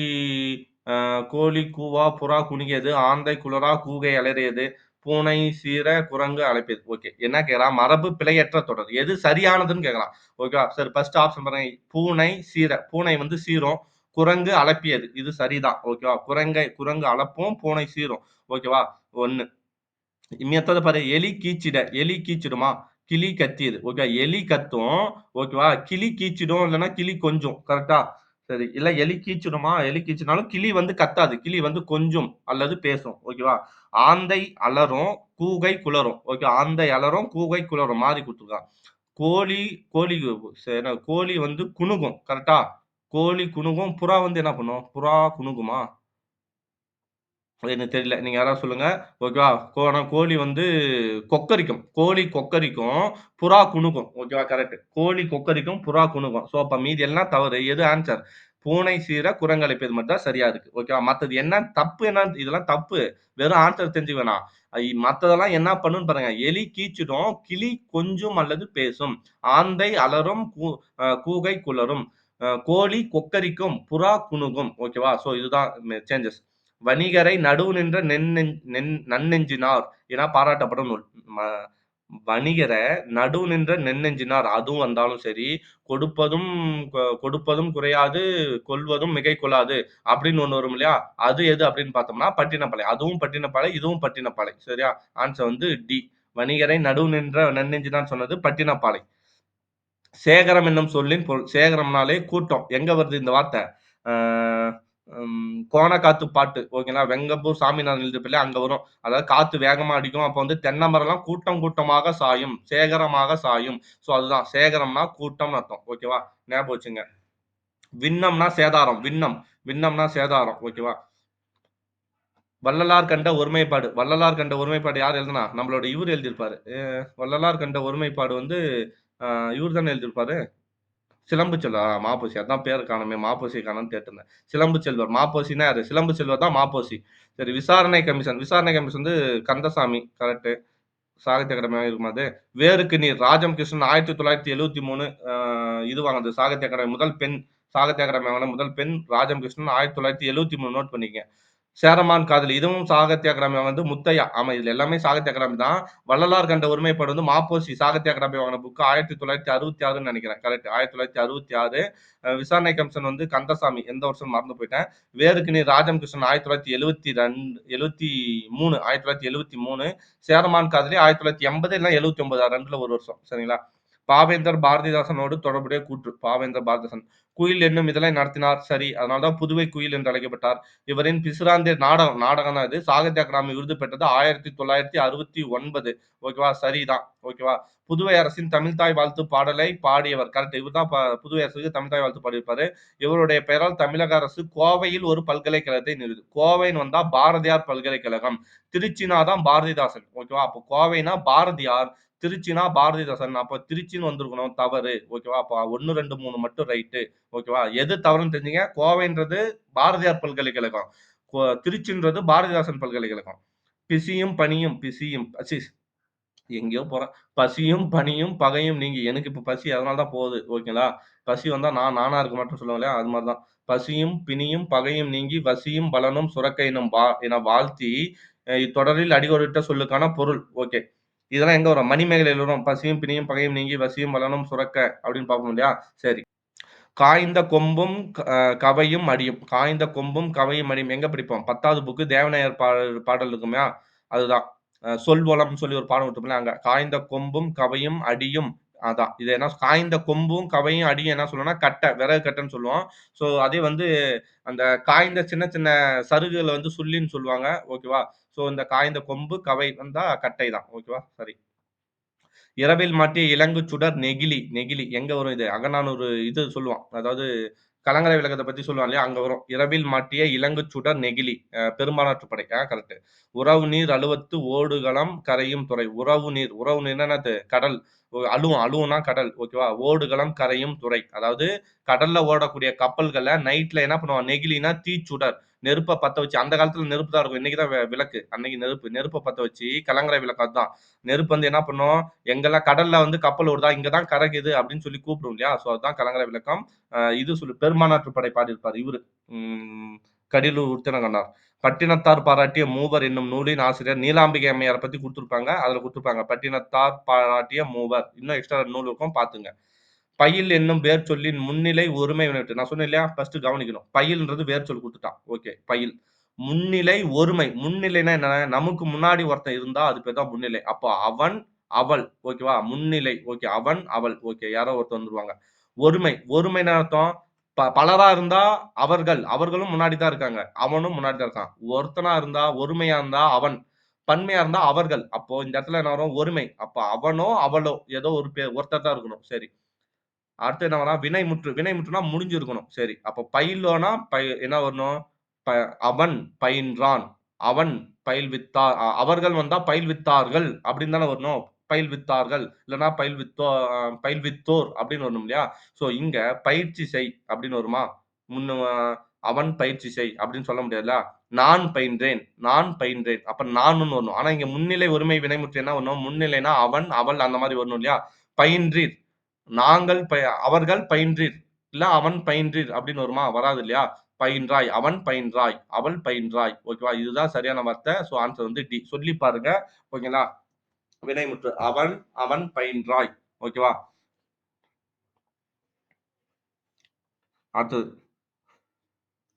கோழி கூவா, புறா குனியது, ஆந்தை குளரா கூகை அலறியது, பூனை சீர, குரங்கு அழைப்பது. ஓகே. என்ன கேட்குறான்? மரபு பிழையற்ற தொடர். எது சரியானதுன்னு கேட்குறான். ஓகேவா? சரி ஃபர்ஸ்ட் ஆப்ஷன் பாருங்க. பூனை சீர. பூனை வந்து சீரும். குரங்கு அலப்பியது. இது சரிதான். ஓகேவா? குரங்கு அலப்பும், பூனை சீரும். ஓகேவா? 1. அடுத்தது பாரு. எலி கீச்சிட. எலி கீச்சிடுமா? கிளி கத்தியது. ஓகே. எலி கத்தும். ஓகேவா? கிளி கீச்சிடும், இல்லன்னா கிளி கொஞ்சும். கரெக்ட்டா? சரி. இல்ல எலி கீச்சிடுமா? எலி கீச்சினாலும் கிளி வந்து கத்தாது. கிளி வந்து கொஞ்சும் அல்லது பேசும். ஓகேவா? ஆந்தை அலறும், கூகை குழறும். ஓகே. ஆந்தை அலறும், கூகை குழறும். மாறி குடுத்துருக்கான். கோழி கோழி கோழி வந்து குணுகும். கரெக்ட்டா? கோழி குணுகும். புறா வந்து என்ன பண்ணும்? புறா குணுகுமா? அது எனக்கு தெரியல. நீங்க யாராவது சொல்லுங்க. ஓகேவா? ஆனா கோழி வந்து கொக்கரிக்கும். கோழி கொக்கரிக்கும், புறா குணுகும். ஓகேவா? கரெக்ட். கோழி கொக்கரிக்கும், புறா குணுகும். ஸோ அப்ப மீதி எல்லாம் தவறு. எது ஆன்ஸர்? பூனை சீர குரங்கழைப்பது மட்டும் தான் சரியா இருக்கு. ஓகேவா? மத்தது என்ன தப்பு என்னன்னு இதெல்லாம் தப்பு. வெறும் ஆன்ஸர் தெரிஞ்சுக்க வேணாம். மத்ததெல்லாம் என்ன பண்ணும்னு பாருங்க. எலி கீச்சிடும், கிளி கொஞ்சும் அல்லது பேசும். ஆந்தை அலறும், கூகை குழறும். கோழி கொக்கரிக்கும், புறா குணுகும். ஓகேவா? ஸோ இதுதான் சேஞ்சஸ். வணிகரை நடுவு நின்ற நன்னெஞ்சினார் என பாராட்டப்படும் நூல். ம வணிகர நடுவு நின்ற நென்னெஞ்சினார் அதுவும் வந்தாலும் சரி, கொடுப்பதும் கொடுப்பதும் குறையாது, கொள்வதும் மிகை கொள்ளாது அப்படின்னு ஒண்ணு வரும் இல்லையா? அது எது அப்படின்னு பார்த்தோம்னா, பட்டினப்பாலை. அதுவும் பட்டினப்பாலை, இதுவும் பட்டினப்பாலை. சரியா? ஆன்ஸர் வந்து டி. வணிகரை நடுவு நின்ற நன்னெஞ்சினார் சொன்னது பட்டினப்பாலை. சேகரம் என்னும் சொல்லின் பொருள். சேகரம்னாலே கூட்டம். எங்க வருது இந்த வார்த்தை? ஆ கோணக்காத்து பாட்டு. ஓகேங்களா? வெங்கப்பூர் சாமிநாதன் எழுதியிருப்பார்ல, அங்க வரும். அதாவது காத்து வேகமா அடிக்கும். அப்ப வந்து தென்னை மரம்லாம் கூட்டம் கூட்டமாக சாயும். சேகரமாக சாயும். ஸோ அதுதான். சேகரம்னா கூட்டம்னு அர்த்தம். ஓகேவா? ஞாபகம் வச்சுங்க. விண்ணம்னா சேதாரம். விண்ணம்னா சேதாரம். ஓகேவா? வள்ளலார் கண்ட ஒருமைப்பாடு. வள்ளலார் கண்ட ஒருமைப்பாடு யார் எழுதுனா? நம்மளோட இவரு எழுதியிருப்பாரு. வள்ளலார் கண்ட ஒருமைப்பாடு வந்து இவரு தானே எழுதியிருப்பாரு? சிலம்பு செல்வர். மாப்போசி. அதான் பேர காணோமே! மாப்போசிய காணோம்னு கேட்டிருந்தேன். சிலம்பு செல்வர். மாப்போசின்னா யாரு? சிலம்பு செல்வர் தான் மாப்போசி. சரி விசாரணை கமிஷன். விசாரணை கமிஷன் வந்து கந்தசாமி. கரெக்ட்டு. சாகித்ய அகாடமி இருக்குமா அது? வேருக்கு நீர். ராஜம் கிருஷ்ணன் 1973 இது வாங்குனது. சாகித்ய அகாடமி முதல் பெண். சாகித்ய அகாடமி வாங்குன முதல் பெண் ராஜம் கிருஷ்ணன் 1973 நோட் பண்ணிக்கங்க. சேரமான் காதலி. இதுவும் சாகித்ய அகாடமி வாங்குனது முத்தையா. ஆமா இதுல எல்லாமே சாகித்ய அகாடமி தான். வள்ளலார் கண்ட ஒருமைப்பாடு வந்து மாப்போசி. சாகித்ய அகாடமி வாங்குன புக் 1966ன்னு நெனைக்கிறேன். கரெக்ட். 1966. விசாரணை கமிஷன் வந்து கந்தசாமி. எந்த வருஷம்னு மறந்து போயிட்டேன். வேருக்கு நீர் ராஜம் கிருஷ்ணன் 1972 73 1973. சேரமான் காதலி 1980 இல்ல 79 2ல ஒரு வருஷம். சரிங்களா? பாவேந்தர் பாரதிதாசனோடு தொடர்புடைய கூற்று. பாவேந்தர் பாரதிதாசன். குயில் என்னும் இதழை நடத்தினார். சரி. அதனால தான் புதுவை குயில் என்று அழைக்கப்பட்டார். இவரின் பிசிராந்தி நாடகம் நாடகம் தான் இது. சாகித்ய அகாடமி விருது பெற்றது 1969. ஓகேவா? சரிதான். ஓகேவா? புதுவை அரசின் தமிழ்த்தாய் வாழ்த்து பாடலை பாடியவர். கரெக்ட். இவர் தான் புதுவை அரசுக்கு தமிழ்த்தாய் வாழ்த்து பாடியிருப்பாரு. இவருடைய பெயரால் தமிழக அரசு கோவையில் ஒரு பல்கலைக்கழகத்தை நிறுவுது. கோவைன்னு வந்தா பாரதியார் பல்கலைக்கழகம். திருச்சினா தான் பாரதிதாசன். ஓகேவா? அப்போ கோவைனா பாரதியார். திருச்சினா பாரதிதாசன். அப்ப திருச்சின்னு வந்திருக்கணும். தவறு. ஓகேவா? அப்ப 1, 2, 3 மட்டும் ரைட்டு. ஓகேவா? எது தவறுன்னு தெரிஞ்சுங்க. கோவைன்றது பாரதியார் பல்கலைக்கழகம். திருச்சின்றது பாரதிதாசன் பல்கலைக்கழகம். பிசியும் பனியும் பிசியும் ச்சீ எங்கேயோ போறேன். பசியும், பனியும், பகையும் நீங்கி எனக்கு இப்ப பசி அதனால தான் போகுது. ஓகேங்களா? பசி வந்தா நான் நானா இருக்க மாட்டேன்னு சொல்லுவாங்க இல்லையா? அது மாரி தான். பசியும், பிணியும், பகையும் நீங்கி வசியும் பலனும் சுரக்க என வாழ்த்தி, இத்தொடரில் அடிகோடிட்ட சொல்லுக்கான பொருள். ஓகே. இதெல்லாம் எங்க வரும்? மணிமேகலையில வரும். பசியும், பிணியும், பகையும் நீங்கி வசியும் பலனும் சுரக்க அப்படின்னு பார்ப்போம் இல்லையா? சரி. காய்ந்த கொம்பும் கவையும் அடியும். காய்ந்த கொம்பும் கவையும் அடியும் எங்க படிப்போம்? 10வது புக்கு தேவநாயர் பாடல் இருக்குமா? அதுதான். சொல்வளம்ன்னு சொல்லி ஒரு பாடம் விட்டோம்ல அங்க. காய்ந்த கொம்பும் கவையும் அடியும் அதான். இது என்ன காய்ந்த கொம்பும் கவையும் அடியும் என்ன சொல்லுவோம்னா, கட்டை, விறகு கட்டைன்னு சொல்லுவோம். ஸோ அதே வந்து அந்த காய்ந்த சின்ன சின்ன சருகுகள வந்து சுள்ளின்னு சொல்லுவாங்க. ஓகேவா? ஸோ இந்த காய்ந்த கொம்பு, கவை வந்தா கட்டை தான். ஓகேவா? சரி. இரவில் மாட்டிய இலங்குச் சுடர் நெகிழி. நெகிழி எங்க வரும் இது? அகநானூறு இது சொல்லுவான். அதாவது கலங்கரை விளக்கத்த பத்தி சொல்லுவான் இல்லையா? அங்க வரும். இரவில் மாட்டிய இலங்குச் சுடர் நெகிழி. பெரும்பாலாற்றுப் படை. கரெக்ட். உறவு நீர் அழுவத்து ஓடுகளம் கரையும் துறை. உறவு நீர். உறவு நீர்னா என்னது? கடல். அழுவும். அழுவும்னா கடல். ஓகேவா? ஓடுகளம் கரையும் துறை. அதாவது கடல்ல ஓடக்கூடிய கப்பல்கள நைட்ல என்ன பண்ணுவான்? நெகிழினா தீச்சுடர். நெருப்ப பத்த வச்சு அந்த காலத்துல நெருப்பு தான் இருக்கும். இன்னைக்கு தான் விளக்கு. அன்னைக்கு நெருப்பு. நெருப்ப பத்த வச்சு கலங்கரை விளக்கு அதான். நெருப்பு வந்து என்ன பண்ணும்? எங்கெல்லாம் கடல்ல வந்து கப்பல் ஓடுதா, இங்க தான் கரைக்குது அப்படின்னு சொல்லி கூப்பிடும் இல்லையா? ஸோ அதுதான் கலங்கரை விளக்கம். இது சொல்லு பெரும்பானாற்றுப் படை பாடியிருப்பாரு இவரு. ம் கடிலூர் உத்திரங்கண்ணார். பட்டினத்தார் பாராட்டிய மூவர் என்னும் நூலின் ஆசிரியர் நீலாம்பிகை அம்மையார பத்தி குடுத்திருப்பாங்க. அதுல குடுத்திருப்பாங்க. பட்டினத்தார் பாராட்டிய மூவர். இன்னும் எக்ஸ்ட்ரா 2 நூல் இருக்கும் பாத்துங்க. பயில் என்னும் வேர்ச்சொல்லின் முன்னிலை ஒருமை வினைமுற்று. நான் சொன்னேன் இல்லையா? ஃபர்ஸ்ட் கவனிக்கணும். பயில்ன்றது வேர்ச்சொல் குடுத்துட்டான். ஓகே. பயில். முன்னிலை ஒருமை. முன்னிலைன்னா என்ன? நமக்கு முன்னாடி ஒருத்தன் இருந்தா அது பேர் தான் முன்னிலை. அப்போ அவன், அவள். ஓகேவா? முன்னிலை. ஓகே. அவன், அவள். ஓகே. யாரோ ஒருத்தர் வந்துருவாங்க. ஒருமை. ஒருமைன்னா அர்த்தம், பலரா இருந்தா அவர்கள். அவர்களும் முன்னாடி தான் இருக்காங்க. அவனும் முன்னாடி தான் இருக்கான். ஒருத்தனா இருந்தா, ஒருமையா இருந்தா அவன். பன்மையா இருந்தா அவர்கள். அப்போ இந்த இடத்துல என்ன வரும்? ஒருமை. அப்ப அவனோ, அவளோ ஏதோ ஒரு ஒருத்தர் தான் இருக்கணும். சரி. அடுத்து என்ன வரும்? வினைமுற்று. வினைமுற்றுனா முடிஞ்சிருக்கணும். சரி. அப்ப பயிலோனா என்ன வரணும்? ப அவன் பயின்றான். அவன் பயில்வித்தா அவர்கள் வந்தா பயில்வித்தார்கள் அப்படின்னு தானே வரணும். பயில்வித்தார்கள். இல்லன்னா பயில்வித்தோர் அப்படின்னு வரணும் இல்லையா? ஸோ இங்க பயிற்சி செய் அப்படின்னு வருமா? முன்ன அவன் பயிற்சி செய் அப்படின்னு சொல்ல முடியாதுல்ல. நான் பயின்றேன். நான் பயின்றேன். அப்ப நானுன்னு வரணும். ஆனா இங்க முன்னிலை ஒருமை வினைமுற்று என்ன வரணும்? முன்னிலைனா அவன், அவள் அந்த மாரி வரணும் இல்லையா? பயின்றீர். நாங்கள் அவர்கள் பயின்றீர். இல்ல அவன் பயின்றீர் அப்படின்னு வருமா? வராது இல்லையா? பயின்றாய். அவன் பயின்றாய். அவள் பயின்றாய். ஓகேவா? இதுதான் சரியான வார்த்தை. ஸோ ஆன்சர் வந்து டி. சொல்லி பாருங்க. ஓகேங்களா? வினைமுற்று. அவன், அவன் பயின்றாய். ஓகேவா? அடுத்தது.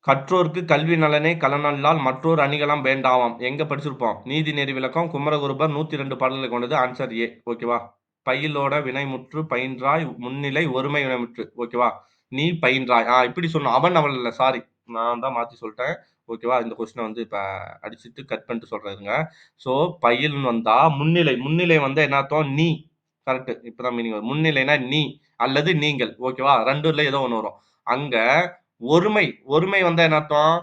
கற்றோர்க்கு கல்வி நலனே களனல்லால் மற்றோர் அணிகலம் வேண்டாவாம். எங்க படிச்சிருப்போம்? நீதிநெறி விளக்கம் குமரகுருபர் 102 பாடல்களை கொண்டது. Answer A. ஓகேவா? பயிலோட வினைமுற்று பயின்றாய் முன்னிலை ஒருமை வினைமுற்று. ஓகேவா? நீ பயின்றாய். இப்படி சொல்லணும். அவன், அவள் இல்ல. சாரி. நான் தான் மாத்தி சொல்ட்டேன். ஓகேவா? இந்த கொஸ்டின வந்து இப்ப அடிச்சுட்டு கட் பண்ணிட்டு சொல்றேன் இருங்க. ஸோ பயில்ன்னு வந்தா முன்னிலை. முன்னிலை வந்தா என்ன அர்த்தம்? நீ. கரெக்ட். இப்பதான் மீனிங் வரும். முன்னிலைனா நீ அல்லது நீங்கள். ஓகேவா? 2ல ஏதோ ஒண்ணு வரும். அங்க ஒருமை. ஒருமை வந்தா என்ன அர்த்தம்?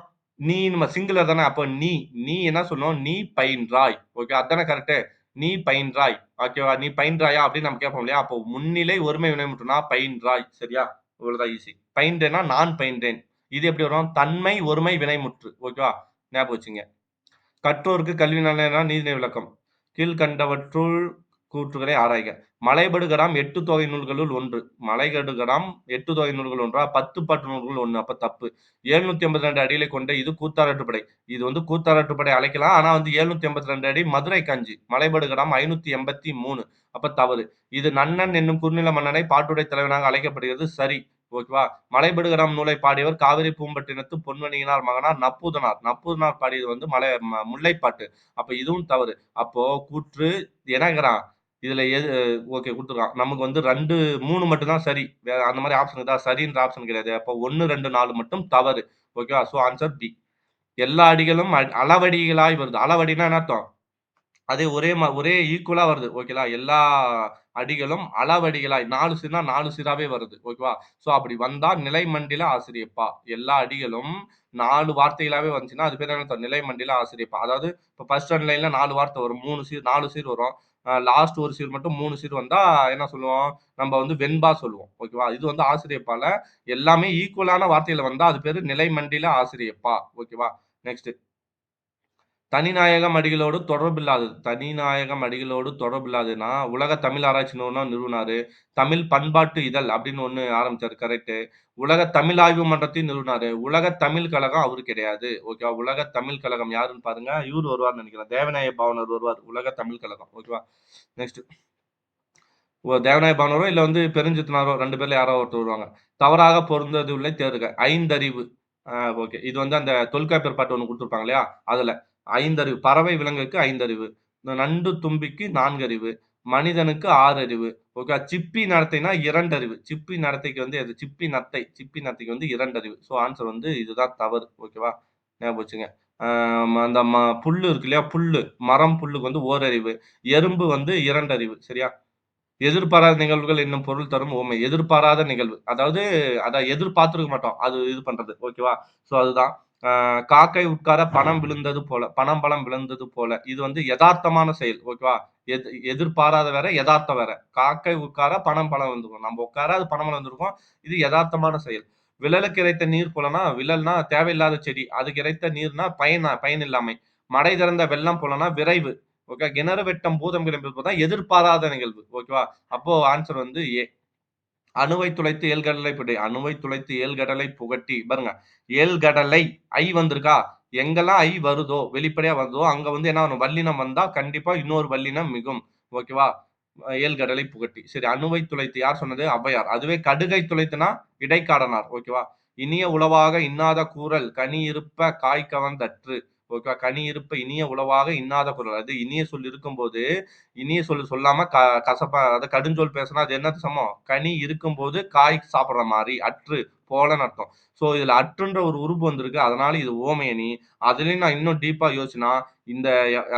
நீ நம்ம சிங்குலர் தானே. அப்ப நீ. நீ என்ன சொல்லணும்? நீ பயின்றாய். ஓகே. அதானே கரெக்ட்டு. நீ பயின்றாய். ஓகேவா? நீ பயின்றாயா? அப்படின்னு நம்ம கேட்போம் இல்லையா? அப்போ முன்னிலை ஒருமை வினைமுற்றுனா பயின்றாய். சரியா? இவ்வளவுதான் ஈஸி. பயின்றேன்னா நான் பயின்றேன். இது எப்படி வரும்? தன்மை ஒருமை வினைமுற்று. ஓகேவா? ஞாபகம் வச்சுங்க. கற்றோர்க்கு கல்வி நலனா நீதிநெறி விளக்கம். கீழ்க்கண்டவற்றுள் கூற்றுகளை ஆராய்க. மலைபடுகடாம் 8 தொகை நூல்களுள் ஒன்று. மலைபடுகடாம் 8 தொகை நூல்கள் ஒன்றா? 10 பாட்டு நூல்கள் ஒண்ணு. அப்ப தப்பு. 782 அடிகளை கொண்ட இது கூத்தாராற்றுப்படை. இது வந்து கூத்தாராற்றுப்படை அழைக்கலாம். ஆனா வந்து 782 அடி மதுரை காஞ்சி. மலைபடுகடாம் 583. அப்ப தவறு. இது நன்னன் என்னும் குறுநில மன்னனை பாட்டுடை தலைவனாக அழைக்கப்படுகிறது. சரி. ஓகேவா? மலைபடுகடாம் நூலை பாடியவர் காவிரி பூம்பட்டினத்து பொன்மணியினார் மகனார் நப்பூதனார். நப்பூதனார் பாடியது வந்து முல்லைப்பாட்டு. அப்ப இதுவும் தவறு. அப்போ கூற்று எனகிறான். இதுல எது ஓகே குடுத்துருக்கான். நமக்கு வந்து 2, 3 மட்டும் தான் சரி. வேற அந்த மாரி ஆப்ஷன் இருக்குதா? சரின்ற ஆப்ஷன் கிடையாது. அப்போ 1, 2, 4 மட்டும் தவறு. ஓகேவா? So answer B. எல்லா அடிகளும் அளவடிகளாய் வருது. அளவடின்னா என்ன அர்த்தம்? அது ஒரே ஈக்குவலா வருது. ஓகேங்களா? எல்லா அடிகளும் அளவடிகளாய் 4 சீர்னா 4 சீராவே வருது. ஓகேவா? ஸோ அப்படி வந்தா நிலைமண்டில ஆசிரியப்பா. எல்லா அடிகளும் 4 வார்த்தைகளாவே வந்துச்சுன்னா, அது பேர் என்ன அர்த்தம்? நிலைமண்டில ஆசிரியப்பா. அதாவது இப்ப ஃபர்ஸ்ட் 2 லைன்ல 4 வார்த்தை வரும். 3 சீர் 4 சீர் வரும். லாஸ்ட் ஒரு சீர் மட்டும் 3 சீர் வந்தா என்ன சொல்லுவோம்? நம்ம வந்து வெண்பா சொல்லுவோம். ஓகேவா? இது வந்து ஆசிரியப்பால எல்லாமே ஈக்குவலான வார்த்தையில வந்தா அது பேரு நிலைமண்டில ஆசிரியப்பா. ஓகேவா? நெக்ஸ்ட். தனிநாயகம் அடிகளோடு தொடர்பில்லாதது. தனிநாயகம் அடிகளோடு தொடர்பில்லாததுன்னா, உலக தமிழ் ஆராய்ச்சி நிறுவனம் நிறுவினாரு. தமிழ் பண்பாட்டு இதழ் அப்படின்னு ஒண்ணு ஆரம்பிச்சாரு. கரெக்ட்டு. உலக தமிழ் ஆய்வு மன்றத்தையும் நிறுவினாரு. உலக தமிழ் கழகம் அவரு கிடையாது. ஓகேவா? உலக தமிழ் கழகம் யாருன்னு பாருங்க. இவரு வருவார்ன்னு நெனைக்கிறேன். தேவநேய பாவாணர் வருவார். உலக தமிழ் கழகம். ஓகேவா? நெக்ஸ்ட். தேவநாய பாவாணரோ இல்ல வந்து பெருஞ்சித்தனாரோ 2 பேர்ல யாரோ ஒருத்தர் வருவாங்க. தவறாக பொருந்ததுள்ளதை தேறுக. ஐந்தறிவு. ஓகே. இது வந்து அந்த தொல்காப்பியர் பாட்டு ஒண்ணு குடுத்திருப்பாங்க இல்லையா? அதுல. ஐந்தறிவு. பறவை, விலங்குக்கு ஐந்தறிவு. இந்த நண்டு, தும்பிக்கு 4 அறிவு. மனிதனுக்கு 6 அறிவு. ஓகே. சிப்பி நடத்தைனா 2 அறிவு. சிப்பி நடத்தைக்கு வந்து எது? சிப்பி நத்தை. சிப்பி நத்தைக்கு வந்து 2 அறிவு. ஸோ ஆன்சர் வந்து இதுதான் தவறு. ஓகேவா? ஞாபகம் வச்சுங்க. ஆ அந்த புல்லு இருக்கு இல்லையா? புல்லு. மரம், புல்லுக்கு வந்து ஓரறிவு. எறும்பு வந்து 2 அறிவு. சரியா? எதிர்பாராத நிகழ்வுகள் என்னும் பொருள் தரும் உவமை. எதிர்பாராத நிகழ்வு. அதாவது அத எதிர்பார்த்திருக்க மாட்டோம். அது இது பண்றது. ஓகேவா? ஸோ அதுதான். அ காக்கை உட்கார பணம் விழுந்தது போல. பணம் பழம் விழுந்தது போல. இது வந்து எதார்த்தமான செயல். ஓகேவா? எதிர்பாராத வேற, எதார்த்தம் வேற. காக்கை உட்கார பணம் பழம் விழுந்திருக்கும். நம்ம உட்கார அது பணம் பழம் வந்திருக்கும். இது எதார்த்தமான செயல். விழலுக்கு இறைத்த நீர் போலனா, விழல்னா தேவையில்லாத செடி. அதுக்கு இறைத்த நீர்னா பயனில்லாமை. மடை திறந்த வெள்ளம் போலனா விரைவு. ஓகே. கிணறு வெட்டும் பூதம் கிளம்பியது தான் எதிர்பாராத நிகழ்வு. ஓகேவா? அப்போ ஆன்சர் வந்து ஏ. அணுவை துளைத்து ஏழ்கடலை புடை. அணுவை துளைத்து ஏழ்கடலை புகட்டி பாருங்க. ஏழ்கடலை ஐ வந்திருக்கா? எங்கெல்லாம் ஐ வருதோ, வெளிப்படையா வருதோ, அங்க வந்து என்ன வரும்? வல்லினம் வந்தா கண்டிப்பா இன்னொரு வல்லினம் மிகும். ஓகேவா? ஏழ்கடலை புகட்டி. சரி அணுவை துளைத்து யார் சொன்னது? ஔவையார். அதுவே கடுகை துளைத்துனா இடைக்காடனார். ஓகேவா? இனிய உளவாக இன்னாத கூறல் கனி இருப்ப காய் கவர்ந்தற்று. ஓகேவா? கனி இருப்ப இனிய உளவாக இன்னாத கூறல். அது இனிய சொல் இருக்கும்போது, இனிய சொல் சொல்லாம கசப்பா அதாவது கடுஞ்சொல் பேசுனா அது என்னது சமம்? கனி இருக்கும்போது காய் சாப்பிடுற மாரி. அற்று, போலன்னு அர்த்தம். ஸோ இதுல அற்றுன்ற ஒரு உருபு வந்திருக்கு. அதனால இது உவமையணி. அதுலயும் நான் இன்னும் டீப்பா யோசிச்சேன்னா, இந்த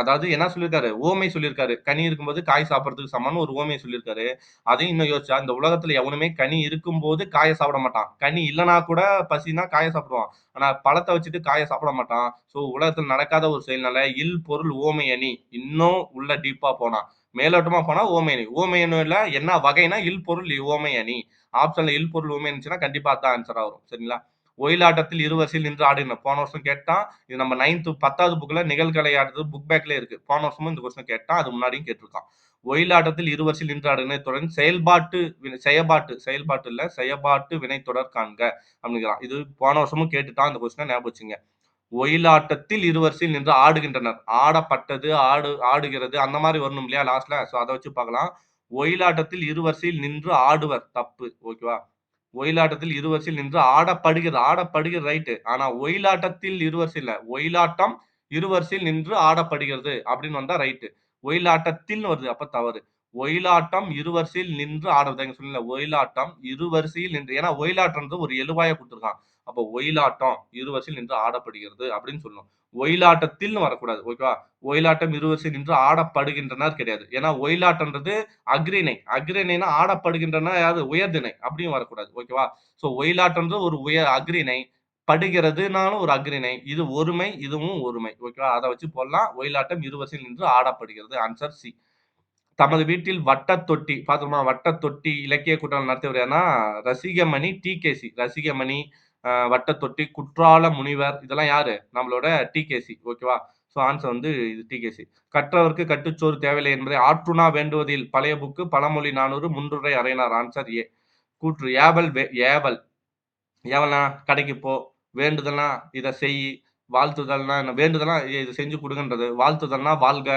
அதாவது என்ன சொல்லியிருக்காரு? உவமை சொல்லியிருக்காரு. கனி இருக்கும்போது காய் சாப்பிடுறதுக்கு சமம்னு ஒரு உவமைய சொல்லியிருக்காரு. அதையும் இன்னும் யோசிச்சா, இந்த உலகத்துல எவனுமே கனி இருக்கும்போது காய சாப்பிட மாட்டான். கனி இல்லன்னா கூட பசினா காய சாப்பிடுவான். ஆனா பழத்த வச்சுட்டு காய சாப்பிட மாட்டான். ஸோ உலகத்துல நடக்காத ஒரு செயல்னால இல் பொருள் உவமை அணி. இன்னும் உள்ள டீப்பா போனா, மேலோட்டமா போனா உவமை அணி. உவமை அணில என்ன வகைன்னா இல் பொருள் உவமை அணி. ஆப்ஷன்ல இல் பொருள் உவமை இருந்துச்சுன்னா கண்டிப்பா அதான் ஆன்ஸரா வரும். சரிங்களா? ஒயிலாட்டத்தில் இரு வரிசையில் நின்று ஆடினர். போன வருஷம் கேட்டான். இது நம்ம 10வது புக்ல நிகழ்கலை ஆடுறது புக் பேக்லயே இருக்கு. போன வருஷமும் இந்த கொஸ்டின் கேட்டான். அது முன்னாடியும் கேட்டிருக்கான். ஒயிலாட்டத்தில் இரு வரிசையில் நின்று ஆடினர் தொடரின் செயல்பாட்டு இல்ல செயபாட்டு வினைத்தொடர் காண்க அப்படிங்கிறான். இது போன வருஷமும் கேட்டுட்டான். இந்த கொஸ்டினை ஞாபகம் வச்சுங்க. ஒயிலாட்டத்தில் இரு வரிசையில் நின்று ஆடுகின்றனர். ஆடப்பட்டது, ஆடுகிறது அந்த மாதிரி வரணும் இல்லையா லாஸ்ட்ல? சோ அத வச்சு பார்க்கலாம். ஒயிலாட்டத்தில் இரு வரிசையில் நின்று ஆடுவர். தப்பு. ஓகேவா? ஒயிலாட்டத்தில் இரு வரிசையில் நின்று ஆடப்படுகிறது. ஆடப்படுகிறது ரைட்டு. ஆனா ஒயிலாட்டத்தில் இரு வரிசை இல்ல. ஒயிலாட்டம் இரு வரிசையில் நின்று ஆடப்படுகிறது அப்படின்னு வந்தா ரைட்டு. ஒயிலாட்டத்தில்னு வருது. அப்ப தவறு. ஒயிலாட்டம் இரு வரிசையில் நின்று ஆடுறது. இங்க சொன்னேன்ல ஒயிலாட்டம் இரு வரிசையில் நின்று ஏன்னா ஒயிலாட்டம்ன்றது ஒரு எழுவாயா குடுத்திருக்கான். அப்போ ஒயிலாட்டம் இரு வரிசையில் நின்று ஆடப்படுகிறது அப்படின்னு சொல்லணும். ஒயிலாட்டத்தில்னு வரக்கூடாது. ஓகேவா? ஒயிலாட்டம் இரு வரிசையில் நின்று ஆடப்படுகின்றனர் கிடையாது. ஏன்னா ஒயிலாட்டம்ன்றது அஃறிணை. அஃறிணைனா ஆடப்படுகின்றன யாரு? உயர்திணை. அப்படியும் வரக்கூடாது. ஓகேவா? சோ ஒயிலாட்டம்ன்றது ஒரு அஃறிணை. படுகிறதுனாலும் ஒரு அஃறிணை. இது ஒருமை, இதுவும் ஒருமை. ஓகேவா? அத வச்சு போடலாம். ஒயிலாட்டம் இரு வரிசையில் நின்று ஆடப்படுகிறது. Answer C. தமது வீட்டில் வட்டத் தொட்டி பார்த்தோமா? வட்டத் தொட்டி இலக்கிய கூட்டம் நடத்தியவர் யாருன்னா, ரசிகமணி டி.கே.சி. ரசிகமணி, வட்டத் தொட்டி, குற்றால முனிவர் இதெல்லாம் யாரு? நம்மளோட டி.கே.சி. ஓகேவா? ஸோ ஆன்சர் வந்து இது டி.கே.சி. கற்றவர்க்கு கட்டுச்சோறு தேவையில்லை என்பதை ஆற்றுணா வேண்டுவதில் பழைய புக்கு பழமொழி 400 முன்றுரை அறையினார். Answer A. கூற்று ஏவல் ஏவல்னா கடைக்கு போ, வேண்டுதல்னா இத செய், வாழ்த்துதல்னா என்ன? வேண்டுதல்னா இது செஞ்சு குடுங்கன்றது. வாழ்த்துதல்னா வாழ்க,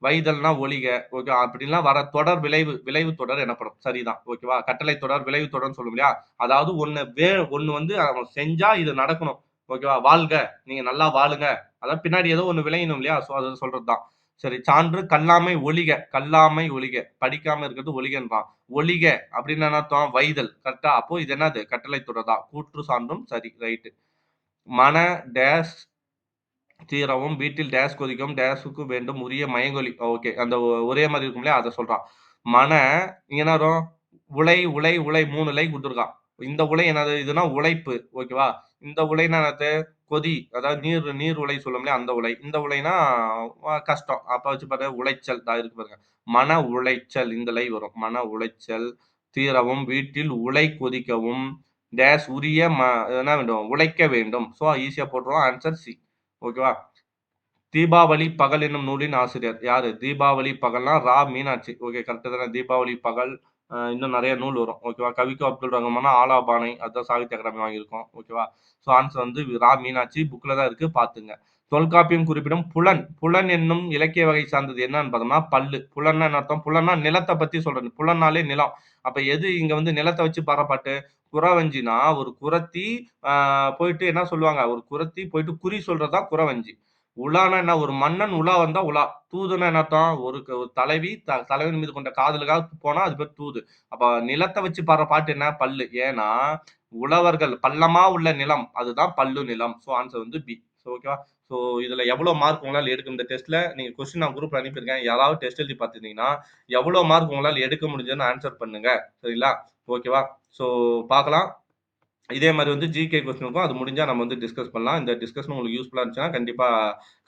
வைதல்னா ஒழிக. ஓகே அப்படிலாம் வர தொடர் விளைவு தொடர் எனப்படும். சரிதான். ஓகேவா? கட்டளை தொடர், விளைவு தொடர்ன்னு சொல்லுவோம் இல்லையா? அதாவது ஒண்ணு வந்து அவன் செஞ்சா இது நடக்கணும். ஓகேவா? வாழ்க, நீங்க நல்லா வாழுங்க. அதான் பின்னாடி ஏதோ ஒண்ணு விளையணும் இல்லையா? சோ அத சொல்றது தான். சரி சான்று கல்லாமை ஒழிக, கல்லாமை ஒழிக. படிக்காம இருக்கிறது ஒழிகன்றான். ஒழிக அப்படின்னு என்ன அர்த்தம்? வைதல். கரெக்ட்டா? அப்போ இது என்னது? கட்டளை தொடர் தான். கூற்று சான்றும் சரி. ரைட்டு. மன டேஷ் தீரவும், வீட்டில் டேஷ் கொதிக்கவும், டேஷுக்கு வேண்டும் உரிய மயங்கொலி. ஓகே. அந்த ஒரே மாரி இருக்கும் இல்லையா? அத சொல்றான். மன இங்க என்ன வரும்? உலை 3 லை குடுத்துருக்கான். இந்த உலை என்னது? இதுனா உழைப்பு. ஓகேவா? இந்த உலைனா என்னது? கொதி. அதாவது நீர் உலை சொல்லுவோம் இல்லையா? அந்த உலை. இந்த உலைனா கஷ்டம். அப்ப வச்சு பாரு உளைச்சல். இருக்கு பாருங்க. மன உளைச்சல் இந்த லை வரும். மன உளைச்சல் தீரவும், வீட்டில் உலை கொதிக்கவும், டேஷ் உரிய என்ன வேண்டும்? உழைக்க வேண்டும். ஸோ ஈஸியா போட்டுருவோம். Answer C. ஓகேவா? தீபாவளி பகல் என்னும் நூலின் ஆசிரியர் யாரு? தீபாவளி பகல்னா மீனாட்சி. ஓகே கரெக்ட் தானே? தீபாவளி பகல் இன்னும் நெறைய நூல் வரும். ஓகேவா? கவிக்கோ அப்துல் ரஹ்மான்னா ஆலாபானை அதான் சாகித்ய அகாடமி வாங்கியிருக்கோம். ஓகேவா? ஸோ ஆன்சர் வந்து மீனாட்சி புக்ல தான் இருக்கு பாத்துங்க. தொல்காப்பியம் குறிப்பிடும் புலன். புலன் என்னும் இலக்கிய வகை சார்ந்தது என்னன்னு பார்த்தோம்னா, பல்லு. புலன்னா என்ன அர்த்தம்? புலன்னா நிலத்த பத்தி சொல்றது. புலன்னாலே நிலம். அப்ப எது இங்க வந்து நிலத்த வச்சு பாடுற குறவஞ்சினா ஒரு குறத்தி ஆ போயிட்டு என்ன சொல்லுவாங்க? ஒரு குறத்தி போயிட்டு குறி சொல்றது தான் குறவஞ்சி. உலான்னா என்ன? ஒரு மன்னன் உலா வந்தா உலா. தூதுன்னா என்ன அர்த்தம்? ஒரு தலைவி தலைவன் மீது கொண்ட காதலுக்காக போனா அது பேர் தூது. அப்ப நிலத்த வச்சு பாடுற பாட்டு என்ன? பல்லு. ஏன்னா, உழவர்கள் பள்ளமா உள்ள நிலம். அதுதான் பல்லு நிலம். ஸோ ஆன்சர் வந்து பி. ஸோ ஓகேவா? ஸோ இதுல எவ்வளோ மார்க் உங்களால எடுக்க இந்த டெஸ்ட்ல நீங்க கொஸ்டின் நான் குரூப்ல அனுப்பியிருக்கேன். யாராவது டெஸ்ட் எழுதி பார்த்திருந்தீங்கன்னா, எவ்வளோ மார்க் உங்களால எடுக்க முடிஞ்சதுன்னு ஆன்சர் பண்ணுங்க. சரிங்களா? ஓகேவா? ஸோ பார்க்கலாம். இதே மாரி வந்து ஜிகே கொஸ்டின் இருக்கும். அது முடிஞ்சா நம்ம வந்து டிஸ்கஸ் பண்ணலாம். இந்த டிஸ்கஷன் உங்களுக்கு யூஸ்ஃபுல்லா இருந்துச்சுன்னா, கண்டிப்பா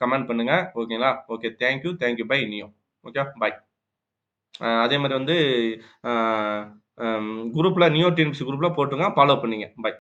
கமெண்ட் பண்ணுங்க. ஓகேங்களா? ஓகே. Thank you. பை நியோ. ஓகே. பாய். அதே மாரி வந்து அ அம் குரூப்ல நியோ டிஎன்பிசி குரூப்ல போட்டுங்க. ஃபாலோ பண்ணீங்க. பாய்.